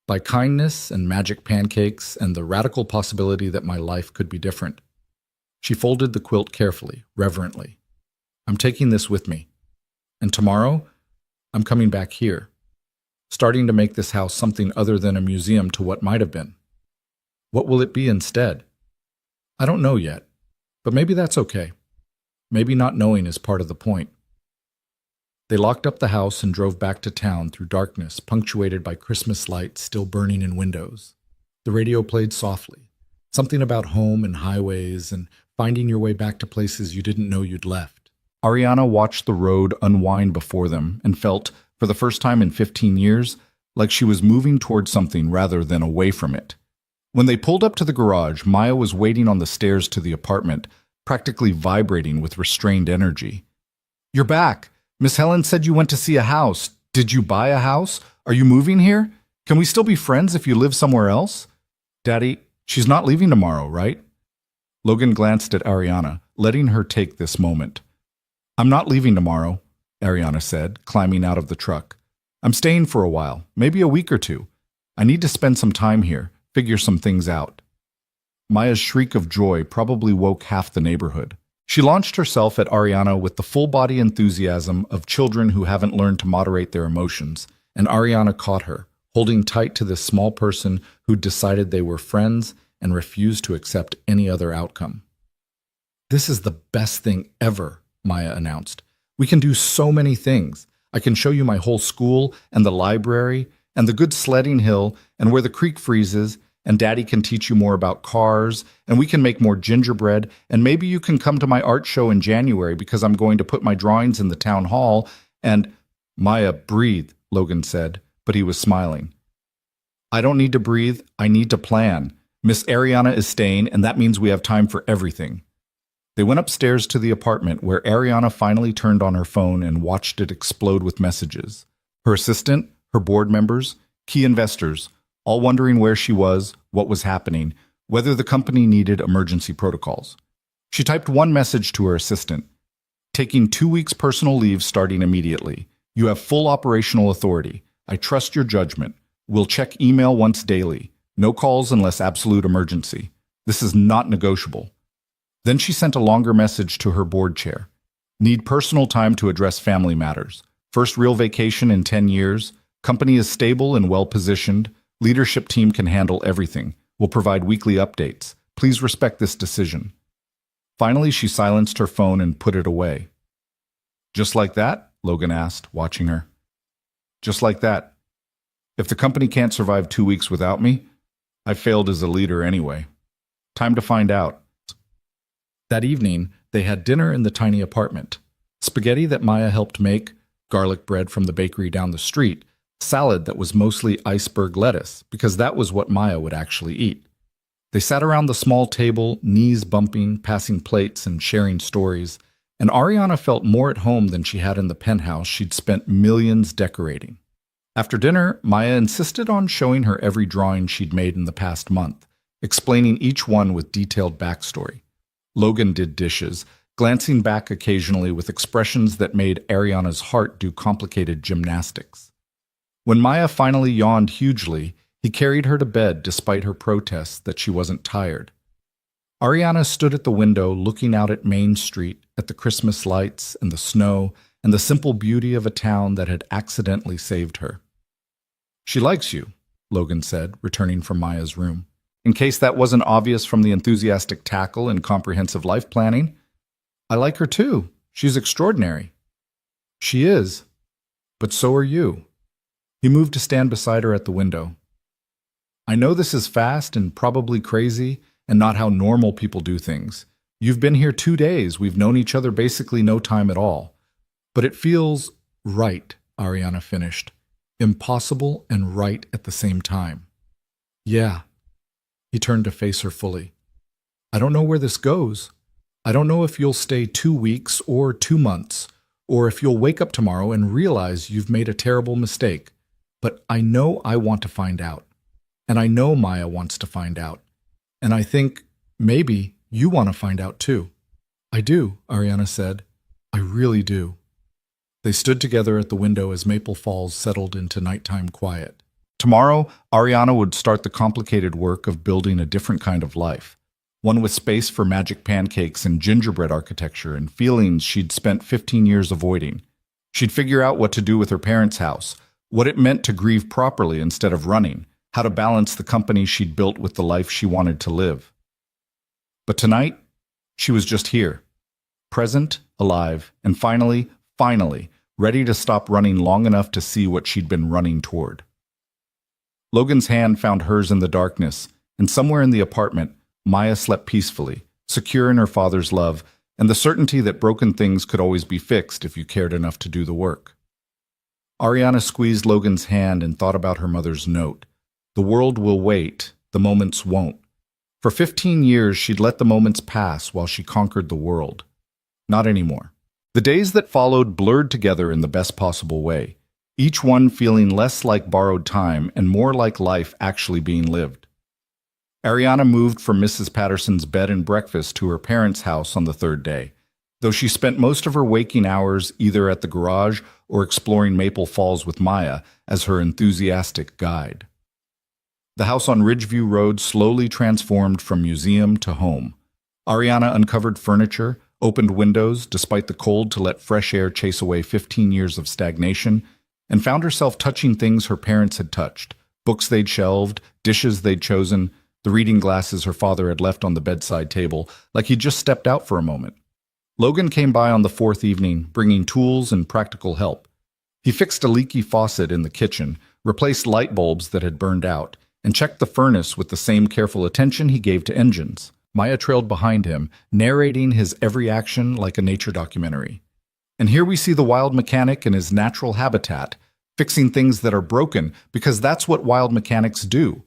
By kindness and magic pancakes and the radical possibility that my life could be different." She folded the quilt carefully, reverently. "I'm taking this with me. And tomorrow, I'm coming back here, starting to make this house something other than a museum to what might have been. What will it be instead? I don't know yet, but maybe that's okay. Maybe not knowing is part of the point." They locked up the house and drove back to town through darkness, punctuated by Christmas lights still burning in windows. The radio played softly, something about home and highways and finding your way back to places you didn't know you'd left. Ariana watched the road unwind before them and felt, for the first time in 15 years, like she was moving towards something rather than away from it. When they pulled up to the garage, Maya was waiting on the stairs to the apartment, practically vibrating with restrained energy. "You're back. Miss Helen said you went to see a house. Did you buy a house? Are you moving here? Can we still be friends if you live somewhere else?" "Daddy, she's not leaving tomorrow, right?" Logan glanced at Ariana, letting her take this moment. "I'm not leaving tomorrow," Ariana said, climbing out of the truck. "I'm staying for a while, maybe a week or two. I need to spend some time here, figure some things out." Maya's shriek of joy probably woke half the neighborhood. She launched herself at Ariana with the full-body enthusiasm of children who haven't learned to moderate their emotions, and Ariana caught her, holding tight to this small person who'd decided they were friends and refused to accept any other outcome. "This is the best thing ever," Maya announced. "We can do so many things. I can show you my whole school and the library and the good sledding hill and where the creek freezes, and Daddy can teach you more about cars, and we can make more gingerbread, and maybe you can come to my art show in January because I'm going to put my drawings in the town hall, and—" "Maya, breathe," Logan said, but he was smiling. "I don't need to breathe, I need to plan. Miss Ariana is staying, and that means we have time for everything." They went upstairs to the apartment where Ariana finally turned on her phone and watched it explode with messages. Her assistant, her board members, key investors, all wondering where she was, what was happening, whether the company needed emergency protocols. She typed one message to her assistant. "Taking 2 weeks personal leave starting immediately. You have full operational authority. I trust your judgment. We'll check email once daily. No calls unless absolute emergency. This is not negotiable." Then she sent a longer message to her board chair. "Need personal time to address family matters. First real vacation in 10 years. Company is stable and well-positioned. Leadership team can handle everything. We'll provide weekly updates. Please respect this decision." Finally, she silenced her phone and put it away. "Just like that?" Logan asked, watching her. "Just like that. If the company can't survive 2 weeks without me, I failed as a leader anyway. Time to find out." That evening, they had dinner in the tiny apartment. Spaghetti that Maya helped make, garlic bread from the bakery down the street, salad that was mostly iceberg lettuce, because that was what Maya would actually eat. They sat around the small table, knees bumping, passing plates and sharing stories, and Ariana felt more at home than she had in the penthouse she'd spent millions decorating. After dinner, Maya insisted on showing her every drawing she'd made in the past month, explaining each one with detailed backstory. Logan did dishes, glancing back occasionally with expressions that made Ariana's heart do complicated gymnastics. When Maya finally yawned hugely, he carried her to bed despite her protests that she wasn't tired. Ariana stood at the window looking out at Main Street, at the Christmas lights and the snow and the simple beauty of a town that had accidentally saved her. "She likes you," Logan said, returning from Maya's room. "In case that wasn't obvious from the enthusiastic tackle and comprehensive life planning, I like her too. She's extraordinary." "She is, but so are you." He moved to stand beside her at the window. "I know this is fast and probably crazy and not how normal people do things. You've been here 2 days. We've known each other basically no time at all. But it feels right," Ariana finished. "Impossible and right at the same time." "Yeah." He turned to face her fully. "I don't know where this goes. I don't know if you'll stay 2 weeks or 2 months, or if you'll wake up tomorrow and realize you've made a terrible mistake. But I know I want to find out. And I know Maya wants to find out. And I think maybe you want to find out too." "I do," Ariana said. "I really do." They stood together at the window as Maple Falls settled into nighttime quiet. Tomorrow, Ariana would start the complicated work of building a different kind of life, one with space for magic pancakes and gingerbread architecture and feelings she'd spent 15 years avoiding. She'd figure out what to do with her parents' house, what it meant to grieve properly instead of running, how to balance the company she'd built with the life she wanted to live. But tonight, she was just here, present, alive, and finally, ready to stop running long enough to see what she'd been running toward. Logan's hand found hers in the darkness, and somewhere in the apartment, Maya slept peacefully, secure in her father's love, and the certainty that broken things could always be fixed if you cared enough to do the work. Ariana squeezed Logan's hand and thought about her mother's note. The world will wait, the moments won't. For 15 years, she'd let the moments pass while she conquered the world. Not anymore. The days that followed blurred together in the best possible way, each one feeling less like borrowed time and more like life actually being lived. Ariana moved from Mrs. Patterson's bed and breakfast to her parents' house on the 3rd day, though she spent most of her waking hours either at the garage or exploring Maple Falls with Maya as her enthusiastic guide. The house on Ridgeview Road slowly transformed from museum to home. Ariana uncovered furniture, opened windows despite the cold to let fresh air chase away 15 years of stagnation, and found herself touching things her parents had touched, books they'd shelved, dishes they'd chosen, the reading glasses her father had left on the bedside table, like he'd just stepped out for a moment. Logan came by on the 4th evening, bringing tools and practical help. He fixed a leaky faucet in the kitchen, replaced light bulbs that had burned out, and checked the furnace with the same careful attention he gave to engines. Maya trailed behind him, narrating his every action like a nature documentary. And here we see the wild mechanic in his natural habitat, fixing things that are broken, because that's what wild mechanics do.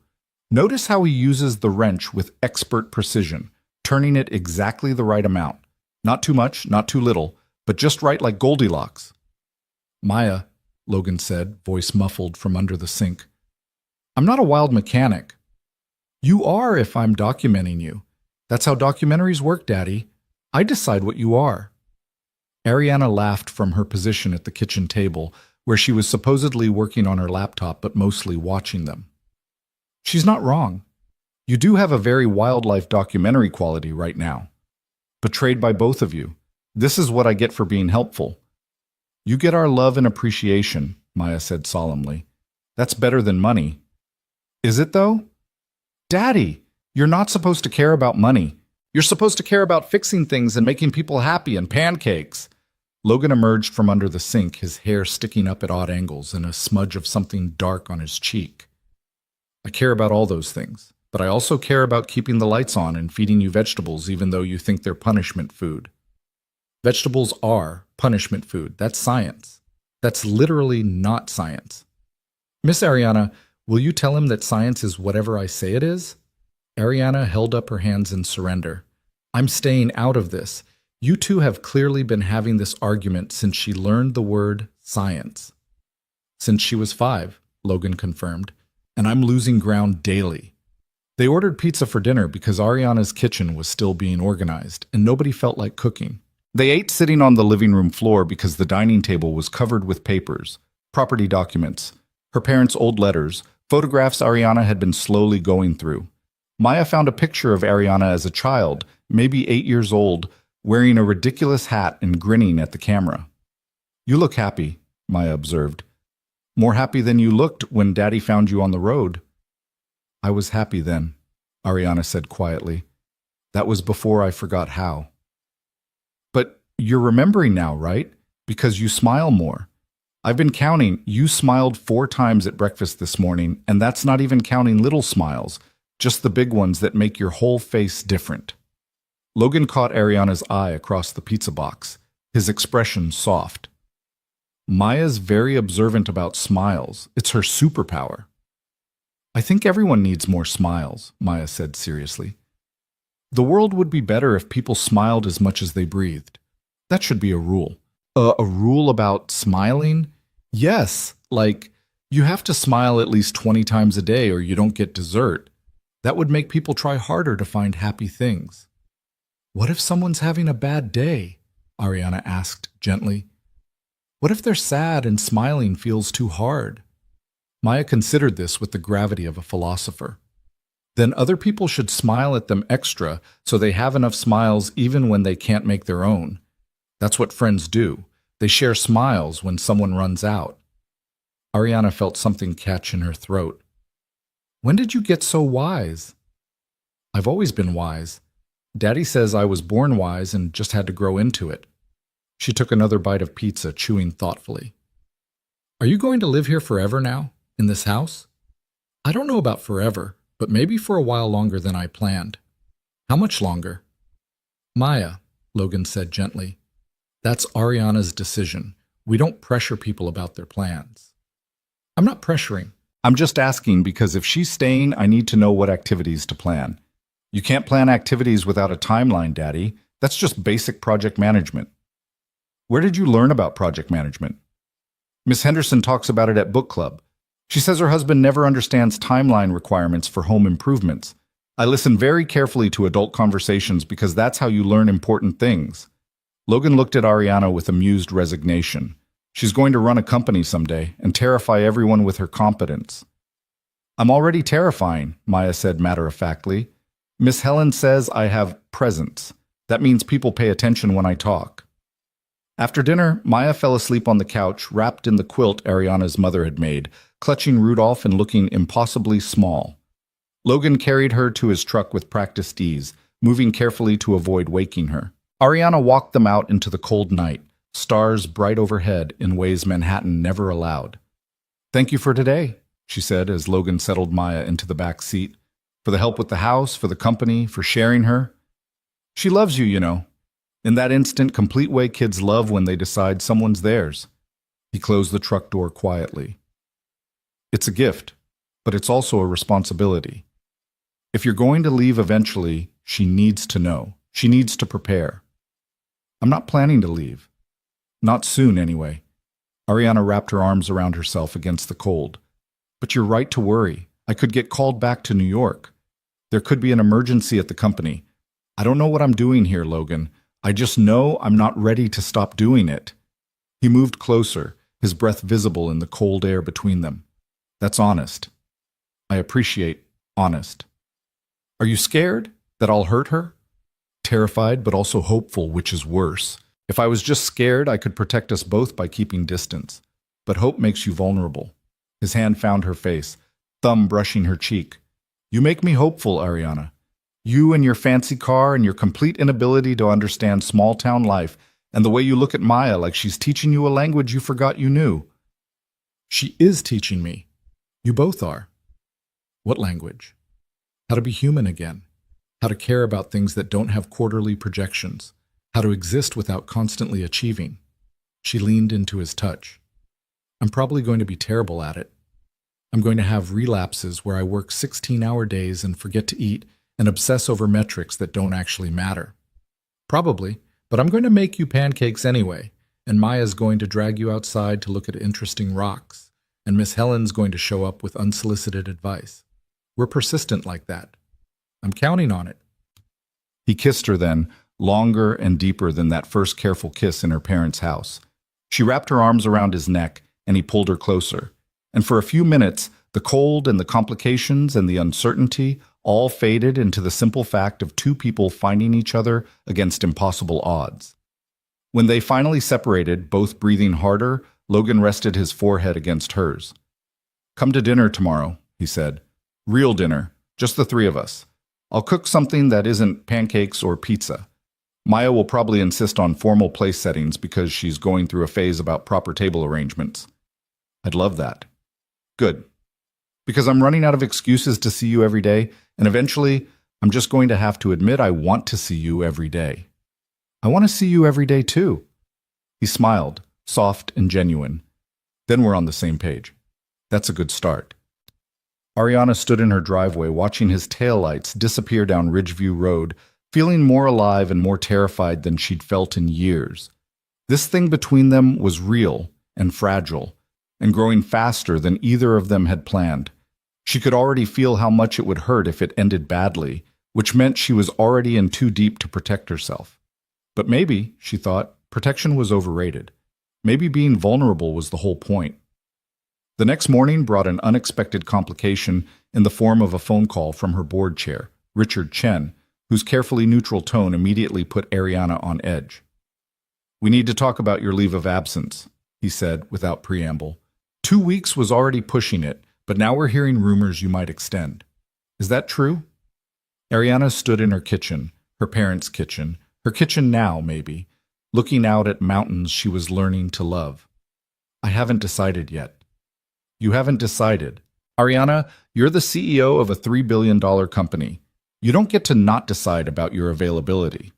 Notice how he uses the wrench with expert precision, turning it exactly the right amount. Not too much, not too little, but just right like Goldilocks. "Maya," Logan said, voice muffled from under the sink. "I'm not a wild mechanic." "You are if I'm documenting you. That's how documentaries work, Daddy. I decide what you are." Ariana laughed from her position at the kitchen table, where she was supposedly working on her laptop but mostly watching them. "She's not wrong. You do have a very wildlife documentary quality right now. Betrayed by both of you. This is what I get for being helpful." "You get our love and appreciation," Maya said solemnly. "That's better than money." "Is it, though?" "Daddy, you're not supposed to care about money. You're supposed to care about fixing things and making people happy and pancakes." Logan emerged from under the sink, his hair sticking up at odd angles and a smudge of something dark on his cheek. "I care about all those things, but I also care about keeping the lights on and feeding you vegetables even though you think they're punishment food." Vegetables are punishment food. That's science. That's literally not science. Miss Ariana, will you tell him that science is whatever I say it is? Ariana held up her hands in surrender. I'm staying out of this. You two have clearly been having this argument since she learned the word science. Since she was 5, Logan confirmed, and I'm losing ground daily. They ordered pizza for dinner because Ariana's kitchen was still being organized, and nobody felt like cooking. They ate sitting on the living room floor because the dining table was covered with papers, property documents, her parents' old letters, photographs Ariana had been slowly going through. Maya found a picture of Ariana as a child, maybe 8 years old, wearing a ridiculous hat and grinning at the camera. You look happy, Maya observed. More happy than you looked when Daddy found you on the road. I was happy then, Ariana said quietly. That was before I forgot how. But you're remembering now, right? Because you smile more. I've been counting. You smiled 4 times at breakfast this morning, and that's not even counting little smiles, just the big ones that make your whole face different. Logan caught Ariana's eye across the pizza box, his expression soft. Maya's very observant about smiles. It's her superpower. I think everyone needs more smiles, Maya said seriously. The world would be better if people smiled as much as they breathed. That should be a rule. A rule about smiling? Yes, like you have to smile at least 20 times a day or you don't get dessert. That would make people try harder to find happy things. What if someone's having a bad day? Ariana asked gently. What if they're sad and smiling feels too hard? Maya considered this with the gravity of a philosopher. Then other people should smile at them extra so they have enough smiles even when they can't make their own. That's what friends do. They share smiles when someone runs out. Ariana felt something catch in her throat. When did you get so wise? I've always been wise. Daddy says I was born wise and just had to grow into it. She took another bite of pizza, chewing thoughtfully. Are you going to live here forever now, in this house? I don't know about forever, but maybe for a while longer than I planned. How much longer? Maya, Logan said gently. That's Ariana's decision. We don't pressure people about their plans. I'm not pressuring. I'm just asking because if she's staying, I need to know what activities to plan. You can't plan activities without a timeline, Daddy. That's just basic project management. Where did you learn about project management? Miss Henderson talks about it at book club. She says her husband never understands timeline requirements for home improvements. I listen very carefully to adult conversations because that's how you learn important things. Logan looked at Ariana with amused resignation. She's going to run a company someday and terrify everyone with her competence. I'm already terrifying, Maya said matter-of-factly. Miss Helen says I have presence. That means people pay attention when I talk. After dinner, Maya fell asleep on the couch, wrapped in the quilt Ariana's mother had made, clutching Rudolph and looking impossibly small. Logan carried her to his truck with practiced ease, moving carefully to avoid waking her. Ariana walked them out into the cold night, stars bright overhead in ways Manhattan never allowed. Thank you for today, she said as Logan settled Maya into the back seat. For the help with the house, for the company, for sharing her. She loves you, you know. In that instant, complete way kids love when they decide someone's theirs. He closed the truck door quietly. It's a gift, but it's also a responsibility. If you're going to leave eventually, she needs to know. She needs to prepare. I'm not planning to leave. Not soon, anyway. Ariana wrapped her arms around herself against the cold. But you're right to worry. I could get called back to New York. There could be an emergency at the company. I don't know what I'm doing here, Logan. I just know I'm not ready to stop doing it. He moved closer, his breath visible in the cold air between them. That's honest. I appreciate honest. Are you scared that I'll hurt her? Terrified, but also hopeful, which is worse. If I was just scared, I could protect us both by keeping distance. But hope makes you vulnerable. His hand found her face, thumb brushing her cheek. You make me hopeful, Ariana. You and your fancy car and your complete inability to understand small-town life and the way you look at Maya like she's teaching you a language you forgot you knew. She is teaching me. You both are. What language? How to be human again. How to care about things that don't have quarterly projections. how to exist without constantly achieving. She leaned into his touch. I'm probably going to be terrible at it. I'm going to have relapses where I work 16-hour days and forget to eat and obsess over metrics that don't actually matter. Probably, but I'm going to make you pancakes anyway, and Maya's going to drag you outside to look at interesting rocks, and Miss Helen's going to show up with unsolicited advice. We're persistent like that. I'm counting on it. He kissed her then, longer and deeper than that first careful kiss in her parents' house. She wrapped her arms around his neck, and he pulled her closer. And for a few minutes, the cold and the complications and the uncertainty all faded into the simple fact of two people finding each other against impossible odds. When they finally separated, both breathing harder, Logan rested his forehead against hers. Come to dinner tomorrow, he said. Real dinner, just the three of us. I'll cook something that isn't pancakes or pizza. Maya will probably insist on formal place settings because she's going through a phase about proper table arrangements. I'd love that. Good. Because I'm running out of excuses to see you every day, and eventually I'm just going to have to admit I want to see you every day. I want to see you every day too. He smiled, soft and genuine. Then we're on the same page. That's a good start. Ariana stood in her driveway watching his taillights disappear down Ridgeview Road, feeling more alive and more terrified than she'd felt in years. This thing between them was real and fragile, and growing faster than either of them had planned. She could already feel how much it would hurt if it ended badly, which meant she was already in too deep to protect herself. But maybe, she thought, protection was overrated. Maybe being vulnerable was the whole point. The next morning brought an unexpected complication in the form of a phone call from her board chair, Richard Chen, whose carefully neutral tone immediately put Ariana on edge. We need to talk about your leave of absence, he said without preamble. 2 weeks was already pushing it, but now we're hearing rumors you might extend. Is that true? Ariana stood in her kitchen, her parents' kitchen, her kitchen now, maybe, looking out at mountains she was learning to love. I haven't decided yet. You haven't decided. Ariana, you're the CEO of a $3 billion company. You don't get to not decide about your availability.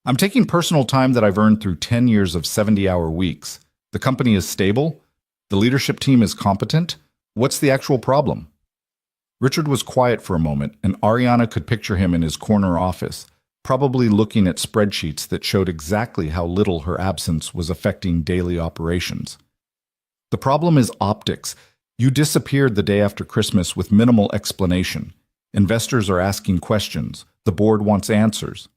I'm taking personal time that I've earned through 10 years of 70-hour weeks. The company is stable. The leadership team is competent. What's the actual problem? Richard was quiet for a moment, and Ariana could picture him in his corner office, probably looking at spreadsheets that showed exactly how little her absence was affecting daily operations. The problem is optics. You disappeared the day after Christmas with minimal explanation. Investors are asking questions. The board wants answers.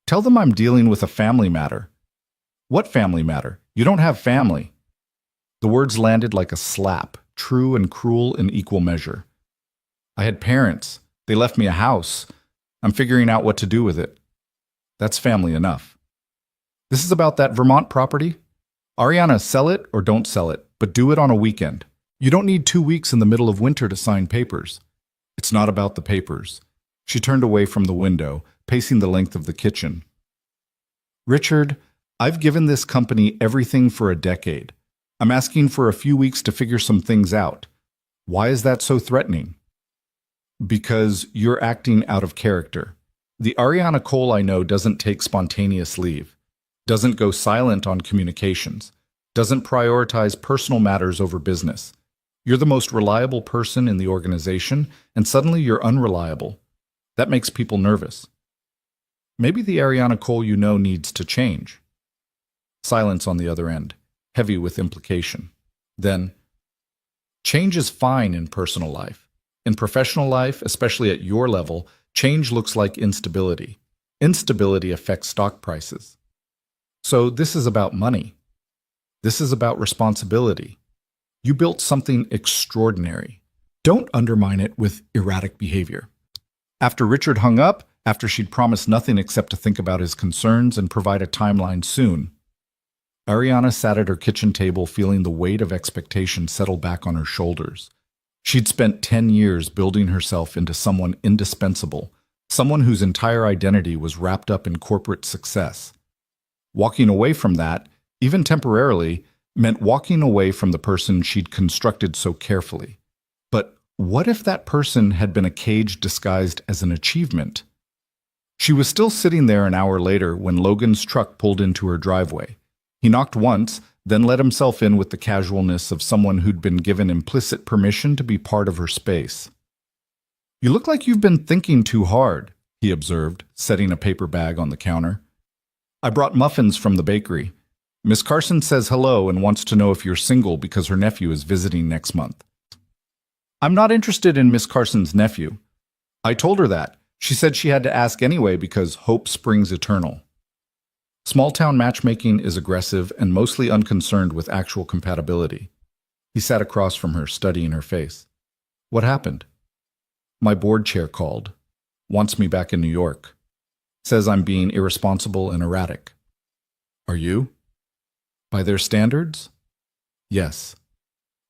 Tell them I'm dealing with a family matter. What family matter? You don't have family. The words landed like a slap, true and cruel in equal measure. I had parents. They left me a house. I'm figuring out what to do with it. That's family enough. This is about that Vermont property? Ariana, sell it or don't sell it, but do it on a weekend. You don't need 2 weeks in the middle of winter to sign papers. It's not about the papers. She turned away from the window, pacing the length of the kitchen. Richard, I've given this company everything for a decade. I'm asking for a few weeks to figure some things out. Why is that so threatening? Because you're acting out of character. The Ariana Cole I know doesn't take spontaneous leave, doesn't go silent on communications, doesn't prioritize personal matters over business. You're the most reliable person in the organization, and suddenly you're unreliable. That makes people nervous. Maybe the Ariana Cole you know needs to change. Silence on the other end, heavy with implication. Then, change is fine in personal life. In professional life, especially at your level, change looks like instability. Instability affects stock prices. So this is about money. This is about responsibility. You built something extraordinary. Don't undermine it with erratic behavior. After Richard hung up, after she'd promised nothing except to think about his concerns and provide a timeline soon, Ariana sat at her kitchen table feeling the weight of expectation settle back on her shoulders. She'd spent 10 years building herself into someone indispensable, someone whose entire identity was wrapped up in corporate success. Walking away from that, even temporarily, meant walking away from the person she'd constructed so carefully. But what if that person had been a cage disguised as an achievement? She was still sitting there an hour later when Logan's truck pulled into her driveway. He knocked once, then let himself in with the casualness of someone who'd been given implicit permission to be part of her space. "You look like you've been thinking too hard," he observed, setting a paper bag on the counter. "I brought muffins from the bakery. Miss Carson says hello and wants to know if you're single because her nephew is visiting next month." "I'm not interested in Miss Carson's nephew." I told her that. She said she had to ask anyway because hope springs eternal. Small-town matchmaking is aggressive and mostly unconcerned with actual compatibility. He sat across from her, studying her face. "What happened?" "My board chair called. Wants me back in New York. Says I'm being irresponsible and erratic." "Are you?" "By their standards?" "Yes."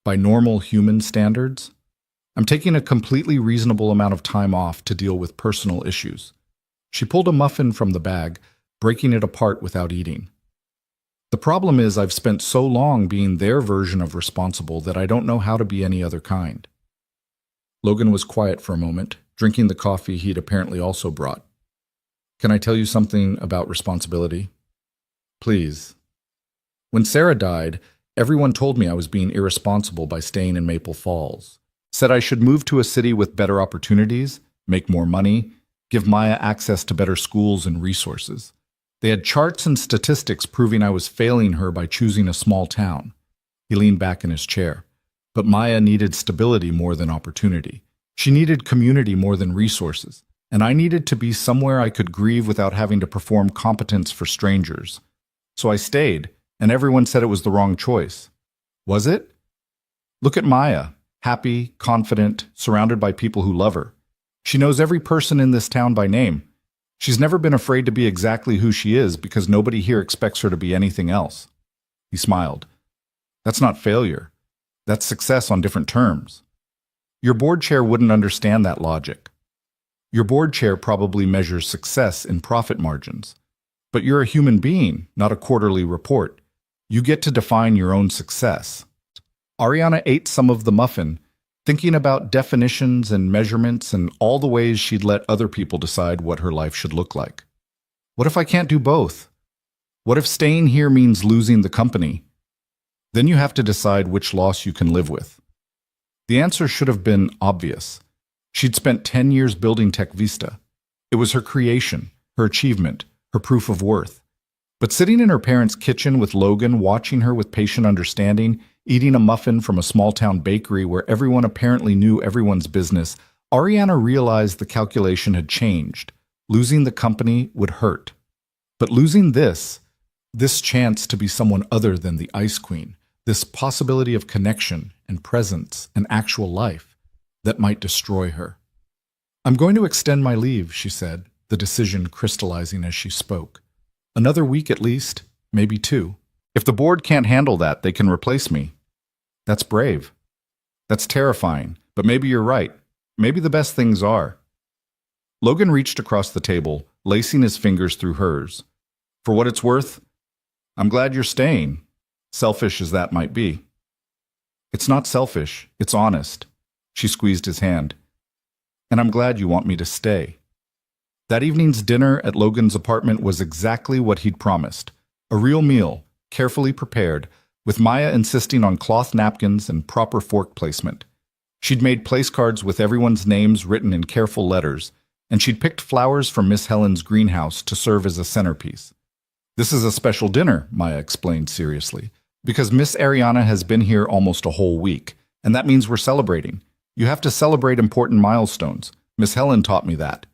"By normal human standards?" "I'm taking a completely reasonable amount of time off to deal with personal issues." She pulled a muffin from the bag, breaking it apart without eating. "The problem is I've spent so long being their version of responsible that I don't know how to be any other kind." Logan was quiet for a moment, drinking the coffee he'd apparently also brought. "Can I tell you something about responsibility?" "Please." "When Sarah died, everyone told me I was being irresponsible by staying in Maple Falls. Said I should move to a city with better opportunities, make more money, give Maya access to better schools and resources. They had charts and statistics proving I was failing her by choosing a small town." He leaned back in his chair. "But Maya needed stability more than opportunity. She needed community more than resources. And I needed to be somewhere I could grieve without having to perform competence for strangers. So I stayed, and everyone said it was the wrong choice. Was it? Look at Maya, happy, confident, surrounded by people who love her. She knows every person in this town by name. She's never been afraid to be exactly who she is because nobody here expects her to be anything else." He smiled. "That's not failure. That's success on different terms. Your board chair wouldn't understand that logic. Your board chair probably measures success in profit margins. But you're a human being, not a quarterly report. You get to define your own success." Ariana ate some of the muffin, thinking about definitions and measurements and all the ways she'd let other people decide what her life should look like. What if I can't do both? What if staying here means losing the company? Then you have to decide which loss you can live with. The answer should have been obvious. She'd spent 10 years building Tech Vista. It was her creation, her achievement, her proof of worth. But sitting in her parents' kitchen with Logan, watching her with patient understanding, eating a muffin from a small-town bakery where everyone apparently knew everyone's business, Ariana realized the calculation had changed. Losing the company would hurt. But losing this chance to be someone other than the Ice Queen, this possibility of connection and presence and actual life, that might destroy her. "I'm going to extend my leave," she said, the decision crystallizing as she spoke. "Another week at least, maybe 2. If the board can't handle that, they can replace me." That's brave. That's terrifying, but maybe you're right. Maybe the best things are. Logan reached across the table, lacing his fingers through hers. "For what it's worth, I'm glad you're staying, selfish as that might be." "It's not selfish, it's honest." She squeezed his hand. "And I'm glad you want me to stay." That evening's dinner at Logan's apartment was exactly what he'd promised. A real meal, carefully prepared, with Maya insisting on cloth napkins and proper fork placement. She'd made place cards with everyone's names written in careful letters, and she'd picked flowers from Miss Helen's greenhouse to serve as a centerpiece. "This is a special dinner," Maya explained seriously, "because Miss Ariana has been here almost a whole week, and that means we're celebrating. You have to celebrate important milestones. Miss Helen taught me that."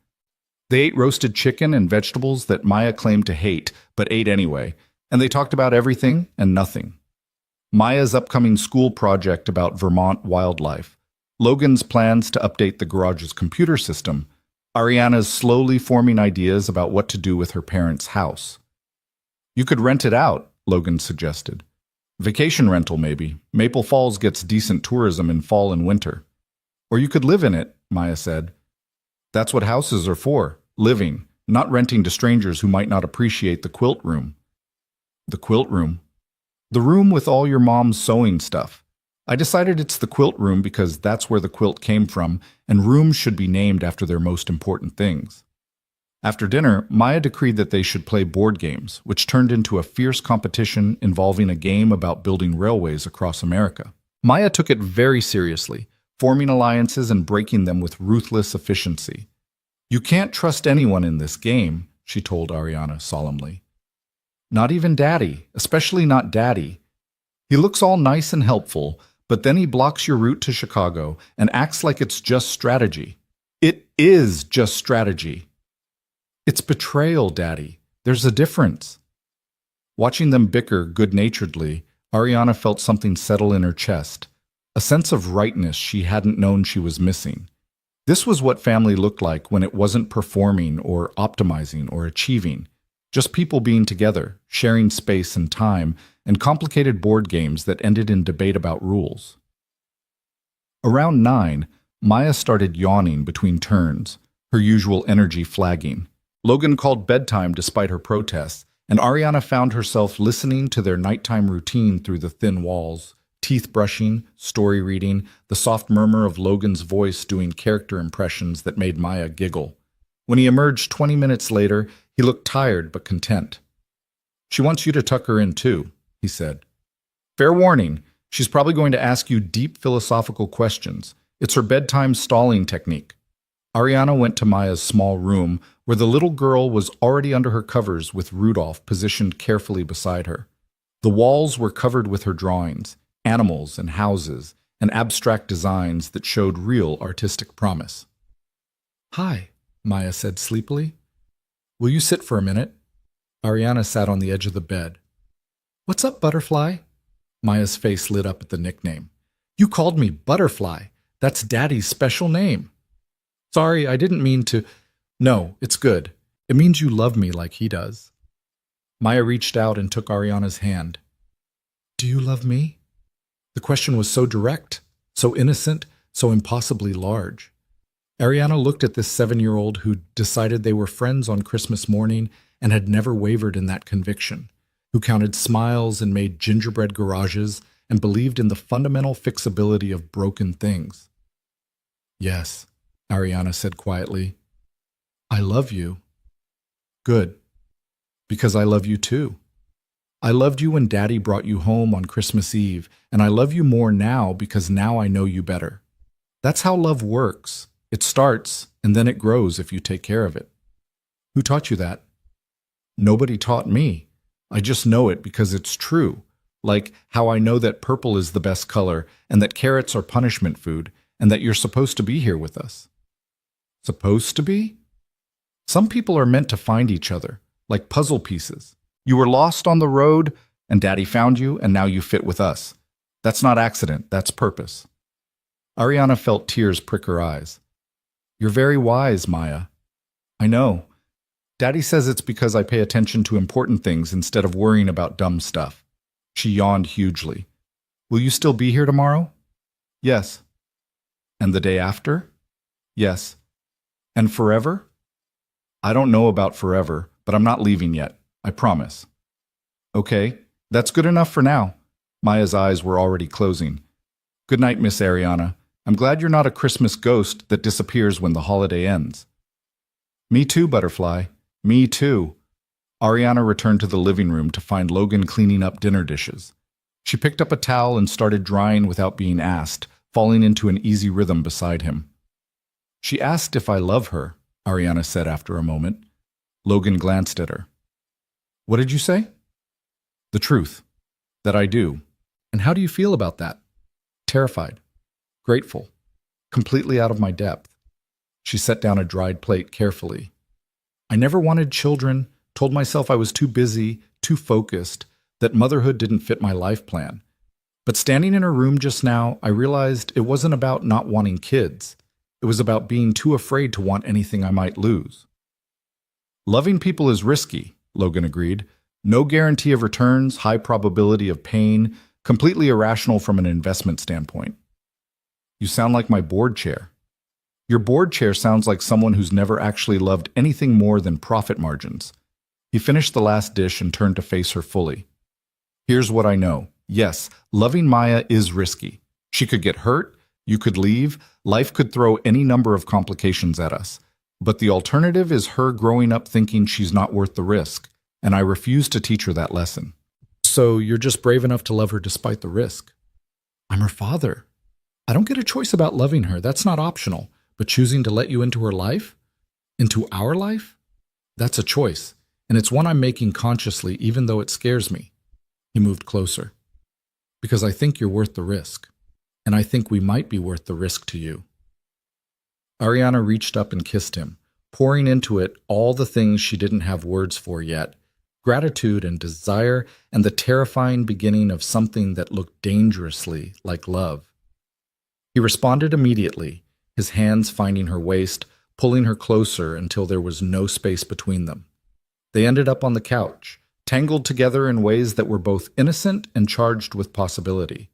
They ate roasted chicken and vegetables that Maya claimed to hate, but ate anyway, and they talked about everything and nothing. Maya's upcoming school project about Vermont wildlife, Logan's plans to update the garage's computer system, Ariana's slowly forming ideas about what to do with her parents' house. "You could rent it out," Logan suggested. "Vacation rental, maybe. Maple Falls gets decent tourism in fall and winter." "Or you could live in it," Maya said. "That's what houses are for, living, not renting to strangers who might not appreciate the quilt room." "The quilt room?" "The room with all your mom's sewing stuff. I decided it's the quilt room because that's where the quilt came from, and rooms should be named after their most important things." After dinner, Maya decreed that they should play board games, which turned into a fierce competition involving a game about building railways across America. Maya took it very seriously, forming alliances and breaking them with ruthless efficiency. "You can't trust anyone in this game," she told Ariana solemnly. "Not even Daddy, especially not Daddy. He looks all nice and helpful, but then he blocks your route to Chicago and acts like it's just strategy. It is just strategy. It's betrayal, Daddy. There's a difference." Watching them bicker good-naturedly, Ariana felt something settle in her chest, a sense of rightness she hadn't known she was missing. This was what family looked like when it wasn't performing or optimizing or achieving, just people being together, sharing space and time, and complicated board games that ended in debate about rules. Around 9, Maya started yawning between turns, her usual energy flagging. Logan called bedtime despite her protests, and Ariana found herself listening to their nighttime routine through the thin walls, teeth brushing, story reading, the soft murmur of Logan's voice doing character impressions that made Maya giggle. When he emerged 20 minutes later, he looked tired but content. "She wants you to tuck her in too," he said. "Fair warning, she's probably going to ask you deep philosophical questions. It's her bedtime stalling technique." Ariana went to Maya's small room, where the little girl was already under her covers with Rudolph positioned carefully beside her. The walls were covered with her drawings, animals and houses, and abstract designs that showed real artistic promise. "Hi," Maya said sleepily. "Will you sit for a minute?" Ariana sat on the edge of the bed. "What's up, Butterfly?" Maya's face lit up at the nickname. "You called me Butterfly. That's Daddy's special name." "Sorry, I didn't mean to—" "No, it's good. It means you love me like he does." Maya reached out and took Ariana's hand. "Do you love me?" The question was so direct, so innocent, so impossibly large. Ariana looked at this 7-year-old who decided they were friends on Christmas morning and had never wavered in that conviction, who counted smiles and made gingerbread garages and believed in the fundamental fixability of broken things. "Yes," Ariana said quietly. "I love you." "Good. Because I love you too. I loved you when Daddy brought you home on Christmas Eve, and I love you more now because now I know you better. That's how love works. It starts, and then it grows if you take care of it." "Who taught you that?" "Nobody taught me. I just know it because it's true. Like how I know that purple is the best color, and that carrots are punishment food, and that you're supposed to be here with us." "Supposed to be?" "Some people are meant to find each other, like puzzle pieces. You were lost on the road, and Daddy found you, and now you fit with us. That's not accident, that's purpose." Ariana felt tears prick her eyes. "You're very wise, Maya." "I know. Daddy says it's because I pay attention to important things instead of worrying about dumb stuff." She yawned hugely. "Will you still be here tomorrow?" "Yes." "And the day after?" "Yes." "And forever?" "I don't know about forever, but I'm not leaving yet. I promise." "Okay, that's good enough for now." Maya's eyes were already closing. "Good night, Miss Ariana. I'm glad you're not a Christmas ghost that disappears when the holiday ends." "Me too, Butterfly. Me too." Ariana returned to the living room to find Logan cleaning up dinner dishes. She picked up a towel and started drying without being asked, falling into an easy rhythm beside him. "She asked if I love her," Ariana said after a moment. Logan glanced at her. "What did you say?" "The truth. That I do." "And how do you feel about that?" "Terrified. Grateful. Completely out of my depth." She set down a dried plate carefully. "I never wanted children, told myself I was too busy, too focused, that motherhood didn't fit my life plan. But standing in her room just now, I realized it wasn't about not wanting kids. It was about being too afraid to want anything I might lose." "Loving people is risky," Logan agreed. "No guarantee of returns, high probability of pain, completely irrational from an investment standpoint." "You sound like my board chair." "Your board chair sounds like someone who's never actually loved anything more than profit margins." He finished the last dish and turned to face her fully. "Here's what I know. Yes, loving Maya is risky. She could get hurt, you could leave, life could throw any number of complications at us. But the alternative is her growing up thinking she's not worth the risk, and I refuse to teach her that lesson. So you're just brave enough to love her despite the risk? I'm her father. I don't get a choice about loving her. That's not optional. But choosing to let you into her life? Into our life? That's a choice, and it's one I'm making consciously, even though it scares me. He moved closer. Because I think you're worth the risk, and I think we might be worth the risk to you. Ariana reached up and kissed him, pouring into it all the things she didn't have words for yet, gratitude and desire and the terrifying beginning of something that looked dangerously like love. He responded immediately, his hands finding her waist, pulling her closer until there was no space between them. They ended up on the couch, tangled together in ways that were both innocent and charged with possibility.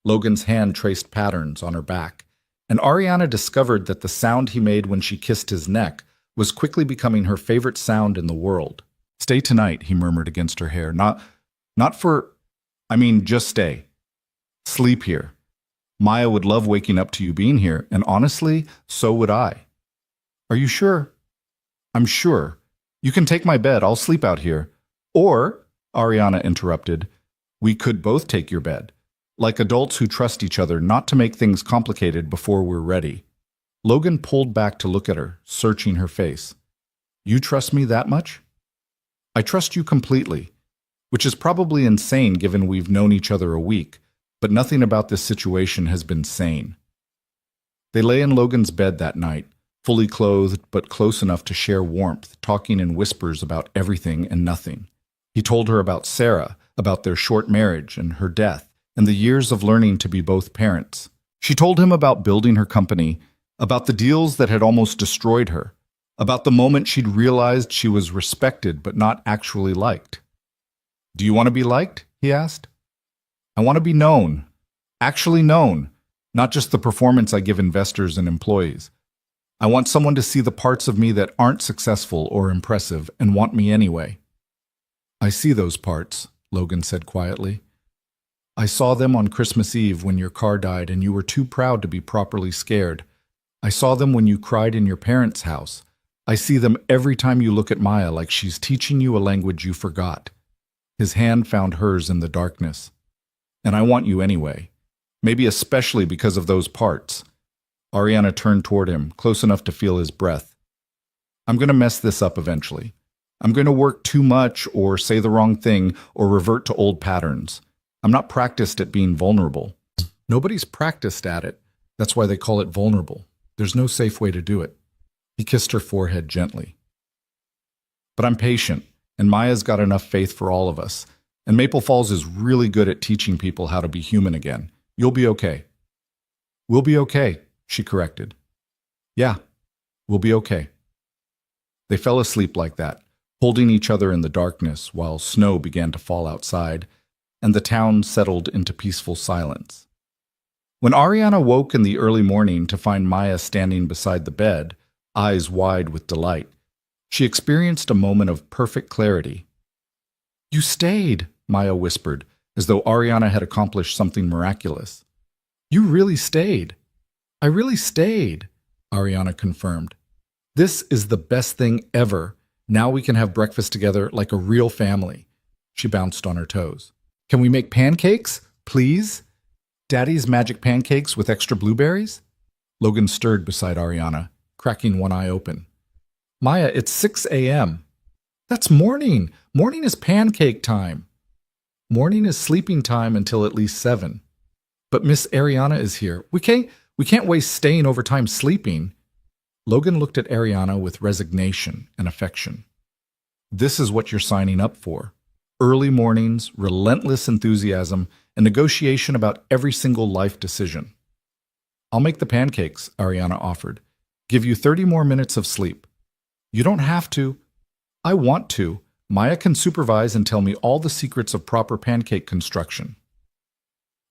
Logan's hand traced patterns on her back, and Ariana discovered that the sound he made when she kissed his neck was quickly becoming her favorite sound in the world. Stay tonight, he murmured against her hair. Just stay. Sleep here. Maya would love waking up to you being here, and honestly, so would I. Are you sure? I'm sure. You can take my bed, I'll sleep out here. Or, Ariana interrupted, we could both take your bed. Like adults who trust each other not to make things complicated before we're ready. Logan pulled back to look at her, searching her face. You trust me that much? I trust you completely, which is probably insane given we've known each other a week, but nothing about this situation has been sane. They lay in Logan's bed that night, fully clothed but close enough to share warmth, talking in whispers about everything and nothing. He told her about Sarah, about their short marriage and her death, and the years of learning to be both parents. She told him about building her company, about the deals that had almost destroyed her, about the moment she'd realized she was respected but not actually liked. Do you want to be liked? He asked. I want to be known, actually known, not just the performance I give investors and employees. I want someone to see the parts of me that aren't successful or impressive and want me anyway. I see those parts, Logan said quietly. I saw them on Christmas Eve when your car died and you were too proud to be properly scared. I saw them when you cried in your parents' house. I see them every time you look at Maya like she's teaching you a language you forgot. His hand found hers in the darkness. And I want you anyway. Maybe especially because of those parts. Ariana turned toward him, close enough to feel his breath. I'm going to mess this up eventually. I'm going to work too much or say the wrong thing or revert to old patterns. I'm not practiced at being vulnerable. Nobody's practiced at it. That's why they call it vulnerable. There's no safe way to do it. He kissed her forehead gently. But I'm patient, and Maya's got enough faith for all of us. And Maple Falls is really good at teaching people how to be human again. You'll be okay. We'll be okay, she corrected. Yeah, we'll be okay. They fell asleep like that, holding each other in the darkness while snow began to fall outside, and the town settled into peaceful silence. When Ariana woke in the early morning to find Maya standing beside the bed, eyes wide with delight, she experienced a moment of perfect clarity. You stayed, Maya whispered, as though Ariana had accomplished something miraculous. You really stayed. I really stayed, Ariana confirmed. This is the best thing ever. Now we can have breakfast together like a real family. She bounced on her toes. Can we make pancakes, please? Daddy's magic pancakes with extra blueberries? Logan stirred beside Ariana, cracking one eye open. Maya, it's 6 a.m. That's morning. Morning is pancake time. Morning is sleeping time until at least 7. But Miss Ariana is here. We can't waste staying over time sleeping. Logan looked at Ariana with resignation and affection. This is what you're signing up for. Early mornings, relentless enthusiasm, and negotiation about every single life decision. I'll make the pancakes, Ariana offered. Give you 30 more minutes of sleep. You don't have to. I want to. Maya can supervise and tell me all the secrets of proper pancake construction.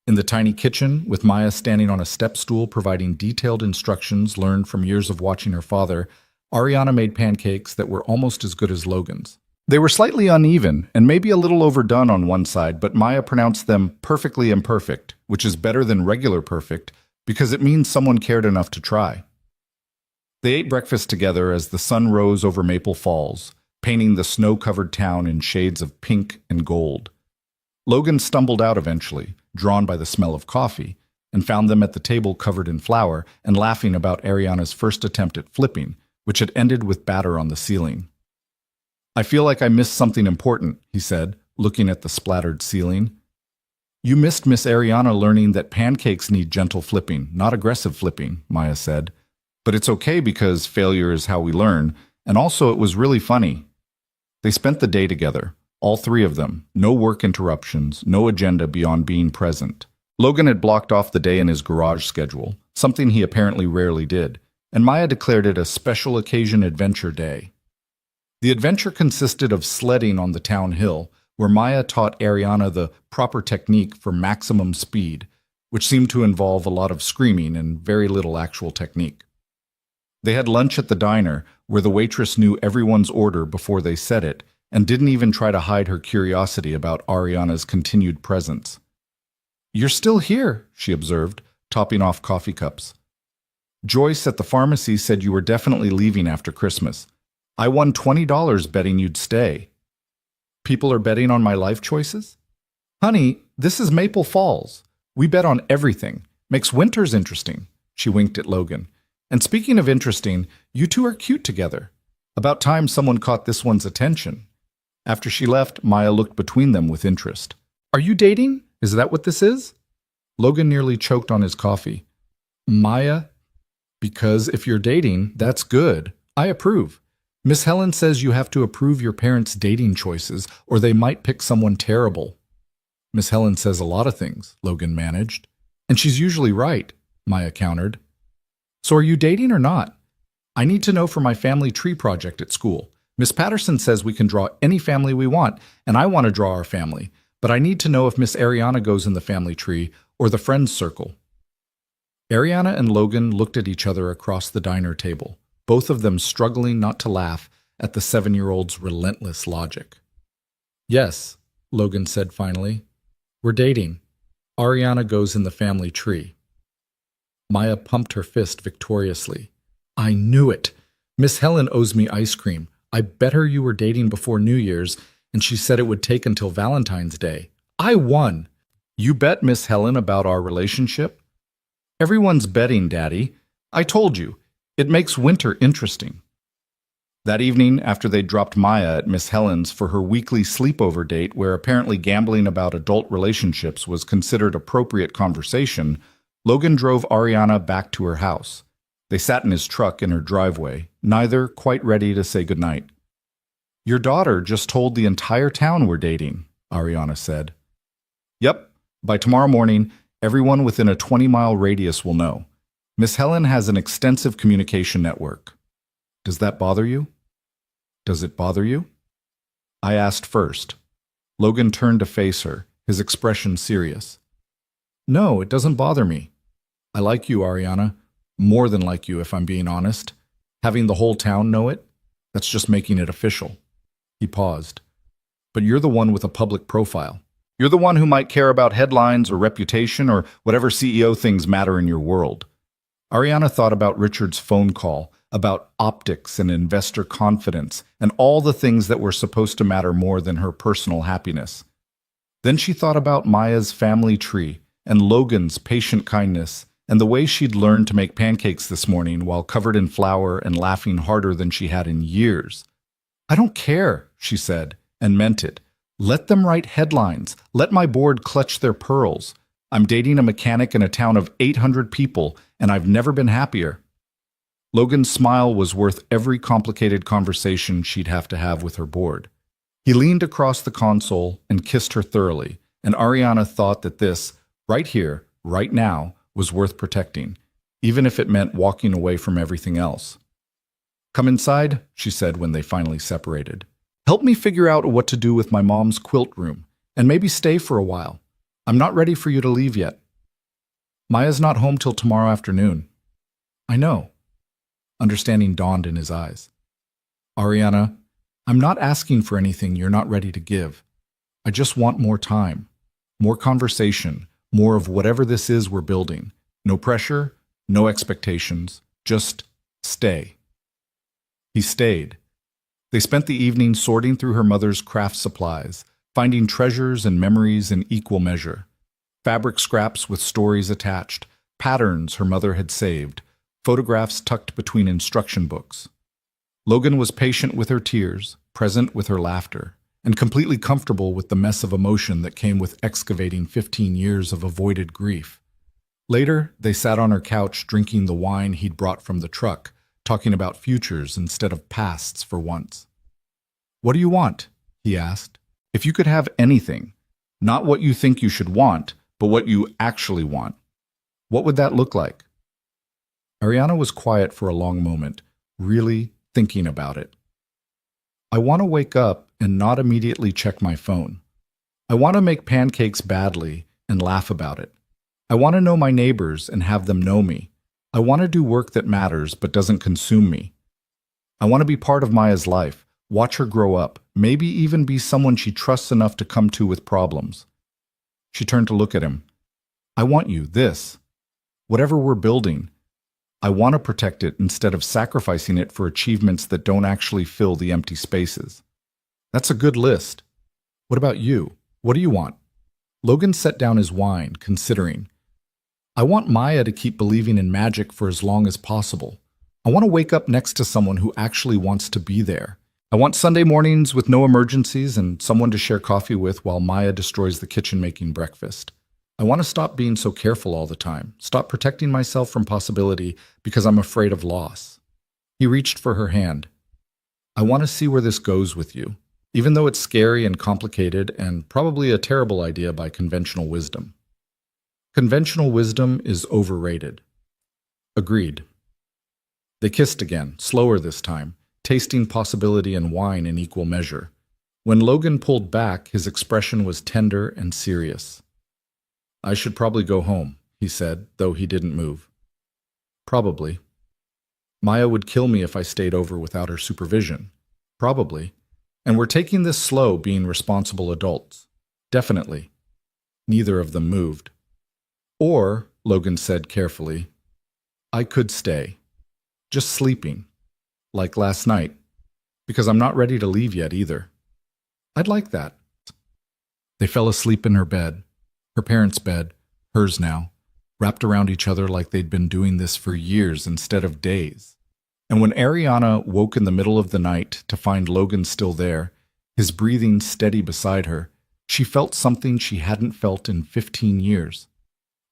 In the tiny kitchen, with Maya standing on a step stool providing detailed instructions learned from years of watching her father, Ariana made pancakes that were almost as good as Logan's. They were slightly uneven and maybe a little overdone on one side, but Maya pronounced them perfectly imperfect, which is better than regular perfect because it means someone cared enough to try. They ate breakfast together as the sun rose over Maple Falls, painting the snow-covered town in shades of pink and gold. Logan stumbled out eventually, drawn by the smell of coffee, and found them at the table covered in flour and laughing about Ariana's first attempt at flipping, which had ended with batter on the ceiling. "I feel like I missed something important," he said, looking at the splattered ceiling. "You missed Miss Ariana learning that pancakes need gentle flipping, not aggressive flipping," Maya said. "But it's okay because failure is how we learn, and also it was really funny." They spent the day together, all three of them, no work interruptions, no agenda beyond being present. Logan had blocked off the day in his garage schedule, something he apparently rarely did, and Maya declared it a special occasion adventure day. The adventure consisted of sledding on the town hill, where Maya taught Ariana the proper technique for maximum speed, which seemed to involve a lot of screaming and very little actual technique. They had lunch at the diner, where the waitress knew everyone's order before they said it, and didn't even try to hide her curiosity about Ariana's continued presence. "You're still here," she observed, topping off coffee cups. "Joyce at the pharmacy said you were definitely leaving after Christmas. I won $20 betting you'd stay." "People are betting on my life choices?" "Honey, this is Maple Falls. We bet on everything. Makes winters interesting." She winked at Logan. "And speaking of interesting, you two are cute together. About time someone caught this one's attention." After she left, Maya looked between them with interest. "Are you dating? Is that what this is?" Logan nearly choked on his coffee. "Maya, because if you're dating, that's good. I approve. Miss Helen says you have to approve your parents' dating choices, or they might pick someone terrible." "Miss Helen says a lot of things," Logan managed. "And she's usually right," Maya countered. "So are you dating or not? I need to know for my family tree project at school. Miss Patterson says we can draw any family we want, and I want to draw our family, but I need to know if Miss Ariana goes in the family tree or the friends circle." Ariana and Logan looked at each other across the diner table, both of them struggling not to laugh at the 7-year-old's relentless logic. "Yes," Logan said finally. "We're dating. Ariana goes in the family tree." Maya pumped her fist victoriously. "I knew it! Miss Helen owes me ice cream. I bet her you were dating before New Year's, and she said it would take until Valentine's Day. I won! You bet Miss Helen about our relationship?" "Everyone's betting, Daddy. I told you. It makes winter interesting." That evening, after they dropped Maya at Miss Helen's for her weekly sleepover date where apparently gambling about adult relationships was considered appropriate conversation, Logan drove Ariana back to her house. They sat in his truck in her driveway, neither quite ready to say goodnight. "Your daughter just told the entire town we're dating," Ariana said. "Yep. By tomorrow morning, everyone within a 20-mile radius will know. Miss Helen has an extensive communication network." "Does that bother you?" "Does it bother you?" I asked first. Logan turned to face her, his expression serious. "No, it doesn't bother me. I like you, Ariana. More than like you, if I'm being honest. Having the whole town know it, that's just making it official." He paused. "But you're the one with a public profile. You're the one who might care about headlines or reputation or whatever CEO things matter in your world." Ariana thought about Richard's phone call, about optics and investor confidence, and all the things that were supposed to matter more than her personal happiness. Then she thought about Maya's family tree, and Logan's patient kindness, and the way she'd learned to make pancakes this morning while covered in flour and laughing harder than she had in years. "I don't care," she said, and meant it. "Let them write headlines. Let my board clutch their pearls. I'm dating a mechanic in a town of 800 people, and I've never been happier." Logan's smile was worth every complicated conversation she'd have to have with her board. He leaned across the console and kissed her thoroughly, and Ariana thought that this, right here, right now, was worth protecting, even if it meant walking away from everything else. "Come inside," she said when they finally separated. "Help me figure out what to do with my mom's quilt room, and maybe stay for a while. I'm not ready for you to leave yet." "Maya's not home till tomorrow afternoon." "I know." Understanding dawned in his eyes. "Ariana, I'm not asking for anything you're not ready to give. I just want more time, more conversation, more of whatever this is we're building. No pressure, no expectations, just Stay. He stayed. They spent the evening sorting through her mother's craft supplies, finding treasures and memories in equal measure. Fabric scraps with stories attached, patterns her mother had saved, photographs tucked between instruction books. Logan was patient with her tears, present with her laughter, and completely comfortable with the mess of emotion that came with excavating 15 years of avoided grief. Later, they sat on her couch drinking the wine he'd brought from the truck, talking about futures instead of pasts for once. "What do you want?" he asked. "If you could have anything, not what you think you should want, but what you actually want, what would that look like?" Ariana was quiet for a long moment, really thinking about it. "I want to wake up and not immediately check my phone. I want to make pancakes badly and laugh about it. I want to know my neighbors and have them know me. I want to do work that matters but doesn't consume me. I want to be part of Maya's life, watch her grow up, maybe even be someone she trusts enough to come to with problems." She turned to look at him. "I want you, this. Whatever we're building, I want to protect it instead of sacrificing it for achievements that don't actually fill the empty spaces." "That's a good list. What about you? What do you want?" Logan set down his wine, considering. "I want Maya to keep believing in magic for as long as possible. I want to wake up next to someone who actually wants to be there. I want Sunday mornings with no emergencies and someone to share coffee with while Maya destroys the kitchen making breakfast. I want to stop being so careful all the time, stop protecting myself from possibility because I'm afraid of loss." He reached for her hand. "I want to see where this goes with you, even though it's scary and complicated and probably a terrible idea by conventional wisdom." "Conventional wisdom is overrated." "Agreed." They kissed again, slower this time, tasting possibility and wine in equal measure. When Logan pulled back, his expression was tender and serious. "I should probably go home," he said, though he didn't move. "Probably. Maya would kill me if I stayed over without her supervision. Probably. And we're taking this slow, being responsible adults. Definitely." Neither of them moved. "Or," Logan said carefully, "I could stay. Just sleeping. Like last night. Because I'm not ready to leave yet either." "I'd like that." They fell asleep in her bed. Her parents' bed, hers now, wrapped around each other like they'd been doing this for years instead of days. And when Ariana woke in the middle of the night to find Logan still there, his breathing steady beside her, she felt something she hadn't felt in 15 years.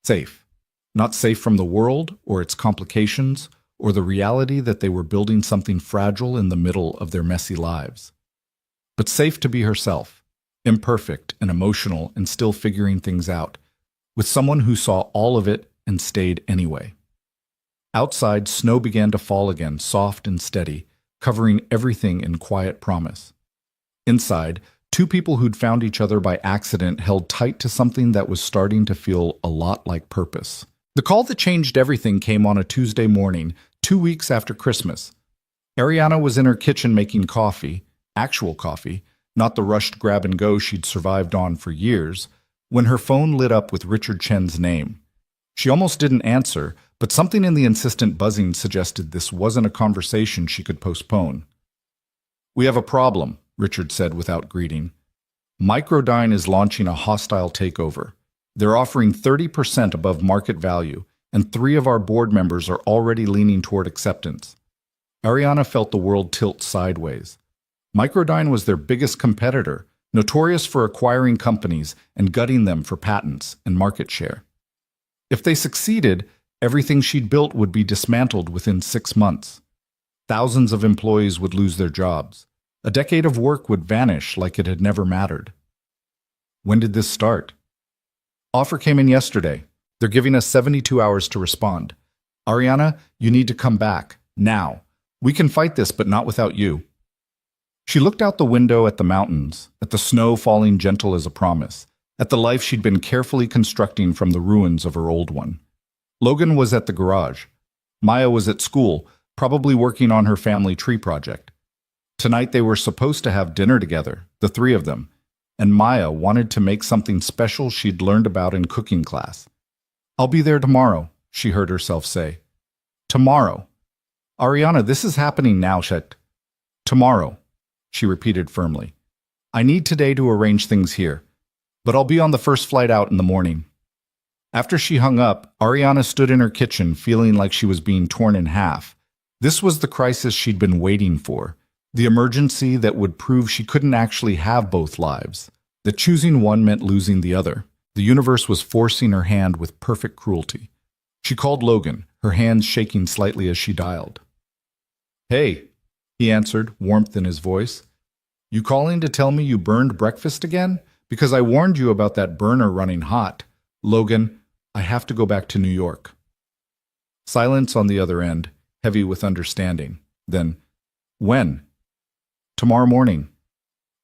Safe. Not safe from the world or its complications or the reality that they were building something fragile in the middle of their messy lives. But safe to be herself, imperfect and emotional and still figuring things out, with someone who saw all of it and stayed anyway. Outside, snow began to fall again, soft and steady, covering everything in quiet promise. Inside, two people who'd found each other by accident held tight to something that was starting to feel a lot like purpose. The call that changed everything came on a Tuesday morning, 2 weeks after Christmas. Ariana was in her kitchen making coffee, actual coffee, not the rushed grab-and-go she'd survived on for years, when her phone lit up with Richard Chen's name. She almost didn't answer, but something in the insistent buzzing suggested this wasn't a conversation she could postpone. "We have a problem," Richard said without greeting. "Microdyne is launching a hostile takeover. They're offering 30% above market value, and 3 of our board members are already leaning toward acceptance." Ariana felt the world tilt sideways. Microdyne was their biggest competitor, notorious for acquiring companies and gutting them for patents and market share. If they succeeded, everything she'd built would be dismantled within 6 months. Thousands of employees would lose their jobs. A decade of work would vanish like it had never mattered. When did this start? Offer came in yesterday. They're giving us 72 hours to respond. Ariana, you need to come back. Now. We can fight this, but not without you. She looked out the window at the mountains, at the snow falling gentle as a promise, at the life she'd been carefully constructing from the ruins of her old one. Logan was at the garage. Maya was at school, probably working on her family tree project. Tonight they were supposed to have dinner together, the 3 of them, and Maya wanted to make something special she'd learned about in cooking class. "I'll be there tomorrow," she heard herself say. Tomorrow. Ariana, this is happening now, Shet. Tomorrow, she repeated firmly. I need today to arrange things here, but I'll be on the first flight out in the morning. After she hung up, Ariana stood in her kitchen feeling like she was being torn in half. This was the crisis she'd been waiting for, the emergency that would prove she couldn't actually have both lives, that choosing one meant losing the other. The universe was forcing her hand with perfect cruelty. She called Logan, her hands shaking slightly as she dialed. Hey, he answered, warmth in his voice. You calling to tell me you burned breakfast again? Because I warned you about that burner running hot. Logan, I have to go back to New York. Silence on the other end, heavy with understanding. Then, when? Tomorrow morning.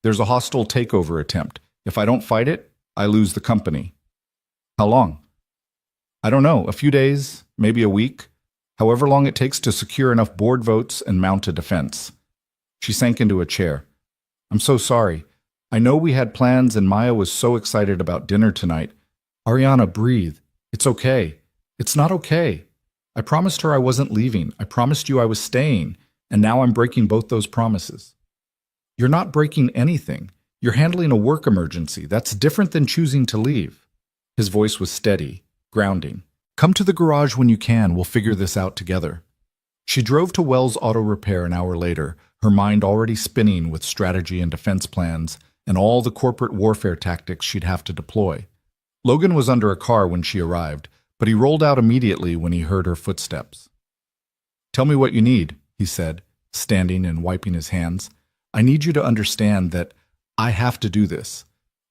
There's a hostile takeover attempt. If I don't fight it, I lose the company. How long? I don't know, a few days, maybe a week, however long it takes to secure enough board votes and mount a defense. She sank into a chair. I'm so sorry. I know we had plans and Maya was so excited about dinner tonight. Ariana, breathe. It's okay. It's not okay. I promised her I wasn't leaving. I promised you I was staying, and now I'm breaking both those promises. You're not breaking anything. You're handling a work emergency. That's different than choosing to leave. His voice was steady, grounding. Come to the garage when you can. We'll figure this out together. She drove to Wells Auto Repair an hour later, her mind already spinning with strategy and defense plans and all the corporate warfare tactics she'd have to deploy. Logan was under a car when she arrived, but he rolled out immediately when he heard her footsteps. Tell me what you need, he said, standing and wiping his hands. I need you to understand that I have to do this.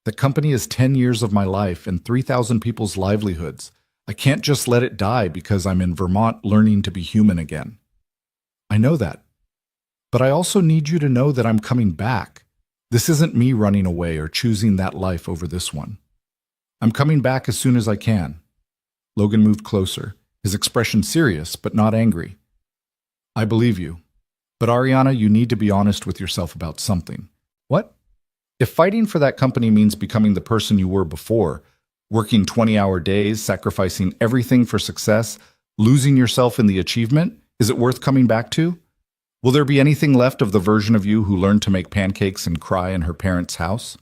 The company is 10 years of my life and 3,000 people's livelihoods. I can't just let it die because I'm in Vermont learning to be human again. I know that. But I also need you to know that I'm coming back. This isn't me running away or choosing that life over this one. I'm coming back as soon as I can. Logan moved closer, his expression serious but not angry. I believe you. But Ariana, you need to be honest with yourself about something. What? If fighting for that company means becoming the person you were before, working 20-hour days, sacrificing everything for success, losing yourself in the achievement, is it worth coming back to? Will there be anything left of the version of you who learned to make pancakes and cry in her parents' house?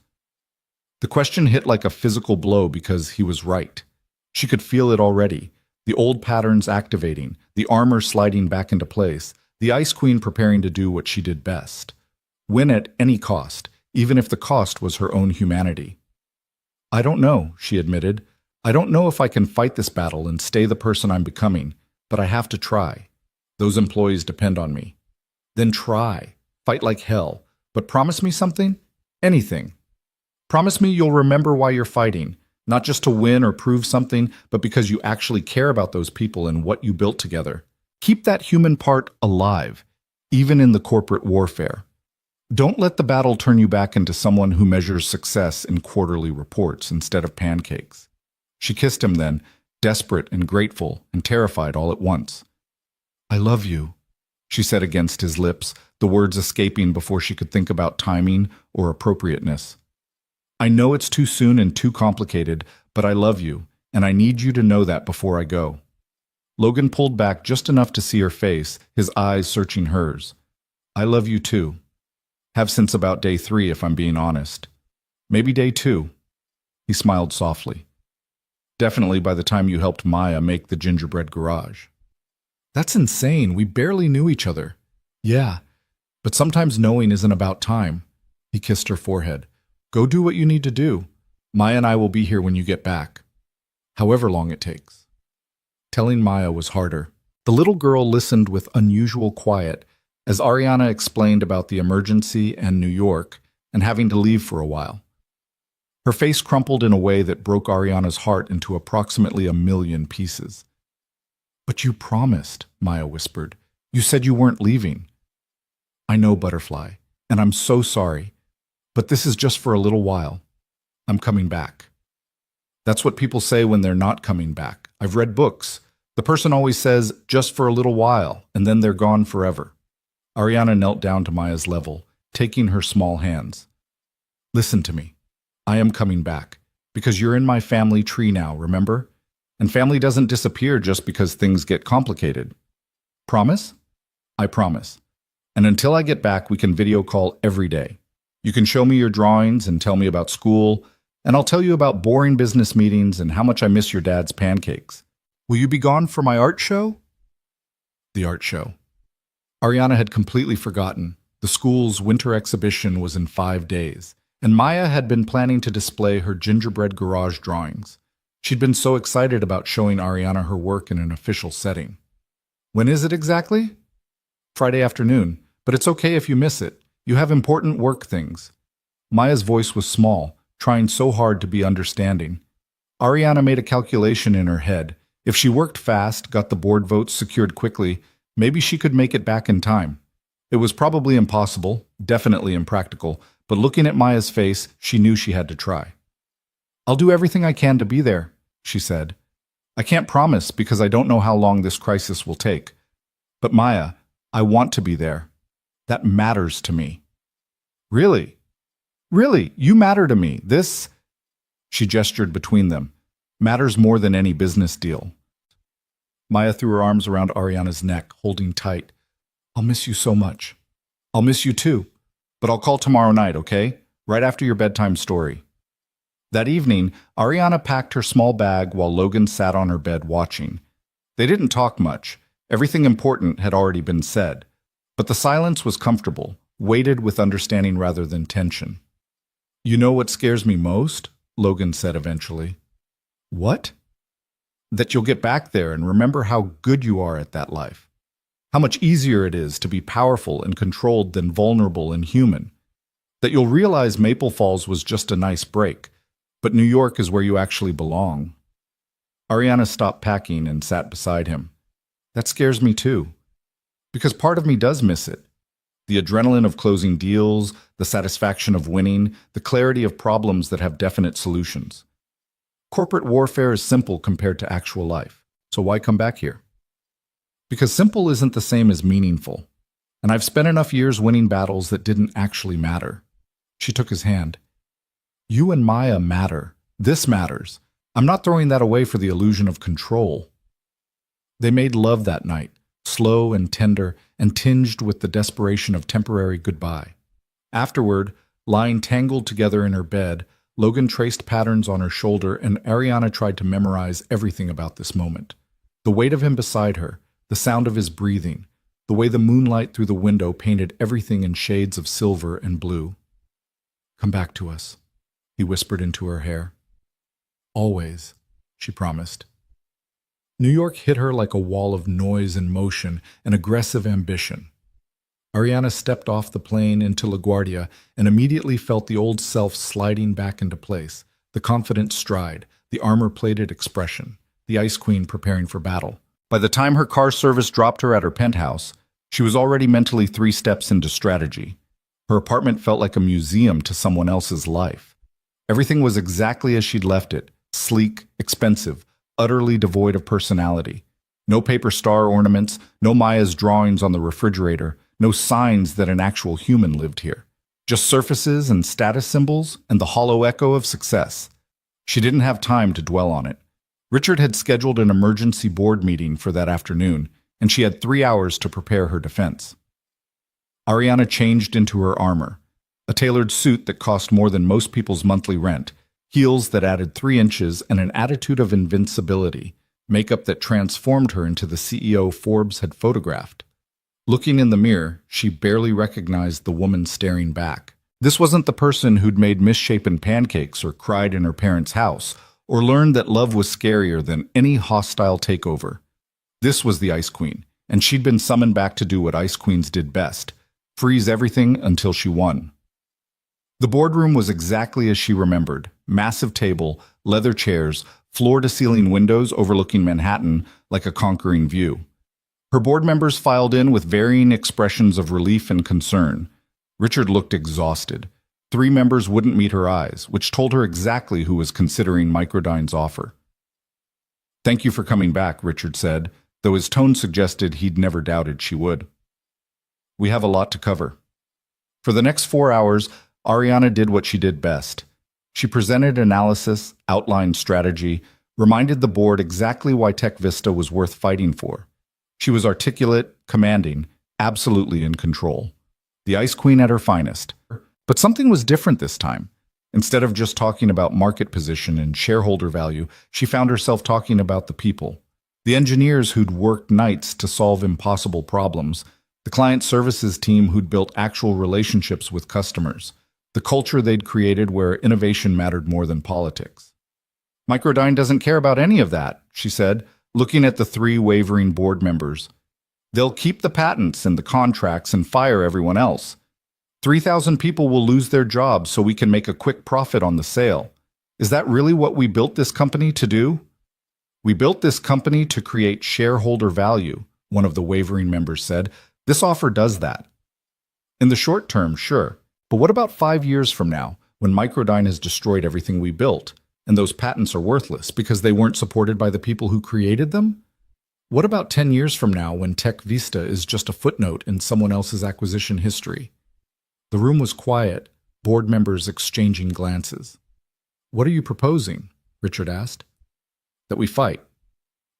The question hit like a physical blow because he was right. She could feel it already, the old patterns activating, the armor sliding back into place, the Ice Queen preparing to do what she did best. Win at any cost, even if the cost was her own humanity. I don't know, she admitted. I don't know if I can fight this battle and stay the person I'm becoming, but I have to try. Those employees depend on me. Then try. Fight like hell. But promise me something? Anything. Promise me you'll remember why you're fighting, not just to win or prove something, but because you actually care about those people and what you built together. Keep that human part alive, even in the corporate warfare. Don't let the battle turn you back into someone who measures success in quarterly reports instead of pancakes. She kissed him then, desperate and grateful and terrified all at once. I love you, she said against his lips, the words escaping before she could think about timing or appropriateness. I know it's too soon and too complicated, but I love you, and I need you to know that before I go. Logan pulled back just enough to see her face, his eyes searching hers. I love you too. Have since about day 3, if I'm being honest. Maybe day 2. He smiled softly. Definitely by the time you helped Maya make the gingerbread garage. That's insane. We barely knew each other. Yeah, but sometimes knowing isn't about time. He kissed her forehead. Go do what you need to do. Maya and I will be here when you get back. However long it takes. Telling Maya was harder. The little girl listened with unusual quiet as Ariana explained about the emergency and New York and having to leave for a while. Her face crumpled in a way that broke Ariana's heart into approximately 1,000,000 pieces. But you promised, Maya whispered. You said you weren't leaving. I know, Butterfly, and I'm so sorry. But this is just for a little while. I'm coming back. That's what people say when they're not coming back. I've read books. The person always says, just for a little while, and then they're gone forever. Ariana knelt down to Maya's level, taking her small hands. Listen to me. I am coming back, because you're in my family tree now, remember? And family doesn't disappear just because things get complicated. Promise? I promise. And until I get back, we can video call every day. You can show me your drawings and tell me about school, and I'll tell you about boring business meetings and how much I miss your dad's pancakes. Will you be gone for my art show? The art show. Ariana had completely forgotten. The school's winter exhibition was in 5 days, and Maya had been planning to display her gingerbread garage drawings. She'd been so excited about showing Ariana her work in an official setting. When is it exactly? Friday afternoon, but it's okay if you miss it. You have important work things. Maya's voice was small, trying so hard to be understanding. Ariana made a calculation in her head. If she worked fast, got the board votes secured quickly, maybe she could make it back in time. It was probably impossible, definitely impractical, but looking at Maya's face, she knew she had to try. I'll do everything I can to be there, she said. I can't promise because I don't know how long this crisis will take. But Maya, I want to be there. That matters to me. Really? Really, you matter to me. This, she gestured between them, matters more than any business deal. Maya threw her arms around Ariana's neck, holding tight. I'll miss you so much. I'll miss you too. But I'll call tomorrow night, okay? Right after your bedtime story. That evening, Ariana packed her small bag while Logan sat on her bed watching. They didn't talk much. Everything important had already been said. But the silence was comfortable, weighted with understanding rather than tension. You know what scares me most? Logan said eventually. What? That you'll get back there and remember how good you are at that life. How much easier it is to be powerful and controlled than vulnerable and human. That you'll realize Maple Falls was just a nice break, but New York is where you actually belong. Ariana stopped packing and sat beside him. That scares me too. Because part of me does miss it. The adrenaline of closing deals, the satisfaction of winning, the clarity of problems that have definite solutions. Corporate warfare is simple compared to actual life, so why come back here? Because simple isn't the same as meaningful, and I've spent enough years winning battles that didn't actually matter. She took his hand. You and Maya matter. This matters. I'm not throwing that away for the illusion of control. They made love that night, slow and tender, and tinged with the desperation of temporary goodbye. Afterward, lying tangled together in her bed, Logan traced patterns on her shoulder, and Ariana tried to memorize everything about this moment. The weight of him beside her, the sound of his breathing, the way the moonlight through the window painted everything in shades of silver and blue. Come back to us, he whispered into her hair. Always, she promised. New York hit her like a wall of noise and motion and aggressive ambition. Ariana stepped off the plane into LaGuardia and immediately felt the old self sliding back into place, the confident stride, the armor-plated expression, the Ice Queen preparing for battle. By the time her car service dropped her at her penthouse, she was already mentally 3 steps into strategy. Her apartment felt like a museum to someone else's life. Everything was exactly as she'd left it, sleek, expensive, utterly devoid of personality. No paper star ornaments, no Maya's drawings on the refrigerator, no signs that an actual human lived here. Just surfaces and status symbols and the hollow echo of success. She didn't have time to dwell on it. Richard had scheduled an emergency board meeting for that afternoon, and she had 3 hours to prepare her defense. Ariana changed into her armor, a tailored suit that cost more than most people's monthly rent, heels that added 3 inches, and an attitude of invincibility, makeup that transformed her into the CEO Forbes had photographed. Looking in the mirror, she barely recognized the woman staring back. This wasn't the person who'd made misshapen pancakes or cried in her parents' house, or learned that love was scarier than any hostile takeover. This was the Ice Queen, and she'd been summoned back to do what Ice Queens did best, freeze everything until she won. The boardroom was exactly as she remembered. Massive table, leather chairs, floor-to-ceiling windows overlooking Manhattan like a conquering view. Her board members filed in with varying expressions of relief and concern. Richard looked exhausted. 3 members wouldn't meet her eyes, which told her exactly who was considering Microdyne's offer. Thank you for coming back, Richard said, though his tone suggested he'd never doubted she would. We have a lot to cover. For the next 4 hours, Ariana did what she did best. She presented analysis, outlined strategy, reminded the board exactly why Tech Vista was worth fighting for. She was articulate, commanding, absolutely in control. The Ice Queen at her finest. But something was different this time. Instead of just talking about market position and shareholder value, she found herself talking about the people. The engineers who'd worked nights to solve impossible problems, the client services team who'd built actual relationships with customers, the culture they'd created where innovation mattered more than politics. Microdyne doesn't care about any of that, she said, looking at the three wavering board members. They'll keep the patents and the contracts and fire everyone else. 3,000 people will lose their jobs so we can make a quick profit on the sale. Is that really what we built this company to do? We built this company to create shareholder value, one of the wavering members said. This offer does that. In the short term, sure. But what about 5 years from now, when Microdyne has destroyed everything we built, and those patents are worthless because they weren't supported by the people who created them? What about 10 years from now, when Tech Vista is just a footnote in someone else's acquisition history? The room was quiet, board members exchanging glances. What are you proposing? Richard asked. That we fight.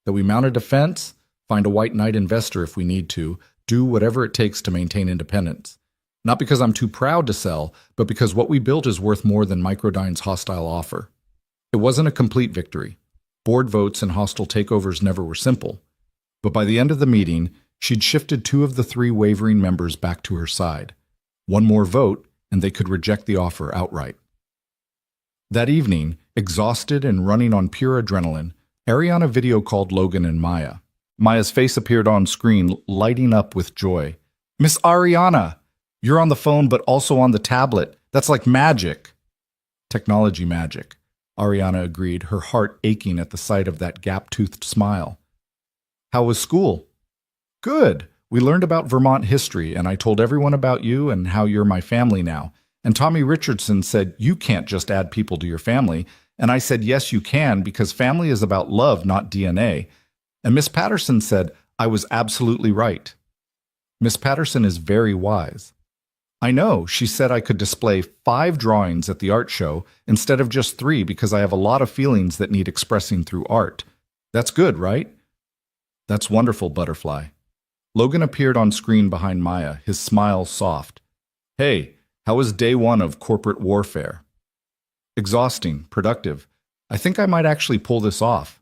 That we mount a defense, find a white knight investor if we need to, do whatever it takes to maintain independence. Not because I'm too proud to sell, but because what we built is worth more than Microdyne's hostile offer. It wasn't a complete victory. Board votes and hostile takeovers never were simple. But by the end of the meeting, she'd shifted 2 of the 3 wavering members back to her side. One more vote, and they could reject the offer outright. That evening, exhausted and running on pure adrenaline, Ariana video called Logan and Maya. Maya's face appeared on screen, lighting up with joy. Miss Ariana! You're on the phone, but also on the tablet. That's like magic. Technology magic, Ariana agreed, her heart aching at the sight of that gap-toothed smile. How was school? Good. We learned about Vermont history, and I told everyone about you and how you're my family now. And Tommy Richardson said, you can't just add people to your family. And I said, yes, you can, because family is about love, not DNA. And Miss Patterson said, I was absolutely right. Miss Patterson is very wise. I know, she said I could display 5 drawings at the art show instead of just 3 because I have a lot of feelings that need expressing through art. That's good, right? That's wonderful, Butterfly. Logan appeared on screen behind Maya, his smile soft. Hey, how was day 1 of corporate warfare? Exhausting, productive. I think I might actually pull this off.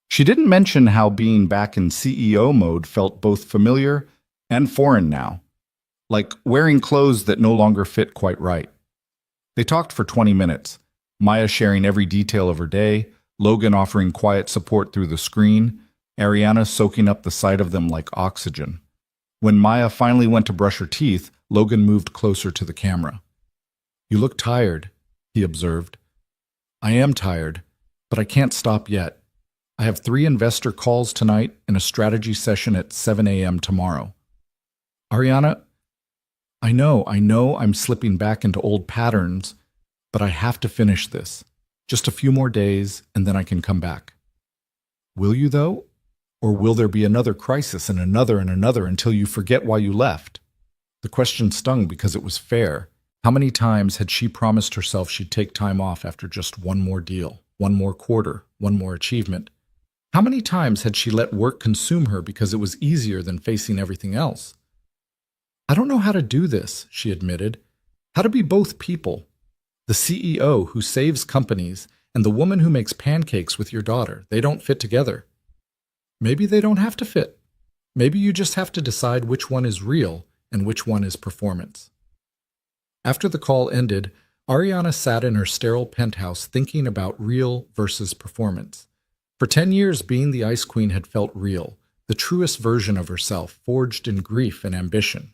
She didn't mention how being back in CEO mode felt both familiar and foreign now. Like wearing clothes that no longer fit quite right. They talked for 20 minutes, Maya sharing every detail of her day, Logan offering quiet support through the screen, Ariana soaking up the sight of them like oxygen. When Maya finally went to brush her teeth, Logan moved closer to the camera. You look tired, he observed. I am tired, but I can't stop yet. I have 3 investor calls tonight and a strategy session at 7 a.m. tomorrow. Ariana, I know I'm slipping back into old patterns, but I have to finish this. Just a few more days, and then I can come back. Will you, though? Or will there be another crisis and another until you forget why you left? The question stung because it was fair. How many times had she promised herself she'd take time off after just one more deal, one more quarter, one more achievement? How many times had she let work consume her because it was easier than facing everything else? I don't know how to do this, she admitted. How to be both people. The CEO who saves companies and the woman who makes pancakes with your daughter. They don't fit together. Maybe they don't have to fit. Maybe you just have to decide which one is real and which one is performance. After the call ended, Ariana sat in her sterile penthouse thinking about real versus performance. For 10 years, being the Ice Queen had felt real, the truest version of herself, forged in grief and ambition.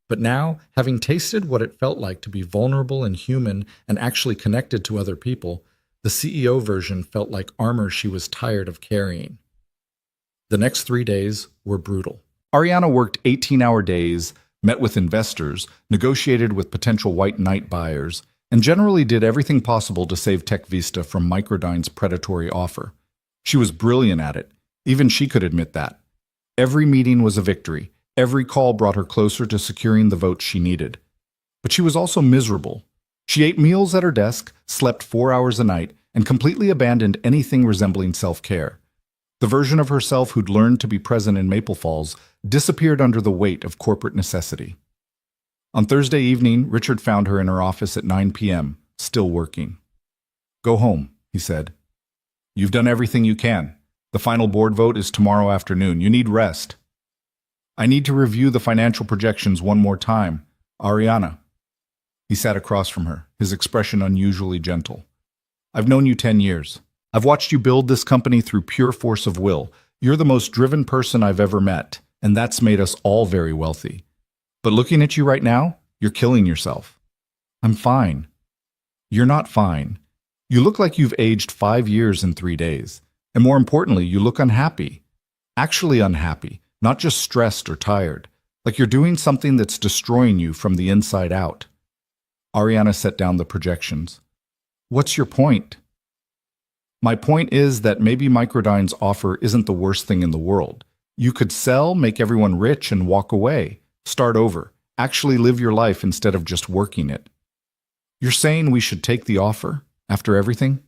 But now, having tasted what it felt like to be vulnerable and human and actually connected to other people, the CEO version felt like armor she was tired of carrying. The next 3 days were brutal. Ariana worked 18-hour days, met with investors, negotiated with potential white knight buyers, and generally did everything possible to save Tech Vista from Microdyne's predatory offer. She was brilliant at it. Even she could admit that. Every meeting was a victory. Every call brought her closer to securing the votes she needed. But she was also miserable. She ate meals at her desk, slept 4 hours a night, and completely abandoned anything resembling self-care. The version of herself who'd learned to be present in Maple Falls disappeared under the weight of corporate necessity. On Thursday evening, Richard found her in her office at 9 p.m., still working. "Go home," he said. "You've done everything you can. The final board vote is tomorrow afternoon. You need rest." "I need to review the financial projections one more time. Ariana." He sat across from her, his expression unusually gentle. "I've known you 10 years. I've watched you build this company through pure force of will. You're the most driven person I've ever met, and that's made us all very wealthy. But looking at you right now, you're killing yourself." "I'm fine." "You're not fine. You look like you've aged 5 years in 3 days. And more importantly, you look unhappy. Actually unhappy, not just stressed or tired. Like you're doing something that's destroying you from the inside out." Ariana set down the projections. "What's your point?" "My point is that maybe Microdyne's offer isn't the worst thing in the world. You could sell, make everyone rich, and walk away. Start over. Actually live your life instead of just working it." "You're saying we should take the offer, after everything?"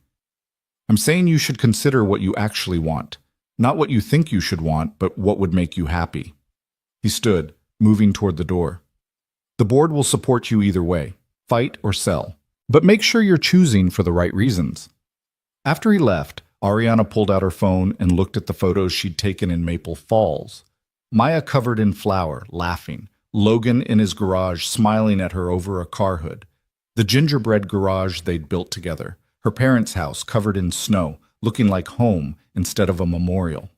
"I'm saying you should consider what you actually want. Not what you think you should want, but what would make you happy." He stood, moving toward the door. "The board will support you either way. Fight or sell. But make sure you're choosing for the right reasons." After he left, Ariana pulled out her phone and looked at the photos she'd taken in Maple Falls. Maya covered in flour, laughing. Logan in his garage, smiling at her over a car hood. The gingerbread garage they'd built together. Her parents' house covered in snow, looking like home instead of a memorial.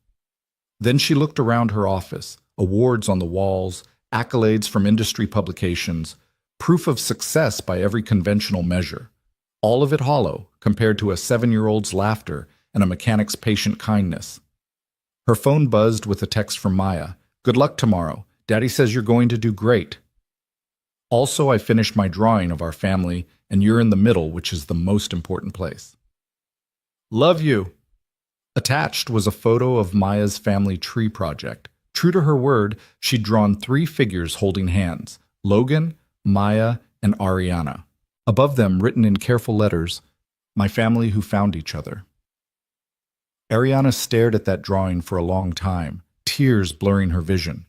Then she looked around her office, awards on the walls, accolades from industry publications, proof of success by every conventional measure. All of it hollow compared to a 7-year-old's laughter and a mechanic's patient kindness. Her phone buzzed with a text from Maya. "Good luck tomorrow. Daddy says you're going to do great. Also, I finished my drawing of our family, and you're in the middle, which is the most important place. Love you." Attached was a photo of Maya's family tree project. True to her word, she'd drawn 3 figures holding hands: Logan, Maya, and Ariana. Above them, written in careful letters, "My family who found each other." Ariana stared at that drawing for a long time, tears blurring her vision.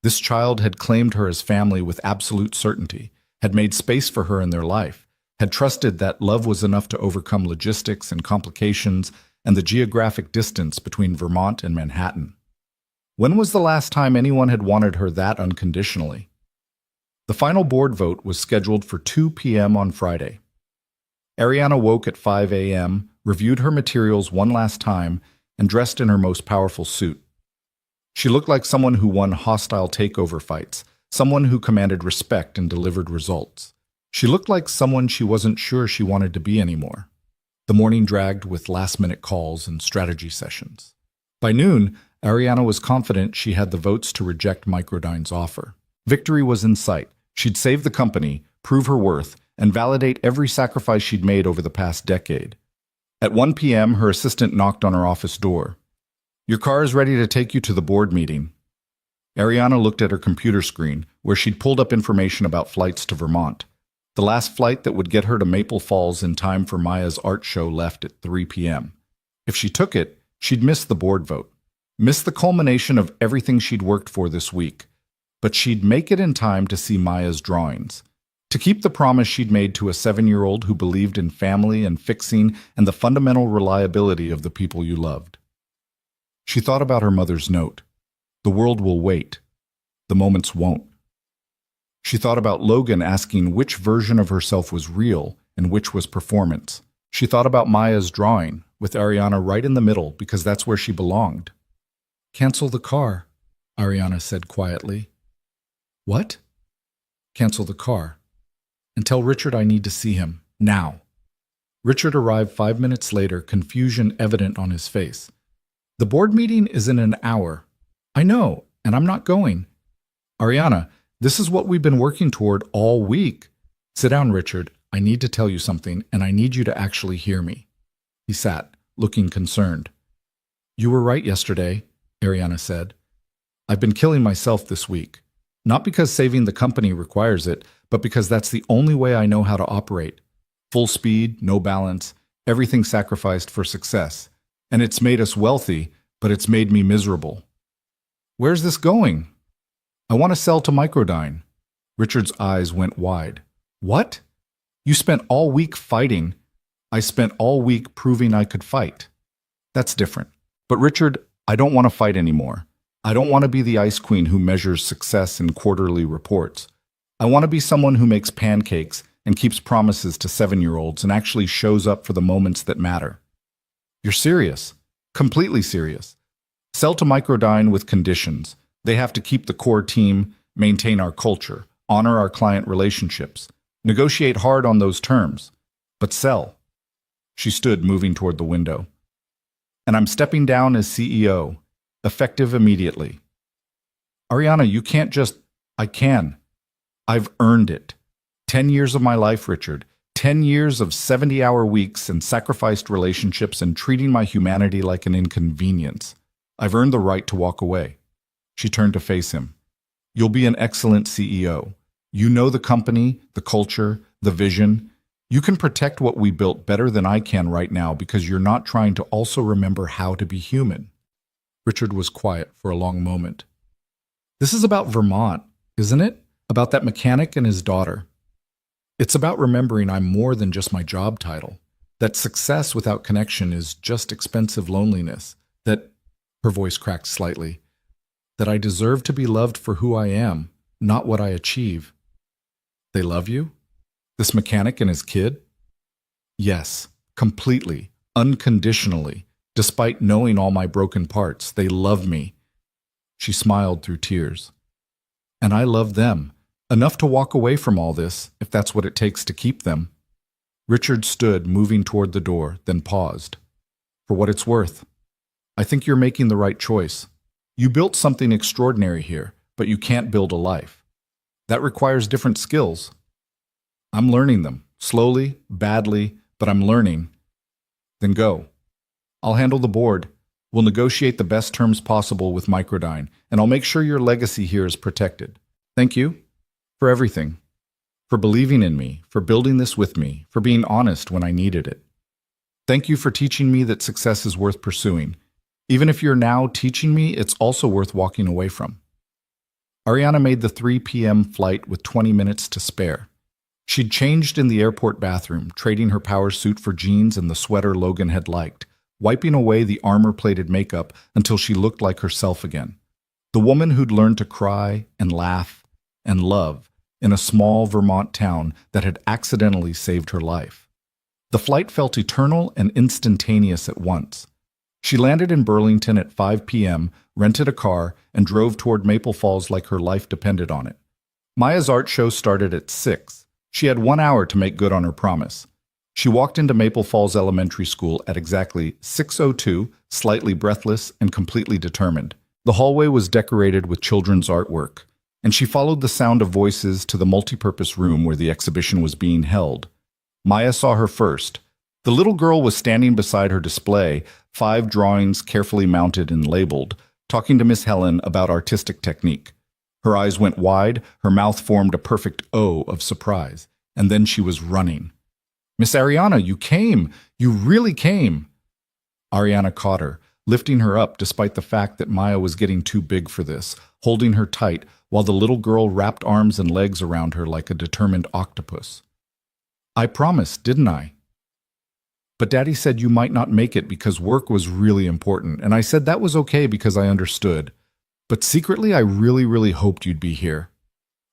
This child had claimed her as family with absolute certainty, had made space for her in their life, had trusted that love was enough to overcome logistics and complications and the geographic distance between Vermont and Manhattan. When was the last time anyone had wanted her that unconditionally? The final board vote was scheduled for 2 p.m. on Friday. Ariana woke at 5 a.m., reviewed her materials one last time, and dressed in her most powerful suit. She looked like someone who won hostile takeover fights, someone who commanded respect and delivered results. She looked like someone she wasn't sure she wanted to be anymore. The morning dragged with last-minute calls and strategy sessions. By noon, Ariana was confident she had the votes to reject Microdyne's offer. Victory was in sight. She'd save the company, prove her worth, and validate every sacrifice she'd made over the past decade. At 1 p.m., her assistant knocked on her office door. "Your car is ready to take you to the board meeting." Ariana looked at her computer screen, where she'd pulled up information about flights to Vermont. The last flight that would get her to Maple Falls in time for Maya's art show left at 3 p.m. If she took it, she'd miss the board vote, miss the culmination of everything she'd worked for this week. But she'd make it in time to see Maya's drawings, to keep the promise she'd made to a 7-year-old who believed in family and fixing and the fundamental reliability of the people you loved. She thought about her mother's note. The world will wait. The moments won't. She thought about Logan asking which version of herself was real and which was performance. She thought about Maya's drawing, with Ariana right in the middle because that's where she belonged. "Cancel the car," Ariana said quietly. "What?" "Cancel the car. And tell Richard I need to see him, now." Richard arrived 5 minutes later, confusion evident on his face. "The board meeting is in an hour." "I know, and I'm not going." "Ariana, this is what we've been working toward all week." "Sit down, Richard. I need to tell you something, and I need you to actually hear me." He sat, looking concerned. "You were right yesterday," Ariana said. "I've been killing myself this week. Not because saving the company requires it, but because that's the only way I know how to operate. Full speed, no balance, everything sacrificed for success. And it's made us wealthy, but it's made me miserable." "Where's this going?" I want to sell to Microdyne. Richard's eyes went wide. What? You spent all week fighting. I spent all week proving I could fight. That's different. But Richard, I don't want to fight anymore. I don't want to be the ice queen who measures success in quarterly reports. I want to be someone who makes pancakes and keeps promises to 7-year-olds and actually shows up for the moments that matter. You're serious. Completely serious. Sell to Microdyne with conditions. They have to keep the core team, maintain our culture, honor our client relationships, negotiate hard on those terms. But sell. She stood, moving toward the window. And I'm stepping down as CEO, effective immediately. Ariana, you can't just... I can. I've earned it. 10 years of my life, Richard. 10 years of 70-hour weeks and sacrificed relationships and treating my humanity like an inconvenience. I've earned the right to walk away. She turned to face him. You'll be an excellent CEO. You know the company, the culture, the vision. You can protect what we built better than I can right now because you're not trying to also remember how to be human. Richard was quiet for a long moment. This is about Vermont, isn't it? About that mechanic and his daughter. It's about remembering I'm more than just my job title, that success without connection is just expensive loneliness, that, her voice cracked slightly, that I deserve to be loved for who I am, not what I achieve. They love you? This mechanic and his kid? Yes, completely, unconditionally, despite knowing all my broken parts. They love me. She smiled through tears. And I love them. Enough to walk away from all this, if that's what it takes to keep them. Richard stood, moving toward the door, then paused. For what it's worth, I think you're making the right choice. You built something extraordinary here, but you can't build a life. That requires different skills. I'm learning them, slowly, badly, but I'm learning. Then go. I'll handle the board. We'll negotiate the best terms possible with Microdyne, and I'll make sure your legacy here is protected. Thank you. For everything. For believing in me, for building this with me, for being honest when I needed it. Thank you for teaching me that success is worth pursuing. Even if you're now teaching me, it's also worth walking away from. Ariana made the 3 p.m. flight with 20 minutes to spare. She'd changed in the airport bathroom, trading her power suit for jeans and the sweater Logan had liked, wiping away the armor-plated makeup until she looked like herself again. The woman who'd learned to cry and laugh and love in a small Vermont town that had accidentally saved her life. The flight felt eternal and instantaneous at once. She landed in Burlington at 5 p.m., rented a car, and drove toward Maple Falls like her life depended on it. Maya's art show started at 6. She had 1 hour to make good on her promise. She walked into Maple Falls Elementary School at exactly 6:02, slightly breathless and completely determined. The hallway was decorated with children's artwork, and she followed the sound of voices to the multipurpose room where the exhibition was being held. Maya saw her first. The little girl was standing beside her display, 5 drawings carefully mounted and labeled, talking to Miss Helen about artistic technique. Her eyes went wide, her mouth formed a perfect O of surprise, and then she was running. Miss Ariana, you came! You really came! Ariana caught her, lifting her up despite the fact that Maya was getting too big for this, holding her tight while the little girl wrapped arms and legs around her like a determined octopus. I promised, didn't I? But Daddy said you might not make it because work was really important, and I said that was okay because I understood. But secretly, I really hoped you'd be here.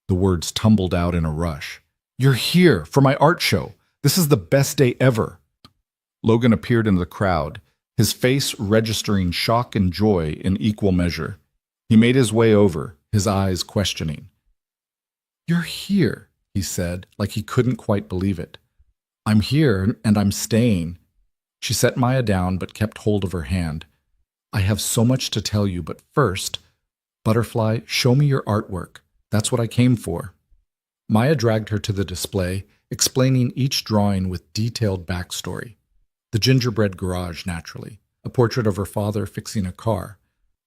The words tumbled out in a rush. You're here for my art show. This is the best day ever. Logan appeared in the crowd, his face registering shock and joy in equal measure. He made his way over, his eyes questioning. You're here, he said, like he couldn't quite believe it. I'm here, and I'm staying. She set Maya down but kept hold of her hand. I have so much to tell you, but first, Butterfly, show me your artwork. That's what I came for. Maya dragged her to the display, explaining each drawing with detailed backstory. The gingerbread garage, naturally, a portrait of her father fixing a car,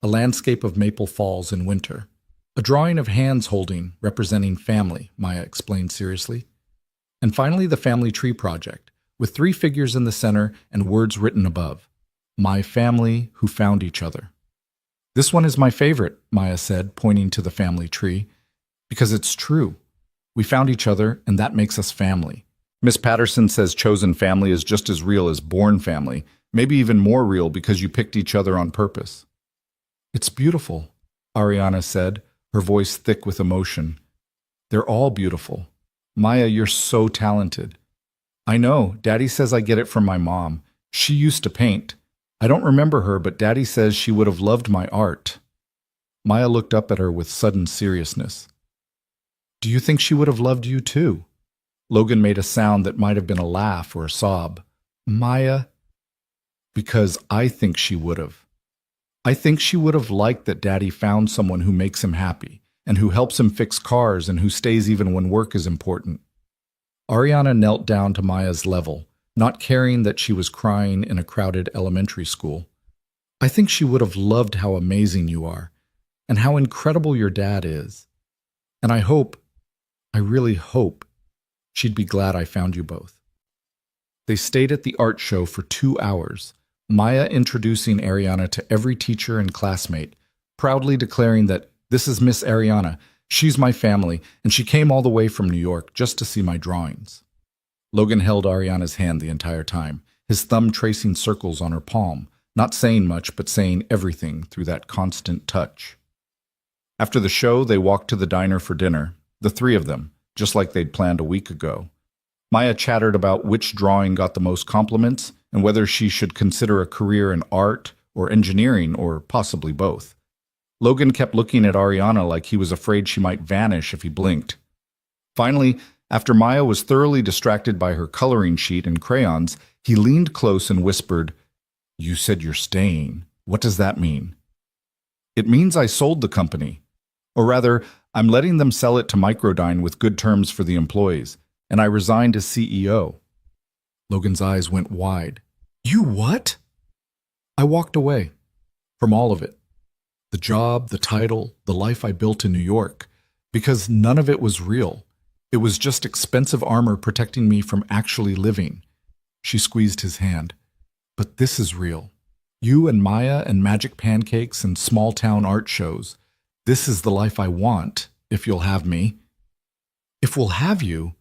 a landscape of Maple Falls in winter, a drawing of hands holding, representing family, Maya explained seriously. And finally, the family tree project, with 3 figures in the center and words written above. My family who found each other. This one is my favorite, Maya said, pointing to the family tree. Because it's true. We found each other, and that makes us family. Miss Patterson says chosen family is just as real as born family, maybe even more real because you picked each other on purpose. It's beautiful, Ariana said, her voice thick with emotion. They're all beautiful. Maya, you're so talented. I know, Daddy says I get it from my mom. She used to paint. I don't remember her, but Daddy says she would have loved my art. Maya looked up at her with sudden seriousness. Do you think she would have loved you too? Logan made a sound that might have been a laugh or a sob. Maya, because I think she would have. I think she would have liked that Daddy found someone who makes him happy, and who helps him fix cars and who stays even when work is important. Ariana knelt down to Maya's level, not caring that she was crying in a crowded elementary school. I think she would have loved how amazing you are, and how incredible your dad is. And I really hope, she'd be glad I found you both. They stayed at the art show for 2 hours, Maya introducing Ariana to every teacher and classmate, proudly declaring that this is Miss Ariana, she's my family, and she came all the way from New York just to see my drawings. Logan held Ariana's hand the entire time, his thumb tracing circles on her palm, not saying much but saying everything through that constant touch. After the show, they walked to the diner for dinner, the three of them, just like they'd planned a week ago. Maya chattered about which drawing got the most compliments and whether she should consider a career in art or engineering or possibly both. Logan kept looking at Ariana like he was afraid she might vanish if he blinked. Finally, after Maya was thoroughly distracted by her coloring sheet and crayons, he leaned close and whispered, "You said you're staying. What does that mean?" "It means I sold the company. Or rather, I'm letting them sell it to Microdyne with good terms for the employees, and I resigned as CEO." Logan's eyes went wide. "You what?" "I walked away. From all of it. The job, the title, the life I built in New York. Because none of it was real. It was just expensive armor protecting me from actually living." She squeezed his hand. "But this is real. You and Maya and magic pancakes and small-town art shows. This is the life I want, if you'll have me." "If we'll have you?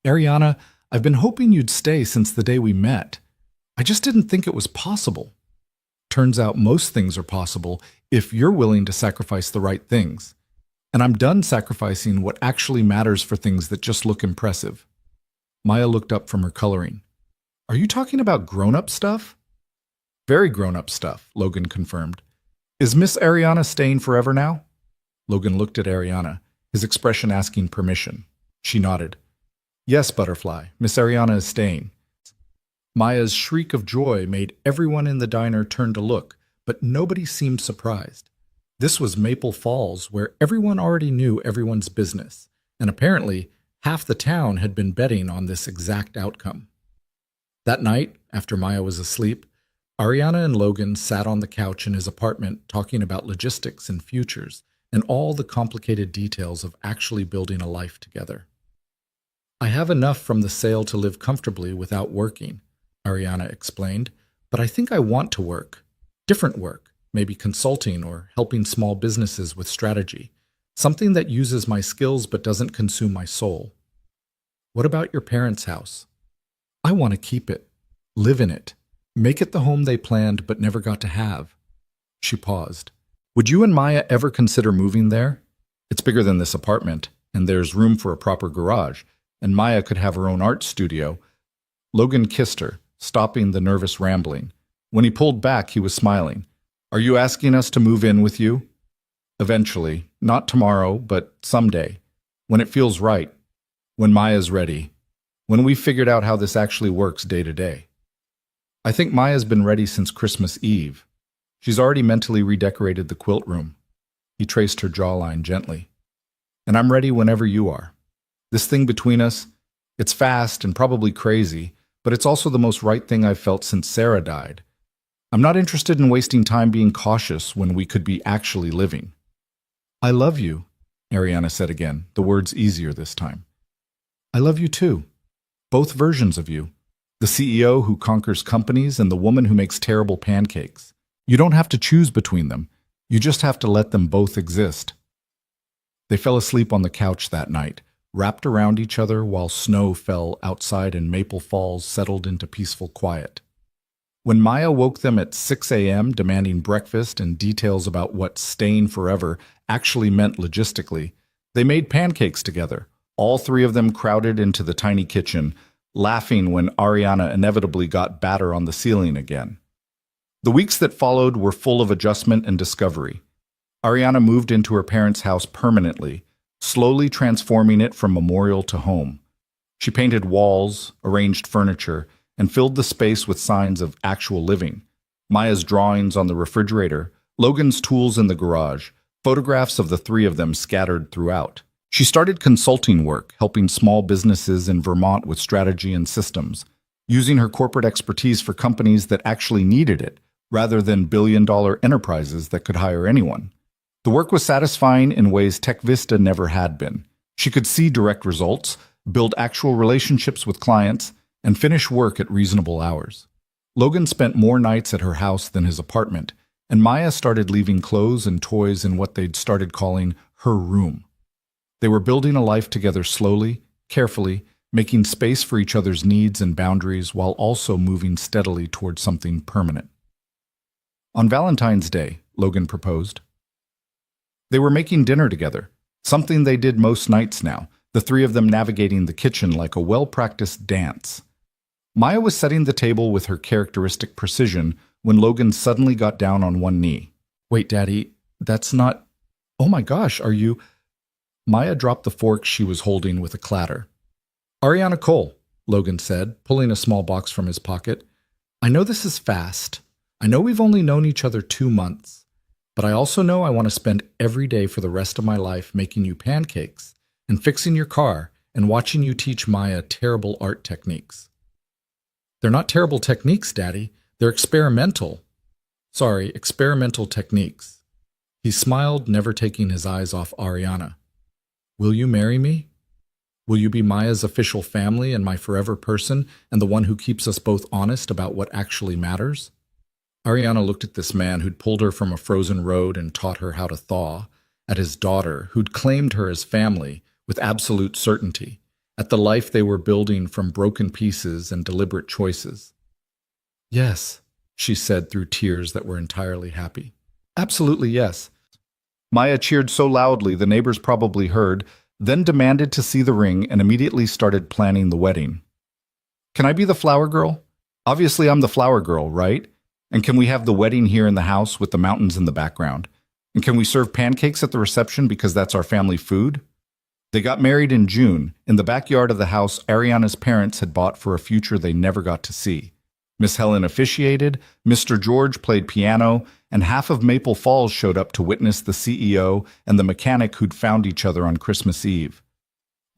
Ariana, I've been hoping you'd stay since the day we met. I just didn't think it was possible." "Turns out most things are possible if you're willing to sacrifice the right things. And I'm done sacrificing what actually matters for things that just look impressive." Maya looked up from her coloring. "Are you talking about grown-up stuff?" "Very grown-up stuff," Logan confirmed. "Is Miss Ariana staying forever now?" Logan looked at Ariana, his expression asking permission. She nodded. "Yes, Butterfly, Miss Ariana is staying." Maya's shriek of joy made everyone in the diner turn to look, but nobody seemed surprised. This was Maple Falls, where everyone already knew everyone's business, and apparently half the town had been betting on this exact outcome. That night, after Maya was asleep, Ariana and Logan sat on the couch in his apartment talking about logistics and futures, and all the complicated details of actually building a life together. "I have enough from the sale to live comfortably without working," Ariana explained, "but I think I want to work. Different work, maybe consulting or helping small businesses with strategy. Something that uses my skills but doesn't consume my soul." "What about your parents' house?" "I want to keep it, live in it, make it the home they planned but never got to have." She paused. "Would you and Maya ever consider moving there? It's bigger than this apartment, and there's room for a proper garage, and Maya could have her own art studio." Logan kissed her, stopping the nervous rambling. When he pulled back, he was smiling. "Are you asking us to move in with you?" "Eventually. Not tomorrow, but someday. When it feels right. When Maya's ready. When we've figured out how this actually works day to day." "I think Maya's been ready since Christmas Eve. She's already mentally redecorated the quilt room." He traced her jawline gently. "And I'm ready whenever you are. This thing between us, it's fast and probably crazy, but it's also the most right thing I've felt since Sarah died. I'm not interested in wasting time being cautious when we could be actually living." "I love you," Ariana said again, the words easier this time. "I love you too. Both versions of you. The CEO who conquers companies and the woman who makes terrible pancakes. You don't have to choose between them. You just have to let them both exist. They fell asleep on the couch that night, wrapped around each other while snow fell outside and Maple Falls settled into peaceful quiet. When Maya woke them at 6 a.m. demanding breakfast and details about what staying forever actually meant logistically, they made pancakes together. All three of them crowded into the tiny kitchen, laughing when Ariana inevitably got batter on the ceiling again. The weeks that followed were full of adjustment and discovery. Ariana moved into her parents' house permanently, slowly transforming it from memorial to home. She painted walls, arranged furniture, and filled the space with signs of actual living. Maya's drawings on the refrigerator, Logan's tools in the garage, photographs of the three of them scattered throughout. She started consulting work, helping small businesses in Vermont with strategy and systems, using her corporate expertise for companies that actually needed it, rather than billion-dollar enterprises that could hire anyone. The work was satisfying in ways TechVista never had been. She could see direct results, build actual relationships with clients, and finish work at reasonable hours. Logan spent more nights at her house than his apartment, and Maya started leaving clothes and toys in what they'd started calling her room. They were building a life together slowly, carefully, making space for each other's needs and boundaries while also moving steadily towards something permanent. On Valentine's Day, Logan proposed. They were making dinner together, something they did most nights now, the three of them navigating the kitchen like a well-practiced dance. Maya was setting the table with her characteristic precision when Logan suddenly got down on one knee. "Wait, Daddy, that's not... Oh my gosh, are you..." Maya dropped the fork she was holding with a clatter. "Ariana Cole," Logan said, pulling a small box from his pocket. "I know this is fast. I know we've only known each other 2 months. But I also know I want to spend every day for the rest of my life making you pancakes and fixing your car and watching you teach Maya terrible art techniques." "They're not terrible techniques, Daddy. They're experimental." "Sorry, experimental techniques." He smiled, never taking his eyes off Ariana. "Will you marry me? Will you be Maya's official family and my forever person and the one who keeps us both honest about what actually matters?" Ariana looked at this man who'd pulled her from a frozen road and taught her how to thaw, at his daughter, who'd claimed her as family with absolute certainty, at the life they were building from broken pieces and deliberate choices. "Yes," she said through tears that were entirely happy. "Absolutely yes." Maya cheered so loudly the neighbors probably heard, then demanded to see the ring and immediately started planning the wedding. "Can I be the flower girl? Obviously I'm the flower girl, right? And can we have the wedding here in the house with the mountains in the background? And can we serve pancakes at the reception because that's our family food?" They got married in June, in the backyard of the house Ariana's parents had bought for a future they never got to see. Miss Helen officiated, Mr. George played piano, and half of Maple Falls showed up to witness the CEO and the mechanic who'd found each other on Christmas Eve.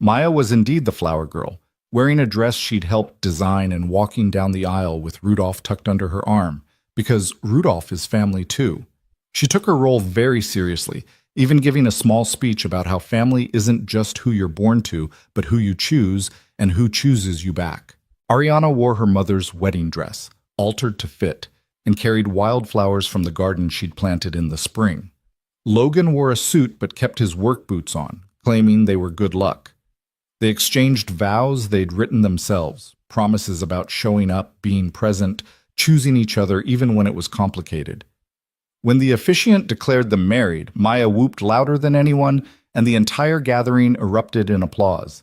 Maya was indeed the flower girl, wearing a dress she'd helped design and walking down the aisle with Rudolph tucked under her arm, because Rudolph is family too. She took her role very seriously, even giving a small speech about how family isn't just who you're born to, but who you choose and who chooses you back. Ariana wore her mother's wedding dress, altered to fit, and carried wildflowers from the garden she'd planted in the spring. Logan wore a suit but kept his work boots on, claiming they were good luck. They exchanged vows they'd written themselves, promises about showing up, being present, choosing each other even when it was complicated. When the officiant declared them married, Maya whooped louder than anyone, and the entire gathering erupted in applause.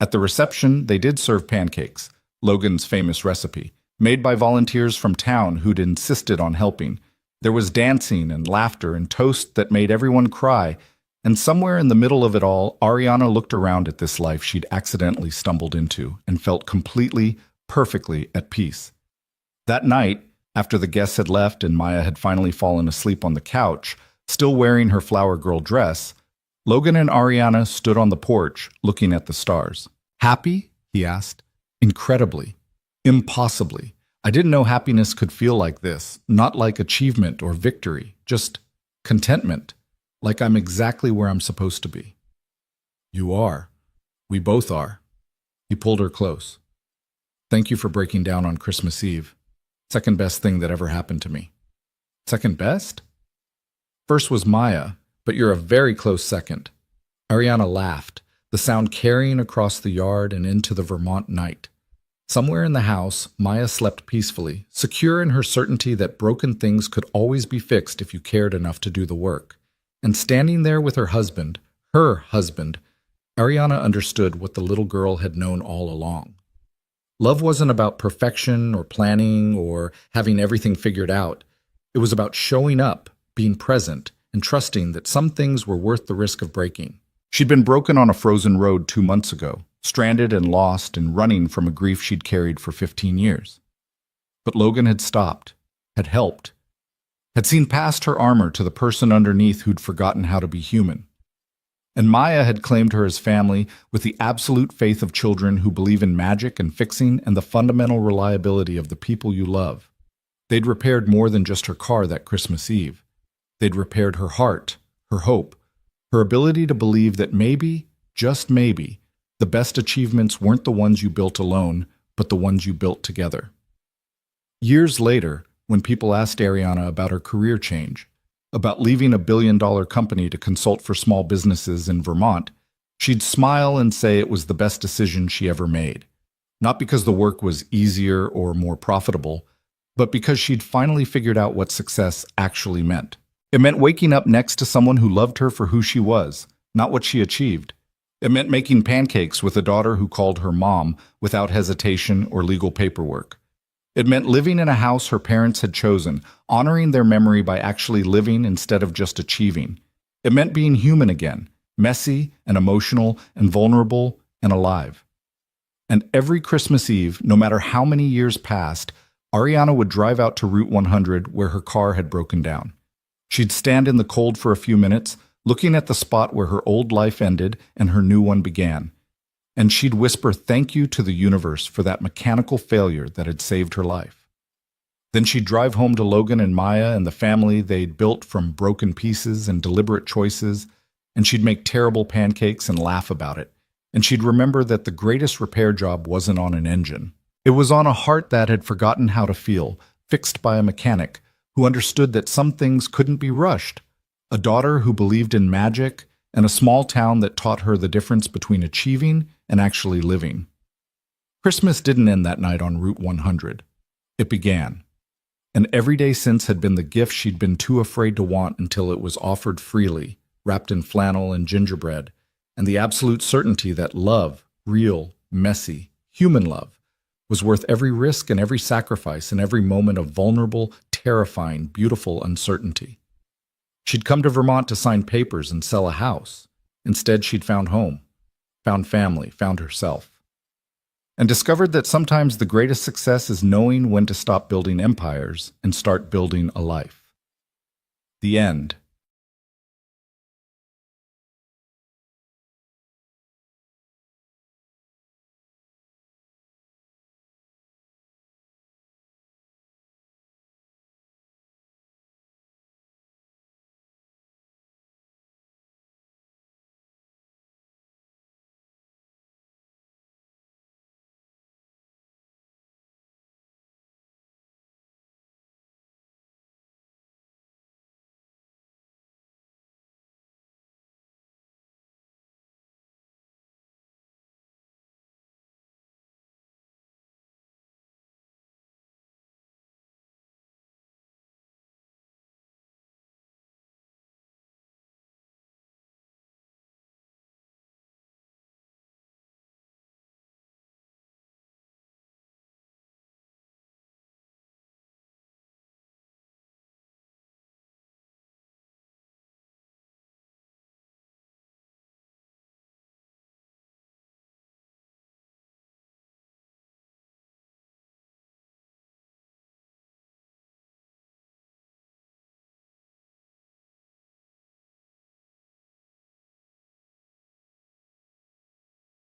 At the reception, they did serve pancakes, Logan's famous recipe, made by volunteers from town who'd insisted on helping. There was dancing and laughter and toast that made everyone cry, and somewhere in the middle of it all, Ariana looked around at this life she'd accidentally stumbled into and felt completely, perfectly at peace. That night, after the guests had left and Maya had finally fallen asleep on the couch, still wearing her flower girl dress, Logan and Ariana stood on the porch, looking at the stars. "Happy?" he asked. "Incredibly. Impossibly. I didn't know happiness could feel like this, not like achievement or victory, just contentment, like I'm exactly where I'm supposed to be." "You are. We both are." He pulled her close. "Thank you for breaking down on Christmas Eve. Second best thing that ever happened to me." "Second best?" First was Maya, but you're a very close second. Ariana laughed, the sound carrying across the yard and into the Vermont night. Somewhere in the house, Maya slept peacefully, secure in her certainty that broken things could always be fixed if you cared enough to do the work. And standing there with her husband, Ariana understood what the little girl had known all along. Love wasn't about perfection or planning or having everything figured out. It was about showing up, being present, and trusting that some things were worth the risk of breaking. She'd been broken on a frozen road 2 months ago, stranded and lost and running from a grief she'd carried for 15 years. But Logan had stopped, had helped, had seen past her armor to the person underneath who'd forgotten how to be human. And Maya had claimed her as family with the absolute faith of children who believe in magic and fixing and the fundamental reliability of the people you love. They'd repaired more than just her car that Christmas Eve. They'd repaired her heart, her hope, her ability to believe that maybe, just maybe, the best achievements weren't the ones you built alone, but the ones you built together. Years later, when people asked Ariana about her career change, about leaving a billion-dollar company to consult for small businesses in Vermont, she'd smile and say it was the best decision she ever made. Not because the work was easier or more profitable, but because she'd finally figured out what success actually meant. It meant waking up next to someone who loved her for who she was, not what she achieved. It meant making pancakes with a daughter who called her mom without hesitation or legal paperwork. It meant living in a house her parents had chosen, honoring their memory by actually living instead of just achieving. It meant being human again, messy and emotional and vulnerable and alive. And every Christmas Eve, no matter how many years passed, Ariana would drive out to Route 100 where her car had broken down. She'd stand in the cold for a few minutes, looking at the spot where her old life ended and her new one began. And she'd whisper thank you to the universe for that mechanical failure that had saved her life. Then she'd drive home to Logan and Maya and the family they'd built from broken pieces and deliberate choices, and she'd make terrible pancakes and laugh about it. And she'd remember that the greatest repair job wasn't on an engine. It was on a heart that had forgotten how to feel, fixed by a mechanic who understood that some things couldn't be rushed, a daughter who believed in magic, and a small town that taught her the difference between achieving and actually living. Christmas didn't end that night on Route 100. It began. And every day since had been the gift she'd been too afraid to want until it was offered freely, wrapped in flannel and gingerbread, and the absolute certainty that love, real, messy, human love, was worth every risk and every sacrifice and every moment of vulnerable, terrifying, beautiful uncertainty. She'd come to Vermont to sign papers and sell a house. Instead, she'd found home, found family, found herself, and discovered that sometimes the greatest success is knowing when to stop building empires and start building a life. The end.